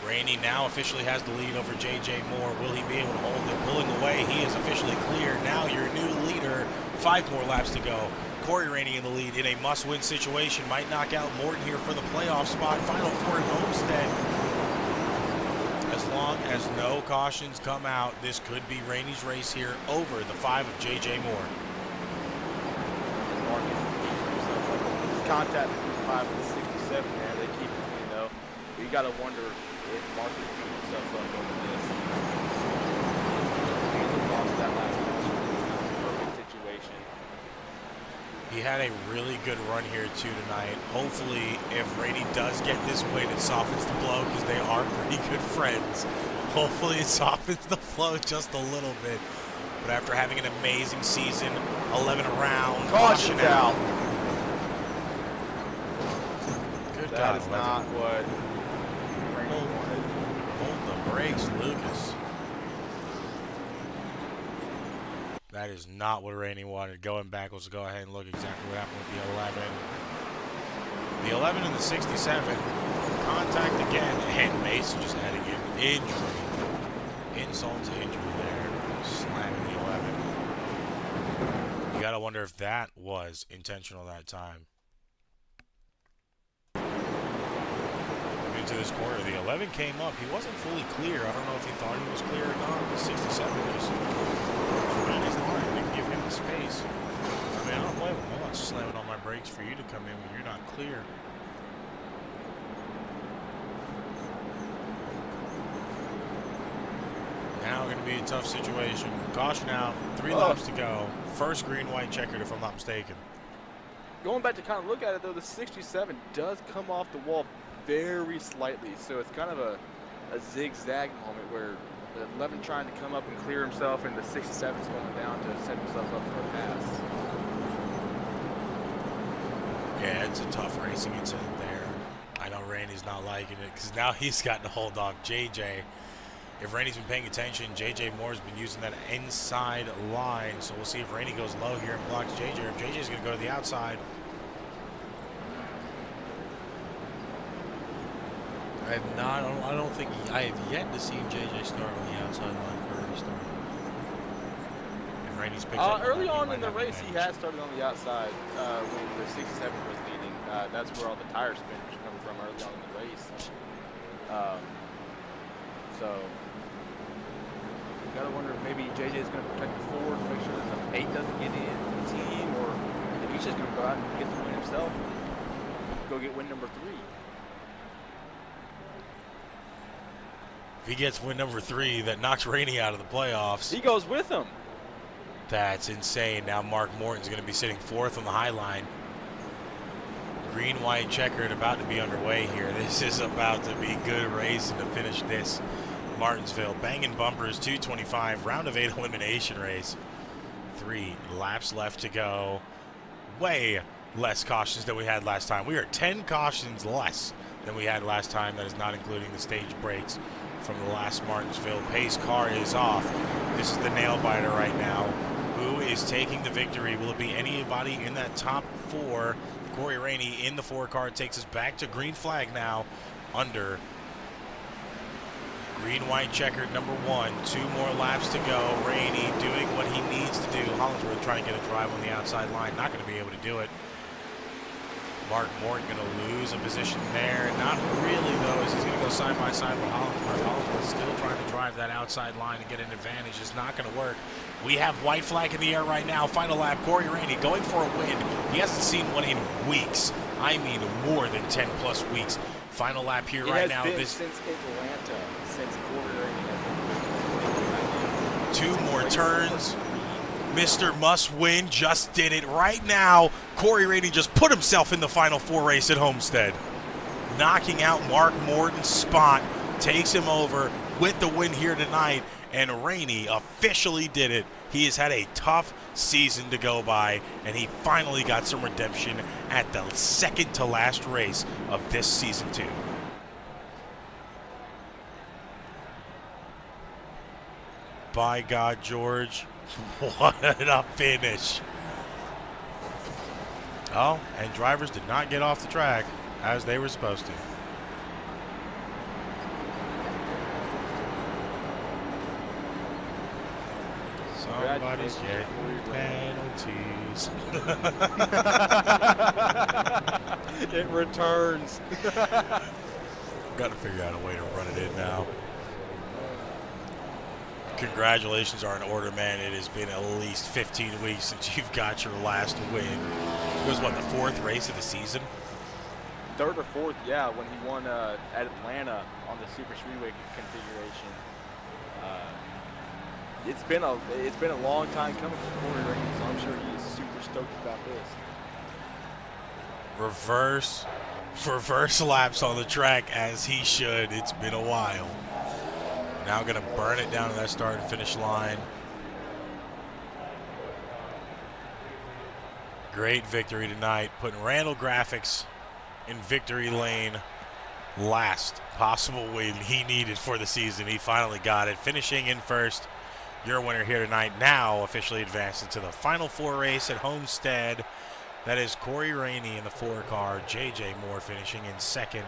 Rainey now officially has the lead over J.J. Moore. Will he be able to hold it? Pulling away. He is officially clear. Now your new leader. 5 more laps to go. Corey Rainey in the lead in a must-win situation. Might knock out Morton here for the playoff spot. Final 4 at Homestead. As long as no cautions come out, this could be Rainey's race here over the 5 of J.J. Moore. Contact between 5 and 67 there. They keep it clean, though. But you got to wonder if Mark is beating himself up over this. He lost that last caution. Perfect situation. He had a really good run here too tonight. Hopefully, if Rainey does get this win, it softens the blow because they are pretty good friends. Hopefully, it softens the flow just a little bit. But after having an amazing season, 11 around, Caution's out. Good That God, is 11. not what Rainey wanted. Hold the brakes, Lucas. That is not what Rainey wanted. Going back, let's go ahead and look exactly what happened with the 11. The 11 and the 67. Contact again. And Mason just adding in injury. Insult to injury there. Slamming the 11. You got to wonder if that was intentional that time. Into this corner, the 11 came up. He wasn't fully clear. I don't know if he thought he was clear or not. The 67 just ran his line. Didn't give him the space. I mean, I don't blame him. I'm not slamming on my brakes for you to come in when you're not clear. Now going to be a tough situation. Caution out. 3 laps to go. First green-white checkered, if I'm not mistaken. Going back to kind of look at it, though, the 67 does come off the wall very slightly, so it's kind of a zigzag moment where the 11 trying to come up and clear himself, and the 67's going down to set himself up for a pass. Yeah, it's a tough racing incident there. I know Randy's not liking it because now he's got to hold off JJ. If Randy's been paying attention, JJ Moore's been using that inside line, so we'll see if Randy goes low here and blocks JJ, or if JJ's going to go to the outside. I don't think I have yet to see JJ start on the outside line for a restart. If Randy's picked up early on in the race, he had started on the outside when the 67 was leading. That's where all the tire spin was coming from early on in the race. So, you gotta wonder if maybe JJ is going to protect the Ford, make sure that the 8 doesn't get in for the team, or if he's just going to go out and get the win himself and go get win number 3. If he gets win number 3, that knocks Rainey out of the playoffs. He goes with him. That's insane. Now Mark Morton's going to be sitting 4th on the high line. Green, white, checkered about to be underway here. This is about to be good racing to finish this Martinsville. Bangin bumpers, 225, round of 8 elimination race. 3 laps left to go. Way less cautions than we had last time. We are 10 cautions less than we had last time. That is not including the stage breaks from the last Martinsville. Pace car is off. This is the nail biter right now. Who is taking the victory? Will it be anybody in that top 4? Corey Rainey in the 4 car takes us back to green flag now. Under green, white, checkered, number 1. 2 more laps to go. Rainey doing what he needs to do. Hollingsworth trying to get a drive on the outside line. Not going to be able to do it. Mark Morton going to lose a position there. Not really, though, as he's going to go side by side with Hollingsworth. Hollingsworth still trying to drive that outside line and get an advantage. It's not going to work. We have white flag in the air right now. Final lap, Corey Rainey going for a win. He hasn't seen one in weeks. I mean more than 10-plus weeks. Final lap here right now. This since Atlanta, since Corey Rainey. 2 more turns. Mr. Must Win just did it right now. Corey Rainey just put himself in the Final 4 race at Homestead. Knocking out Mark Morton's spot. Takes him over with the win here tonight. And Rainey officially did it. He has had a tough season to go by, and he finally got some redemption at the second to last race of this season 2. By God, George. What a finish. Oh, and drivers did not get off the track as they were supposed to. Somebody's getting penalties. It returns. Got to figure out a way to run it in now. Congratulations are in order, man. It has been at least 15 weeks since you've got your last win. It was, what, the 4th race of the season? 3rd or 4th, yeah, when he won at Atlanta on the Super Speedway configuration. It's been a long time coming for Corey Rainey, so I'm sure he's super stoked about this. reverse laps on the track as he should. It's been a while. Now going to burn it down to that start and finish line. Great victory tonight, putting Randall Graphics in victory lane. Last possible win he needed for the season. He finally got it, finishing in first. Your winner here tonight, now officially advanced into the Final Four race at Homestead. That is Corey Rainey in the 4-car, J.J. Moore finishing in second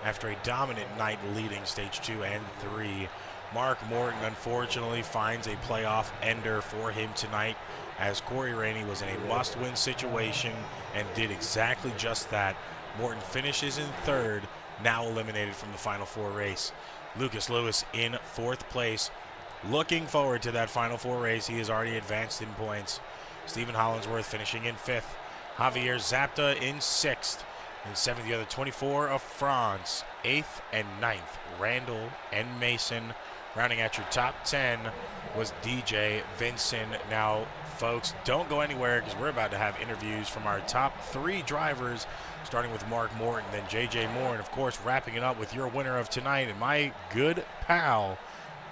after a dominant night leading stage 2 and 3. Mark Morton unfortunately finds a playoff ender for him tonight, as Corey Rainey was in a must-win situation and did exactly just that. Morton finishes in third, now eliminated from the Final Four race. Lucas Lewis in fourth place. Looking forward to that Final Four race. He is already advanced in points. Stephen Hollingsworth finishing in fifth. Javier Zapta in sixth. In seventh, you have the 24 of France. Eighth and ninth, Randall and Mason. Rounding out your top 10 was DJ Vincent. Now, folks, don't go anywhere because we're about to have interviews from our top 3 drivers, starting with Mark Morton, then J.J. Moore, and, of course, wrapping it up with your winner of tonight and my good pal,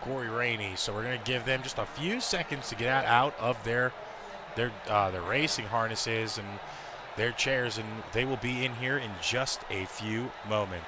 Corey Rainey. So we're going to give them just a few seconds to get out of their racing harnesses and their chairs, and they will be in here in just a few moments.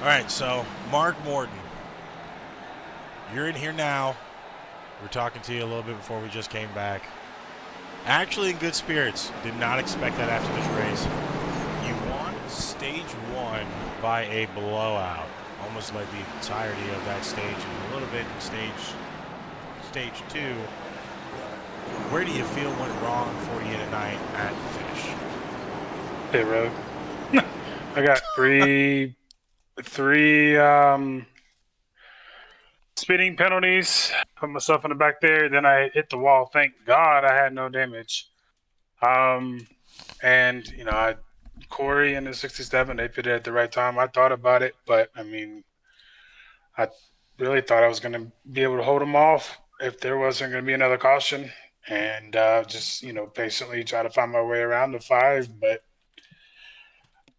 All right, so Mark Morton, you're in here now. We're talking to you a little bit before we just came back. Actually in good spirits. Did not expect that after this race. You won stage 1 by a blowout. Almost led the entirety of that stage and a little bit in stage 2. Where do you feel went wrong for you tonight at the finish? Pit road. I got three speeding penalties. Put myself in the back there. Then I hit the wall. Thank God I had no damage. And you know, Corey and the 67, they pitted at the right time. I thought about it, but I mean, I really thought I was going to be able to hold them off if there wasn't going to be another caution, and just, you know, patiently try to find my way around the 5. But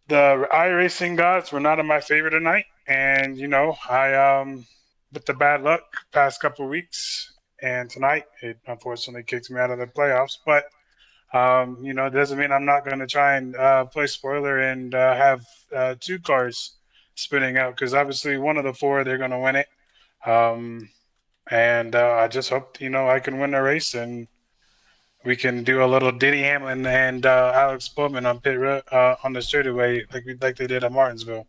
the iRacing gods were not in my favor tonight, and you know, I with the bad luck past couple of weeks, and tonight it unfortunately kicked me out of the playoffs. But you know, it doesn't mean I'm not going to try and play spoiler and have 2 cars spinning out, because obviously one of the 4 they're going to win it. And I just hope, you know, I can win the race and we can do a little Denny Hamlin and Alex Bowman on pit road, on the straightaway like they did at Martinsville.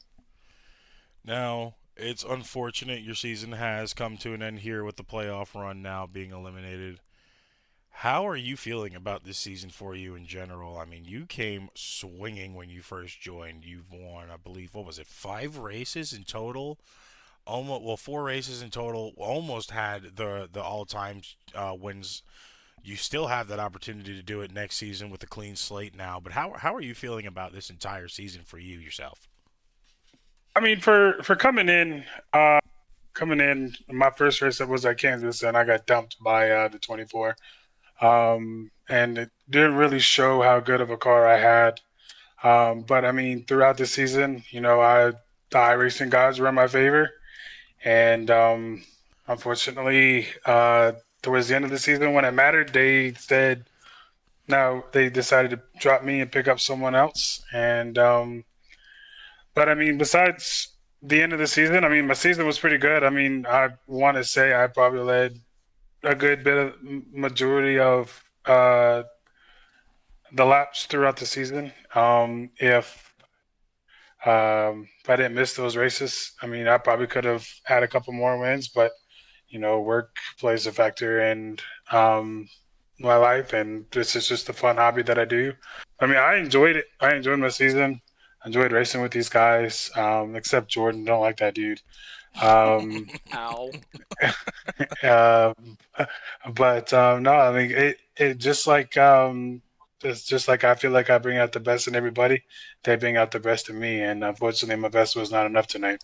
Now, it's unfortunate your season has come to an end here with the playoff run now being eliminated. How are you feeling about this season for you in general? I mean, you came swinging when you first joined. You've won, I believe, what was it, 5 races in total? Almost, well, 4 races in total. Almost had the all-time wins. You still have that opportunity to do it next season with a clean slate now. But how are you feeling about this entire season for you yourself? I mean, for coming in, my first race was at Kansas, and I got dumped by the 24. And it didn't really show how good of a car I had. But I mean, throughout the season, you know, the iRacing guys were in my favor. And unfortunately, towards the end of the season when it mattered, they said, now they decided to drop me and pick up someone else. And but I mean, besides the end of the season, I mean, my season was pretty good. I mean, I want to say I probably led a good bit of majority of the laps throughout the season. If I didn't miss those races, I mean, I probably could have had a couple more wins, but work plays a factor in my life, and this is just a fun hobby that I do. I mean, I enjoyed it. I enjoyed my season. I enjoyed racing with these guys, except Jordan. Don't like that dude. Ow. um, but no, I mean, it just like it's just like I feel like I bring out the best in everybody. They bring out the best in me, and unfortunately, my best was not enough tonight.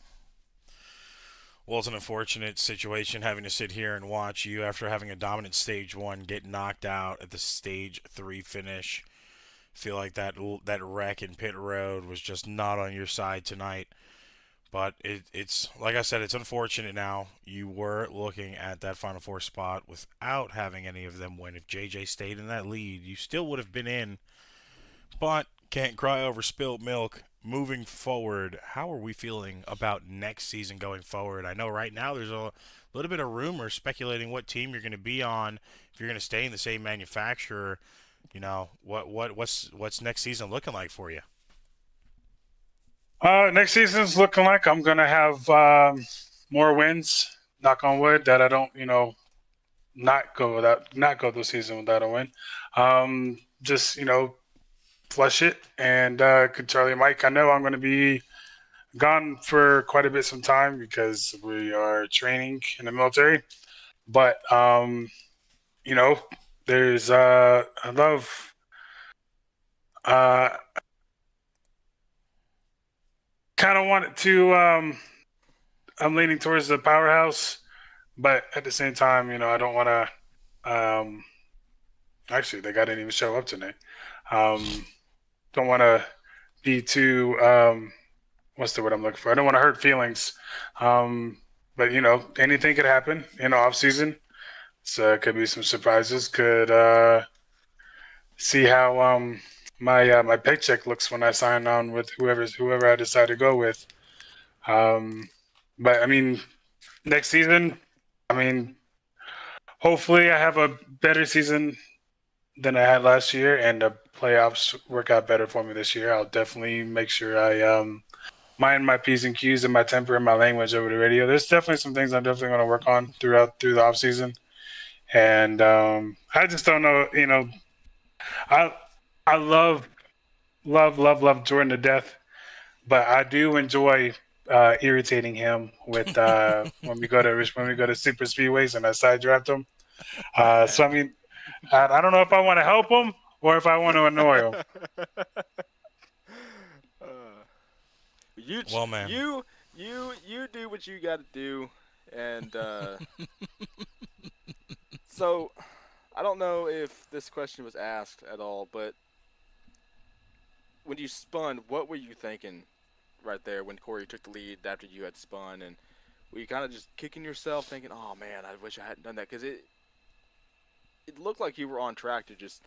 Well, it's an unfortunate situation having to sit here and watch you after having a dominant stage 1 get knocked out at the stage 3 finish. Feel like that wreck in pit road was just not on your side tonight. But it's like I said, it's unfortunate now. You were looking at that Final Four spot without having any of them win. If JJ stayed in that lead, you still would have been in. But can't cry over spilt milk. Moving forward, how are we feeling about next season going forward? I know right now there's a little bit of rumor speculating what team you're going to be on. If you're going to stay in the same manufacturer, what's next season looking like for you? Next season's looking like I'm gonna have more wins. Knock on wood that I don't, not go the season without a win. Just flush it, and Charlie and Mike, I know I'm gonna be gone for quite a bit some time because we are training in the military. But there's I love kind of want to I'm leaning towards the powerhouse, but at the same time, I don't want to actually the guy didn't even show up tonight. Don't want to be too what's the word I'm looking for? I don't want to hurt feelings. But anything could happen in the off season. So could be some surprises. Could see how my paycheck looks when I sign on with whoever I decide to go with. But I mean, next season, I mean, hopefully I have a better season than I had last year, and the playoffs work out better for me this year. I'll definitely make sure I mind my P's and Q's and my temper and my language over the radio. There's definitely some things I'm definitely going to work on through the off season, and I just don't know. I love Jordan to death, but I do enjoy irritating him with when we go to super speedways and I side draft him. So I mean, I don't know if I want to help him or if I want to annoy him. Well, man, you do what you got to do, and so I don't know if this question was asked at all, but when you spun, what were you thinking right there when Corey took the lead after you had spun? And were you kind of just kicking yourself thinking, oh, man, I wish I hadn't done that? Because it looked like you were on track to just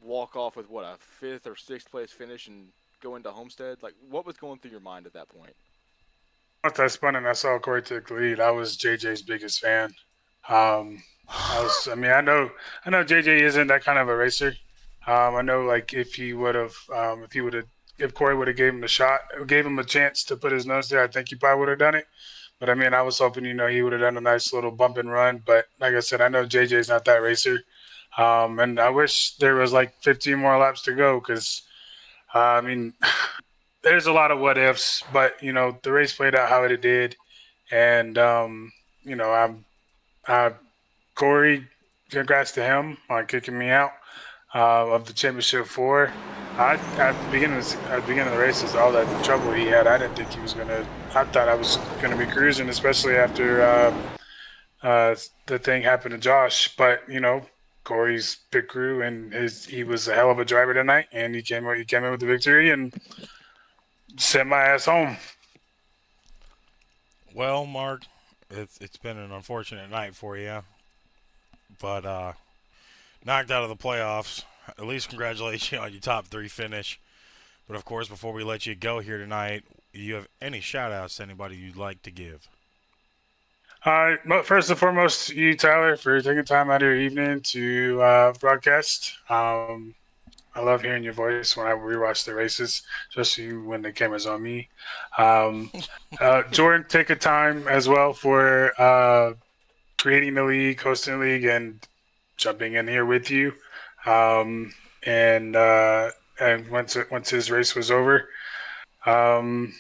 walk off with, a 5th or 6th place finish and go into Homestead? Like, what was going through your mind at that point? Once I spun and I saw Corey take the lead, I was JJ's biggest fan. I know JJ isn't that kind of a racer. I know, like, if Corey would have gave him a chance to put his nose there, I think he probably would have done it. But I mean, I was hoping, he would have done a nice little bump and run. But like I said, I know JJ's not that racer. And I wish there was like 15 more laps to go because, I mean, there's a lot of what ifs. But, the race played out how it did. And, Corey, congrats to him on kicking me out of the championship 4. At the beginning of the races, all that trouble he had, I didn't think he was gonna. I thought I was gonna be cruising, especially after the thing happened to Josh. But Corey's pit crew and he was a hell of a driver tonight, and he came in with the victory and sent my ass home. Well, Mark, it's been an unfortunate night for you, but knocked out of the playoffs. at least congratulations on your top 3 finish. But of course, before we let you go here tonight, you have any shout-outs to anybody you'd like to give? First and foremost, you, Tyler, for taking time out of your evening to broadcast. I love hearing your voice when I rewatch the races, especially when the camera's on me. Jordan, take a time as well for creating the league, hosting the league, and jumping in here with you. And once his race was over, and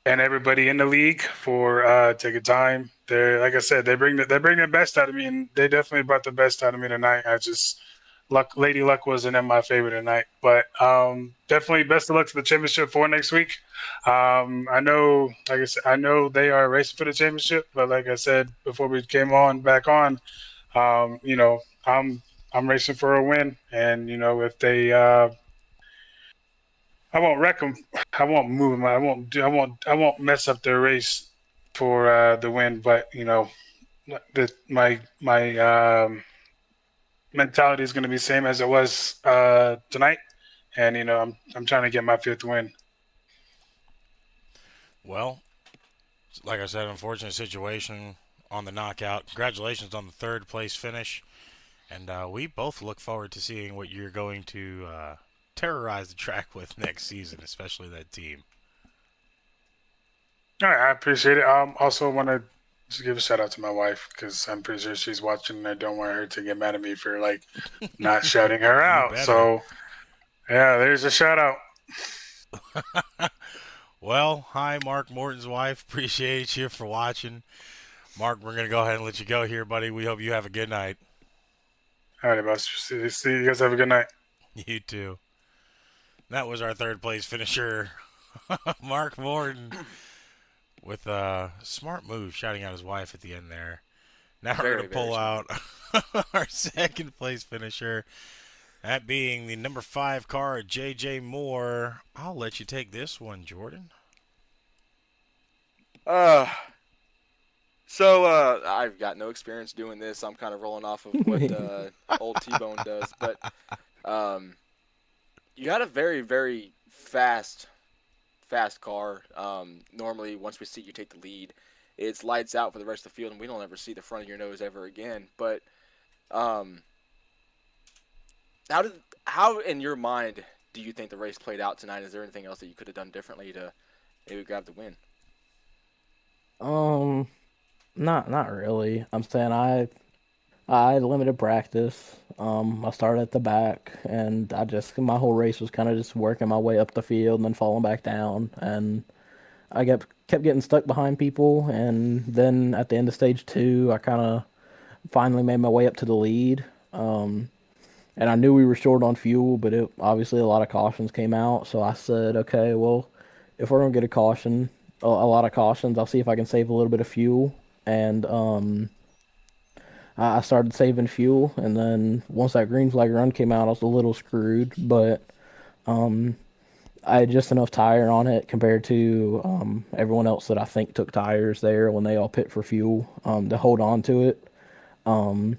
everybody in the league for taking time. They're, like I said, they bring the best out of me, and they definitely brought the best out of me tonight. Lady Luck wasn't in my favor tonight, but definitely best of luck to the championship for next week. I know, like I said, I know they are racing for the championship, but like I said before we came back on, you know, I'm racing for a win, and you know, if they I won't wreck them. I won't move them. I won't mess up their race for the win. But you know, my mentality is going to be the same as it was tonight, and you know, I'm trying to get my 5th win. Well, like I said, unfortunate situation on the knockout. Congratulations on the 3rd place finish, and we both look forward to seeing what you're going to terrorize the track with next season, especially that team. All right, I appreciate it. Also want to just give a shout out to my wife because I'm pretty sure she's watching, and I don't want her to get mad at me for like not shouting her out. So yeah, there's a shout out. Well, hi, Mark Morton's wife. Appreciate you for watching. Mark, we're going to go ahead and let you go here, buddy. We hope you have a good night. All right, boss. See you guys have a good night. You too. That was our 3rd place finisher, Mark Morton, with a smart move, shouting out his wife at the end there. Now we're going to pull out our 2nd place finisher, that being the number 5 car, J.J. Moore. I'll let you take this one, Jordan. So I've got no experience doing this. I'm kind of rolling off of what old T-Bone does. But you got a very, very fast car. Normally, once we see you take the lead, it's lights out for the rest of the field, and we don't ever see the front of your nose ever again. But how in your mind do you think the race played out tonight? Is there anything else that you could have done differently to maybe grab the win? Not really. I'm saying I had limited practice. I started at the back, and my whole race was kind of just working my way up the field and then falling back down, and I kept getting stuck behind people, and then at the end of stage 2, I kind of finally made my way up to the lead. And I knew we were short on fuel, but obviously a lot of cautions came out, so I said, okay, well, if we're gonna get a lot of cautions, I'll see if I can save a little bit of fuel. And I started saving fuel, and then once that green flag run came out, I was a little screwed, but I had just enough tire on it compared to everyone else that I think took tires there when they all pit for fuel to hold on to it. And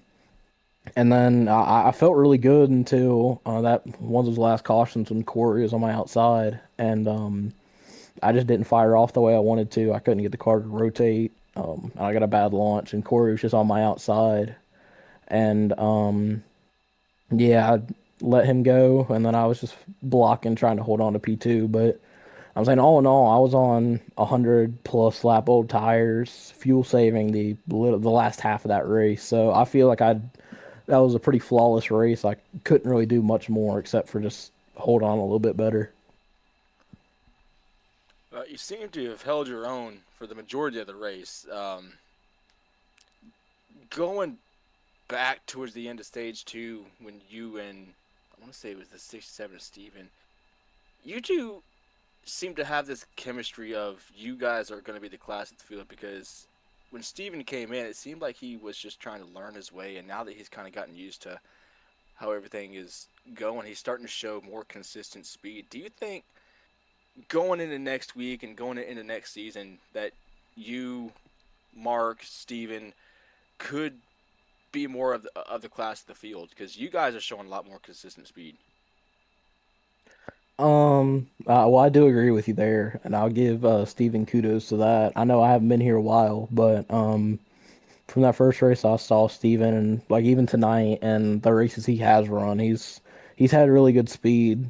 then I felt really good until that one of those last cautions when Corey was on my outside, and I just didn't fire off the way I wanted to. I couldn't get the car to rotate. I got a bad launch, and Corey was just on my outside. And yeah, I let him go, and then I was just blocking, trying to hold on to P2. But I'm saying, all in all, I was on 100+ lap old tires, fuel saving the last half of that race. So I feel like that was a pretty flawless race. I couldn't really do much more except for just hold on a little bit better. You seem to have held your own for the majority of the race. Going back towards the end of stage 2, when you and, I want to say it was the 67 Steven, you two seem to have this chemistry of you guys are going to be the class of the field, because when Steven came in, it seemed like he was just trying to learn his way, and now that he's kind of gotten used to how everything is going, he's starting to show more consistent speed. Do you think going into next week and going into next season that you, Mark, Steven, could be more of the class of the field? Because you guys are showing a lot more consistent speed. Well, I do agree with you there, and I'll give Steven kudos to that. I know I haven't been here a while, but from that first race I saw Steven, and like even tonight and the races he has run, he's had really good speed.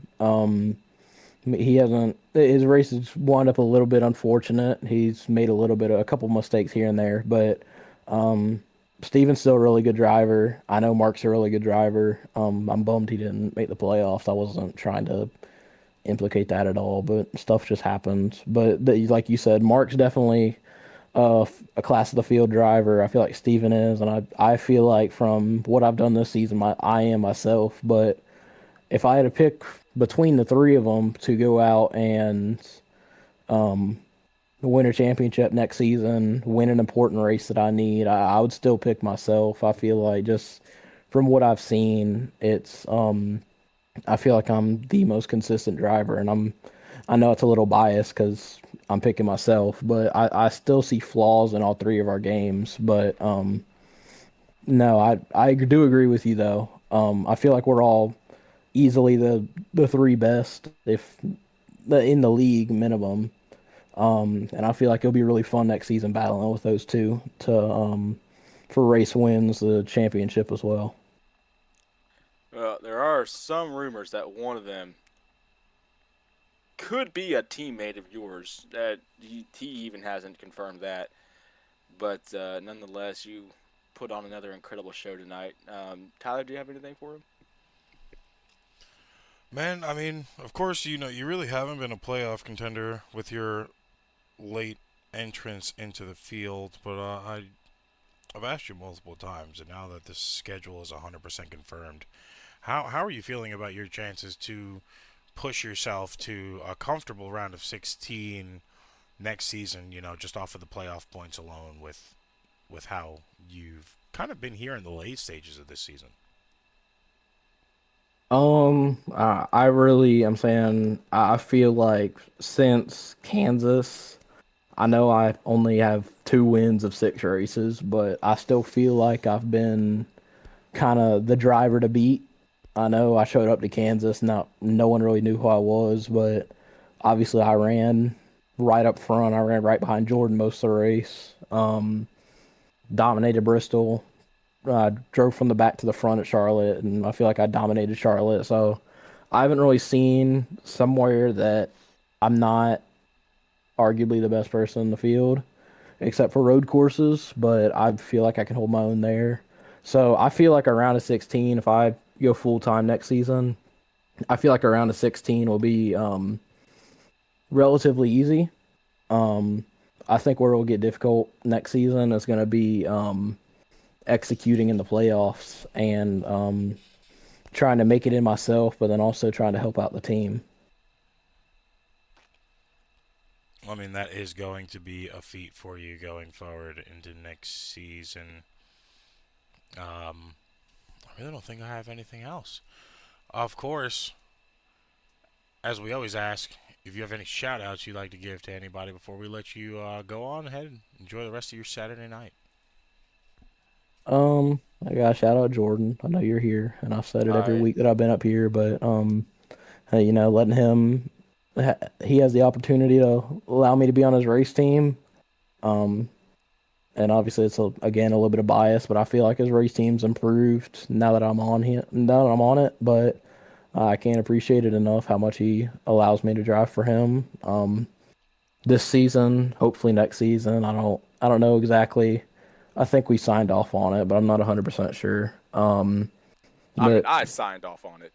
He hasn't his races wound up a little bit unfortunate. He's made a couple mistakes here and there, but um Steven's still a really good driver. I know Mark's a really good driver. I'm bummed he didn't make the playoffs. I wasn't trying to implicate that at all, but stuff just happens. But like you said, Mark's definitely a class of the field driver. I feel like Steven is, and I feel like from what I've done this season, I am myself. But if I had to pick between the three of them to go out and um, win a championship next season, win an important race that I need, I would still pick myself. I feel like just from what I've seen, I feel like I'm the most consistent driver, and I know it's a little biased because I'm picking myself, but I still see flaws in all three of our games. But no, I do agree with you though. I feel like we're all easily the three best, if in the league minimum. And I feel like it'll be really fun next season battling with those two to for race wins, the championship as well. Well, there are some rumors that one of them could be a teammate of yours. That he even hasn't confirmed that. But nonetheless, you put on another incredible show tonight. Tyler, do you have anything for him? Man, I mean, of course, you really haven't been a playoff contender with your late entrance into the field, but I've asked you multiple times, and now that this schedule is 100% confirmed, how are you feeling about your chances to push yourself to a comfortable round of 16 next season, just off of the playoff points alone with how you've kind of been here in the late stages of this season? I'm saying I feel like since Kansas, I know I only have 2 wins of 6 races, but I still feel like I've been kind of the driver to beat. I know I showed up to Kansas, no one really knew who I was, but obviously I ran right up front. I ran right behind Jordan most of the race. Dominated Bristol. Drove from the back to the front at Charlotte, and I feel like I dominated Charlotte. So I haven't really seen somewhere that I'm not arguably the best person in the field, except for road courses, but I feel like I can hold my own there. So I feel like around a 16, if I go full time next season, I feel like around a 16 will be relatively easy. I think where it'll get difficult next season is going to be executing in the playoffs and trying to make it in myself, but then also trying to help out the team. I mean, that is going to be a feat for you going forward into next season. I really don't think I have anything else. Of course, as we always ask, if you have any shout-outs you'd like to give to anybody before we let you go on ahead and enjoy the rest of your Saturday night. I got to shout out Jordan. I know you're here, and I've said it every Alright. week that I've been up here, but letting him, he has the opportunity to allow me to be on his race team. And obviously it's again a little bit of bias, but I feel like his race team's improved now that I'm on it. But I can't appreciate it enough how much he allows me to drive for him. This season, hopefully next season. I don't know exactly. I think we signed off on it, but I'm not 100% sure. I signed off on it.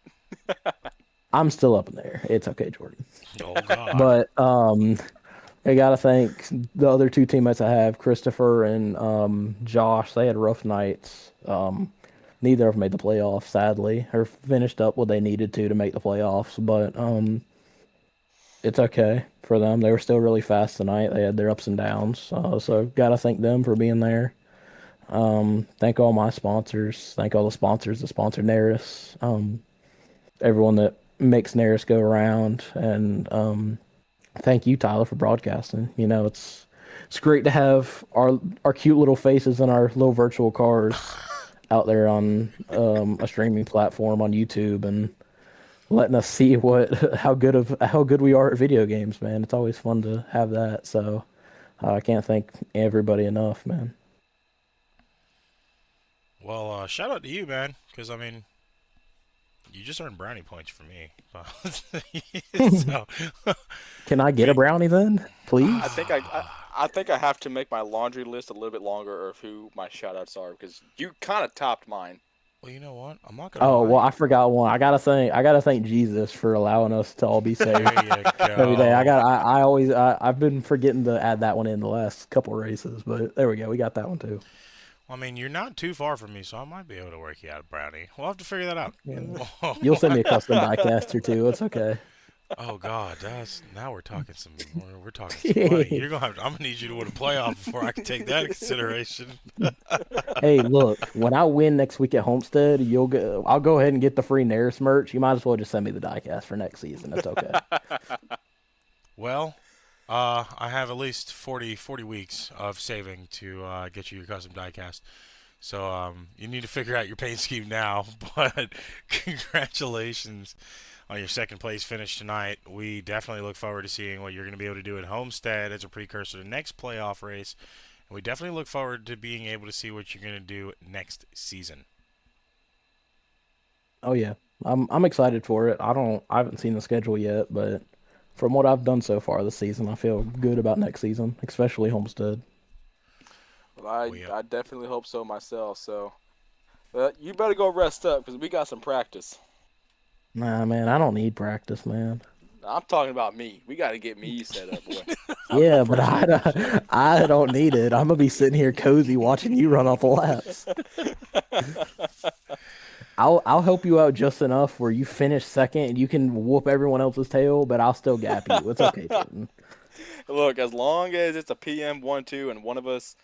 I'm still up in there. It's okay, Jordan. Oh God. But I gotta thank the other 2 teammates I have, Christopher and Josh. They had rough nights. Neither of them made the playoffs, sadly, or finished up what they needed to make the playoffs. But it's okay for them. They were still really fast tonight. They had their ups and downs. So gotta thank them for being there. Thank all my sponsors. Thank all the sponsors that sponsor NARAS. Everyone that makes NARAS go around, and thank you, Tyler, for broadcasting. It's great to have our cute little faces in our little virtual cars out there on a streaming platform on YouTube, and letting us see how good we are at video games, man. It's always fun to have that. So I can't thank everybody enough, man. Well, shout out to you, man, because I mean, you just earned brownie points for me. So, can I get a brownie then, please? I think I have to make my laundry list a little bit longer of who my shout outs are because you kind of topped mine. Well, you know what? I'm not gonna. Oh well, I forgot one. I gotta thank Jesus for allowing us to all be saved every day. I've been forgetting to add that one in the last couple of races, but there we go. We got that one too. I mean, you're not too far from me, so I might be able to work you out a brownie. We'll have to figure that out. Yeah. You'll send me a custom diecast or two. It's okay. Oh God, now we're talking some money. I'm gonna need you to win a playoff before I can take that into consideration. Hey, look, when I win next week at Homestead, I'll go ahead and get the free NARAS merch. You might as well just send me the diecast for next season. It's okay. Well, I have at least 40 weeks of saving to get you your custom diecast. So you need to figure out your paint scheme now. But congratulations on your second place finish tonight. We definitely look forward to seeing what you're going to be able to do at Homestead as a precursor to the next playoff race. And we definitely look forward to being able to see what you're going to do next season. Oh yeah, I'm excited for it. I haven't seen the schedule yet, but from what I've done so far this season, I feel good about next season, especially Homestead. Well, I definitely hope so myself. So you better go rest up because we got some practice. Nah, man, I don't need practice, man. I'm talking about me. We got to get me set up, boy. Yeah, but I don't need it. I'm gonna be sitting here cozy watching you run off the laps. I'll help you out just enough where you finish second and you can whoop everyone else's tail, but I'll still gap you. It's okay, Jordan. Look, as long as it's a PM 1-2 and one of us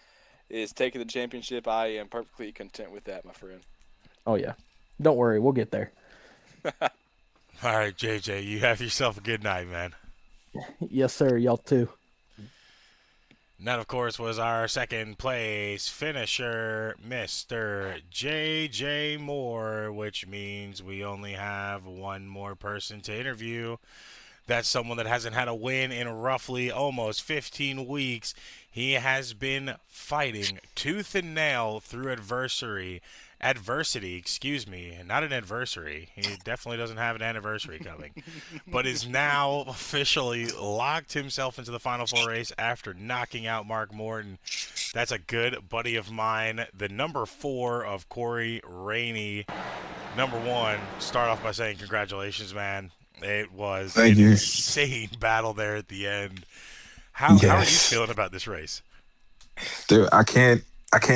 is taking the championship, I am perfectly content with that, my friend. Oh yeah, don't worry, we'll get there. All right, JJ, you have yourself a good night, man. Yes, sir. Y'all too. And that, of course, was our second place finisher, Mr. JJ Moore, which means we only have one more person to interview. That's someone that hasn't had a win in roughly almost 15 weeks. He has been fighting tooth and nail through adversity, not an adversary. He definitely doesn't have an anniversary coming, but is now officially locked himself into the Final Four race after knocking out Mark Morton. That's a good buddy of mine, the number 4 of Corey Rainey. Number 1, start off by saying congratulations, man. It was an insane battle there at the end. How are you feeling about this race? Dude, I can't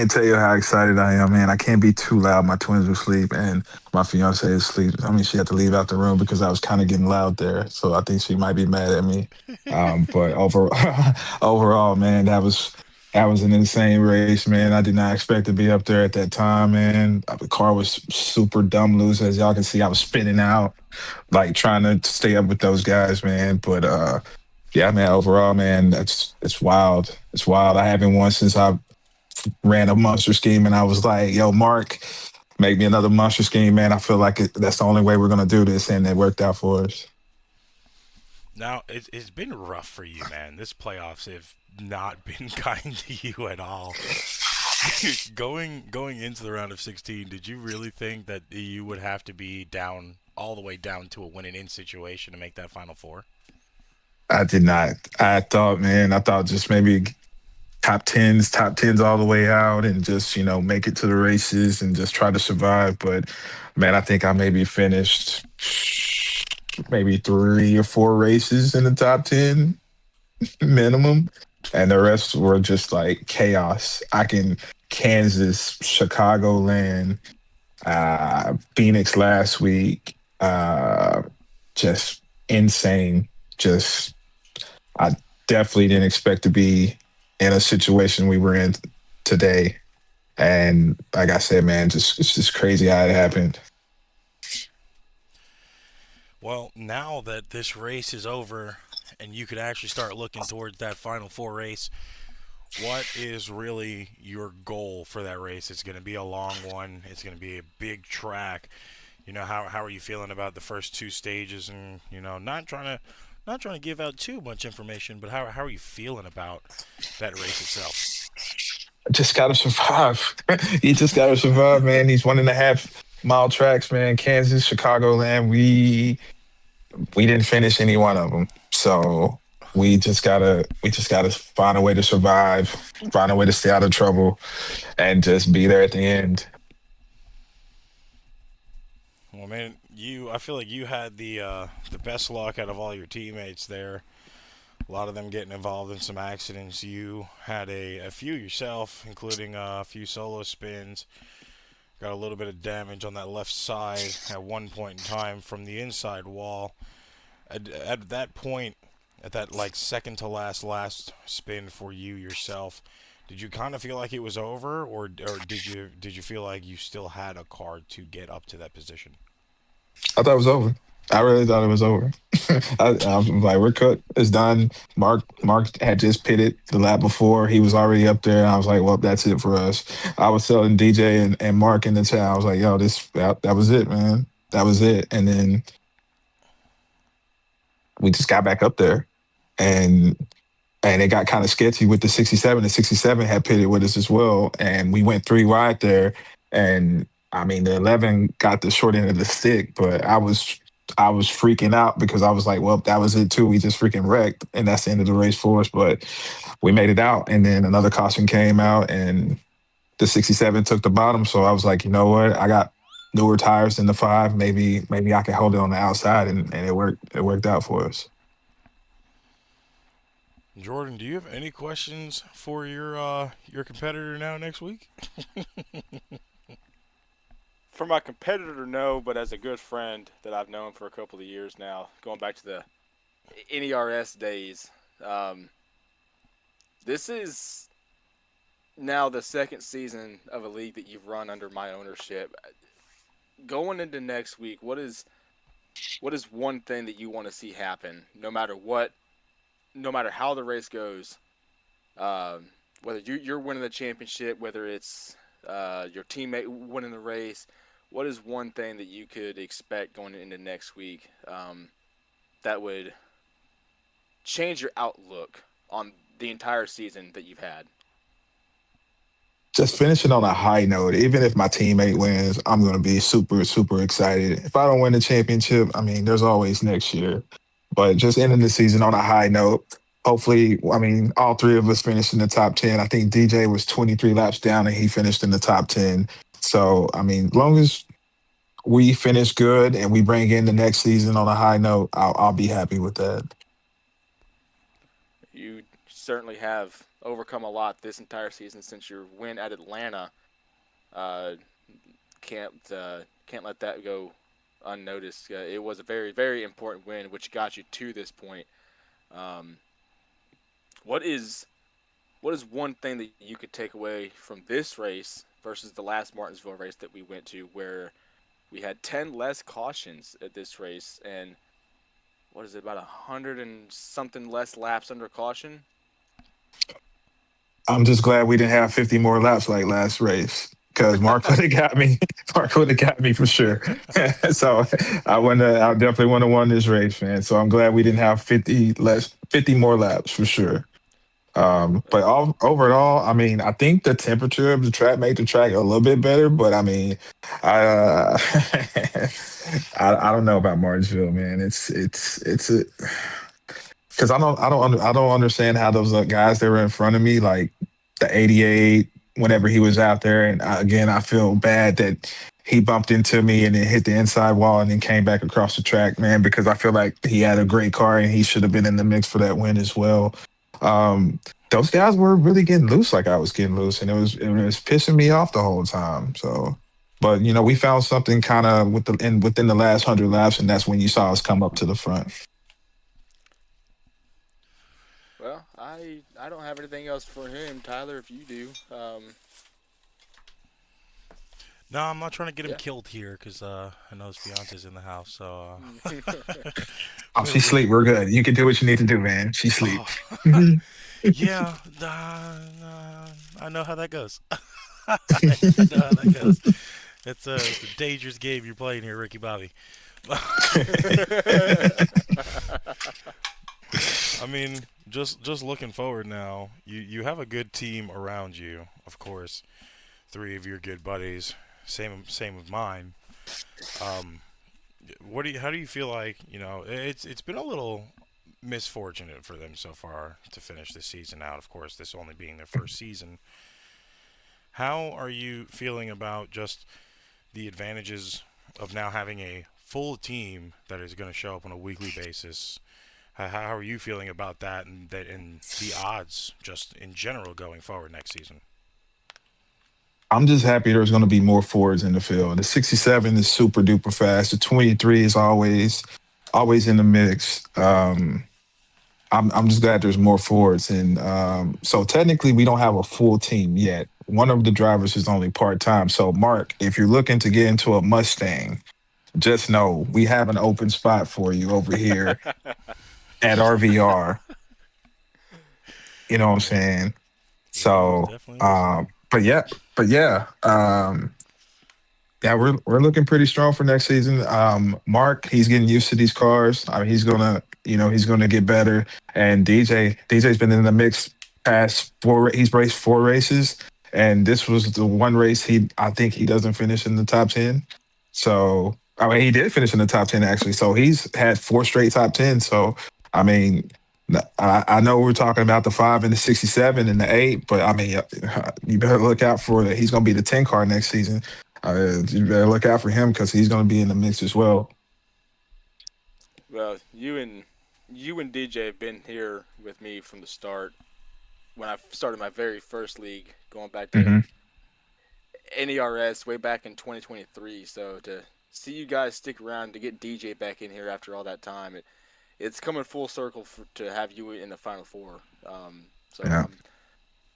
tell you how excited I am, man. I can't be too loud. My twins are asleep, and my fiance is asleep. I mean, she had to leave out the room because I was kind of getting loud there, so I think she might be mad at me. But overall, man, that was an insane race, man. I did not expect to be up there at that time, man. The car was super dumb loose, as y'all can see. I was spinning out, like trying to stay up with those guys, man. But yeah, man, overall, man, it's wild. It's wild. I haven't won since I ran a monster scheme, and I was like, yo, Mark, make me another monster scheme, man. I feel like that's the only way we're going to do this, and it worked out for us. Now, it's been rough for you, man. This playoffs have not been kind to you at all. Going into the round of 16, did you really think that you would have to be down all the way down to a win-and-in situation to make that Final Four? I did not. I thought just maybe top tens all the way out and just, make it to the races and just try to survive. But, man, I think I maybe finished maybe 3 or 4 races in the top 10 minimum. And the rest were just like chaos. Kansas, Chicagoland, Phoenix last week, just insane. I definitely didn't expect to be in a situation we were in today. And like I said, man, it's just crazy how it happened. Well, now that this race is over and you could actually start looking towards that Final Four race, what is really your goal for that race? It's going to be a long one. It's going to be a big track. how are you feeling about the first two stages? And not trying to give out too much information, but how are you feeling about that race itself? Just gotta survive. You just gotta survive, man. These 1.5 mile tracks, man. Kansas, Chicagoland. We didn't finish any one of them, so we just gotta find a way to survive, find a way to stay out of trouble, and just be there at the end. Well, man, I feel like you had the best luck out of all your teammates there. A lot of them getting involved in some accidents. You had a few yourself, including a few solo spins. Got a little bit of damage on that left side at one point in time from the inside wall. At that point, at that like second to last spin for you yourself, did you kind of feel like it was over, or did you feel like you still had a car to get up to that position? I thought it was over. I really thought it was over. I'm like, we're cooked. It's done. Mark had just pitted the lap before. He was already up there. And I was like, well, that's it for us. I was telling DJ and Mark in the chat, I was like, yo, that was it, man. That was it. And then we just got back up there. And it got kind of sketchy with the 67. The 67 had pitted with us as well. And we went 3 wide there. And I mean, the 11 got the short end of the stick, but I was freaking out because I was like, well, that was it too. We just freaking wrecked, and that's the end of the race for us. But we made it out, and then another caution came out, and the 67 took the bottom. So I was like, you know what? I got newer tires than the 5. Maybe I can hold it on the outside, and it worked. It worked out for us. Jordan, do you have any questions for your competitor now next week? For my competitor, no, but as a good friend that I've known for a couple of years now, going back to the NARS days, this is now the second season of a league that you've run under my ownership. Going into next week, what is one thing that you want to see happen, no matter how the race goes, whether you're winning the championship, whether it's your teammate winning the race? What is one thing that you could expect going into next week that would change your outlook on the entire season that you've had? Just finishing on a high note. Even if my teammate wins, I'm going to be super, super excited. If I don't win the championship, I mean, there's always next year. But just ending the season on a high note. Hopefully, I mean, all 3 of us finished in the top 10. I think DJ was 23 laps down, and he finished in the top 10. So, I mean, as long as we finish good and we bring in the next season on a high note, I'll be happy with that. You certainly have overcome a lot this entire season since your win at Atlanta. Can't let that go unnoticed. It was a very, very important win, which got you to this point. What is one thing that you could take away from this race versus the last Martinsville race that we went to, where we had 10 less cautions at this race, and what is it, about 100 and something less laps under caution? I'm just glad we didn't have 50 more laps like last race, because Mark would have got me. Mark would have got me for sure. So I definitely would have won this race, man. So I'm glad we didn't have 50 more laps for sure. But overall, I mean, I think the temperature of the track made the track a little bit better. But I mean, I don't know about Martinsville, man. It's because I don't understand how those guys that were in front of me, like the 88, whenever he was out there, and again, I feel bad that he bumped into me and then hit the inside wall and then came back across the track, man, because I feel like he had a great car and he should have been in the mix for that win as well. Those guys were really getting loose like I was getting loose, and it was pissing me off the whole time. So, but we found something kind of within the last 100 laps, and that's when you saw us come up to the front. Well, I don't have anything else for him, Tyler. If you do, no, I'm not trying to get him killed here because I know his fiance's in the house. So, oh, she sleep. We're good. You can do what you need to do, man. She sleep. Yeah, I know how that goes. I know how that goes. It's a dangerous game you're playing here, Ricky Bobby. I mean, just looking forward now, you have a good team around you, of course. 3 of your good buddies, same with mine. How do you feel like, it's been a little misfortunate for them so far to finish this season out, of course, this only being their first season. How are you feeling about just the advantages of now having a full team that is going to show up on a weekly basis? How are you feeling about that and the odds just in general going forward next season? I'm just happy there's going to be more forwards in the field. The 67 is super duper fast. The 23 is always in the mix. I'm just glad there's more forwards, and so technically we don't have a full team yet. One of the drivers is only part-time. So Mark, if you're looking to get into a Mustang, just know we have an open spot for you over here at RVR. You know what I'm saying? So, but yeah, yeah, we're looking pretty strong for next season. Mark, he's getting used to these cars. I mean, he's gonna get better. And DJ's been in the mix past 4. He's raced 4 races, and this was the one race I think he doesn't finish in the top 10. So I mean, he did finish in the top 10 actually. So he's had 4 straight top 10. So I mean, I know we're talking about the 5 and the 67 and the 8, but I mean, you better look out for that. He's going to be the 10 car next season. You better look out for him because he's going to be in the mix as well. Well, you and DJ have been here with me from the start. When I started my very first league, going back to NARS way back in 2023. So to see you guys stick around, to get DJ back in here after all that time, it's coming full circle to have you in the Final Four.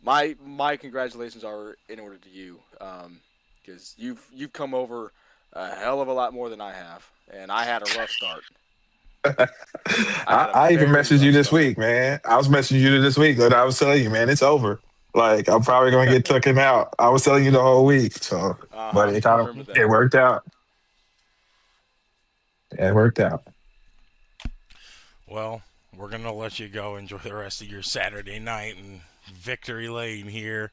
My congratulations are in order to you, because you've come over a hell of a lot more than I have, and I had a rough start. I even messaged you this week, man. I was messaging you this week, but I was telling you, man, it's over. Like, I'm probably going to get taken out. I was telling you the whole week. So, but it worked out. It worked out. Well, we're going to let you go enjoy the rest of your Saturday night in victory lane here.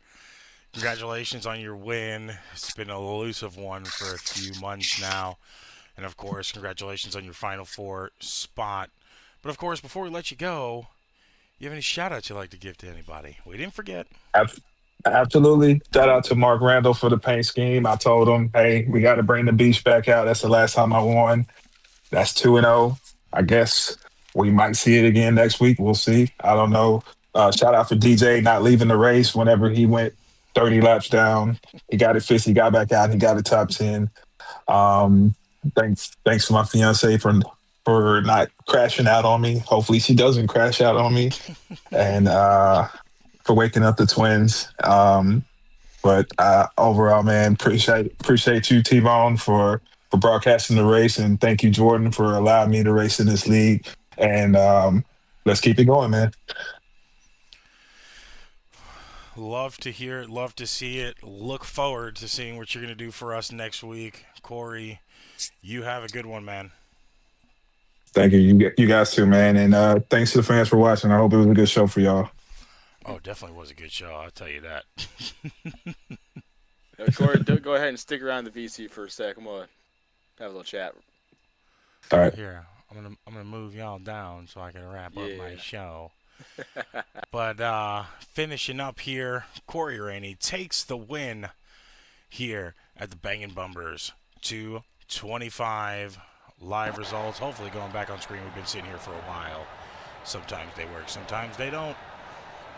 Congratulations on your win. It's been an elusive one for a few months now. And, of course, congratulations on your Final Four spot. But, of course, before we let you go, you have any shout-outs you'd like to give to anybody? We didn't forget. Absolutely. Shout out to Mark Randall for the paint scheme. I told him, hey, we got to bring the beach back out. That's the last time I won. That's 2-0. I guess we might see it again next week. We'll see. I don't know. Shout out for DJ not leaving the race whenever he went 30 laps down. He got it fixed. He got back out. And he got a top 10. Thanks to my fiance for not crashing out on me. Hopefully she doesn't crash out on me. And for waking up the twins. But overall, man, appreciate you, T-Bone, for broadcasting the race. And thank you, Jordan, for allowing me to race in this league. And let's keep it going, man. Love to hear it. Love to see it. Look forward to seeing what you're going to do for us next week. Corey, you have a good one, man. Thank you. You guys too, man. And thanks to the fans for watching. I hope it was a good show for y'all. Oh, definitely was a good show. I'll tell you that. Corey, go ahead and stick around the VC for a sec. I'm going to have a little chat. All right. Here, I'm gonna move y'all down so I can wrap up my show. But finishing up here, Corey Rainey takes the win here at the Bangin Bumpers. 225 live results. Hopefully going back on screen. We've been sitting here for a while. Sometimes they work, sometimes they don't.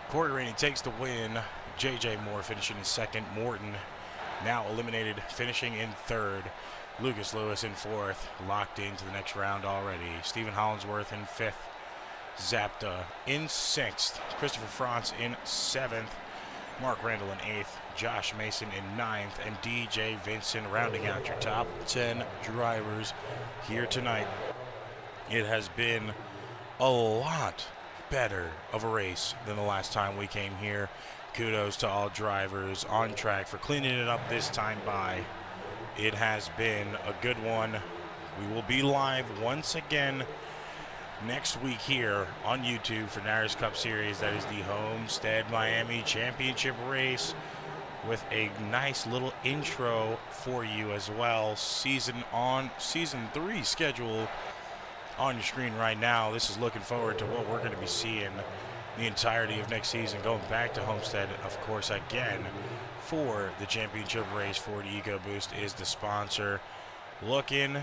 Corey Rainey takes the win. JJ Moore finishing in second. Morton now eliminated, finishing in third. Lucas Lewis in fourth, locked into the next round already. Stephen Hollinsworth in fifth. Zapta in sixth. Christopher Franz in seventh. Mark Randall in eighth. Josh Mason in ninth. And DJ Vincent rounding out your top 10 drivers here tonight. It has been a lot better of a race than the last time we came here. Kudos to all drivers on track for cleaning it up this time by. It has been a good one. We will be live once again next week here on YouTube for NARAS Cup Series. That is the Homestead Miami Championship race with a nice little intro for you as well. Season 3 schedule on your screen right now. This is looking forward to what we're going to be seeing the entirety of next season, going back to Homestead, of course, again for the championship race. Ford EcoBoost is the sponsor. Looking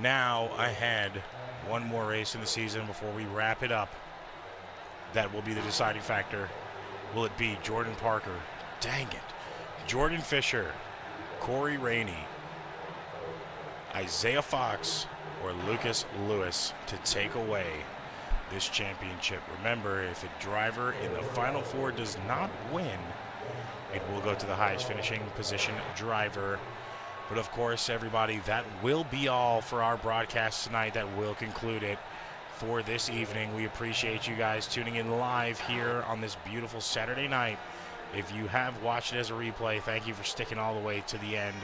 now ahead, one more race in the season before we wrap it up. That will be the deciding factor. Will it be Jordan Parker? Dang it. Jordan Fisher, Corey Rainey, Isaiah Fox, or Lucas Lewis to take away this championship? Remember, if a driver in the Final Four does not win, it will go to the highest finishing position driver. But of course, everybody, that will be all for our broadcast tonight. That will conclude it for this evening. We appreciate you guys tuning in live here on this beautiful Saturday night. If you have watched it as a replay, thank you for sticking all the way to the end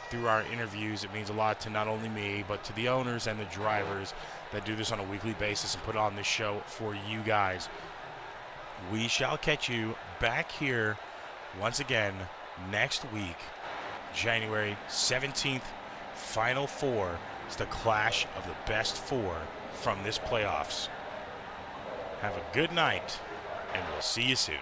through our interviews. It means a lot to not only me, but to the owners and the drivers that do this on a weekly basis and put on this show for you guys. We shall catch you back here once again next week, January 17th, Final Four. It's the clash of the best four from this playoffs. Have a good night, and we'll see you soon.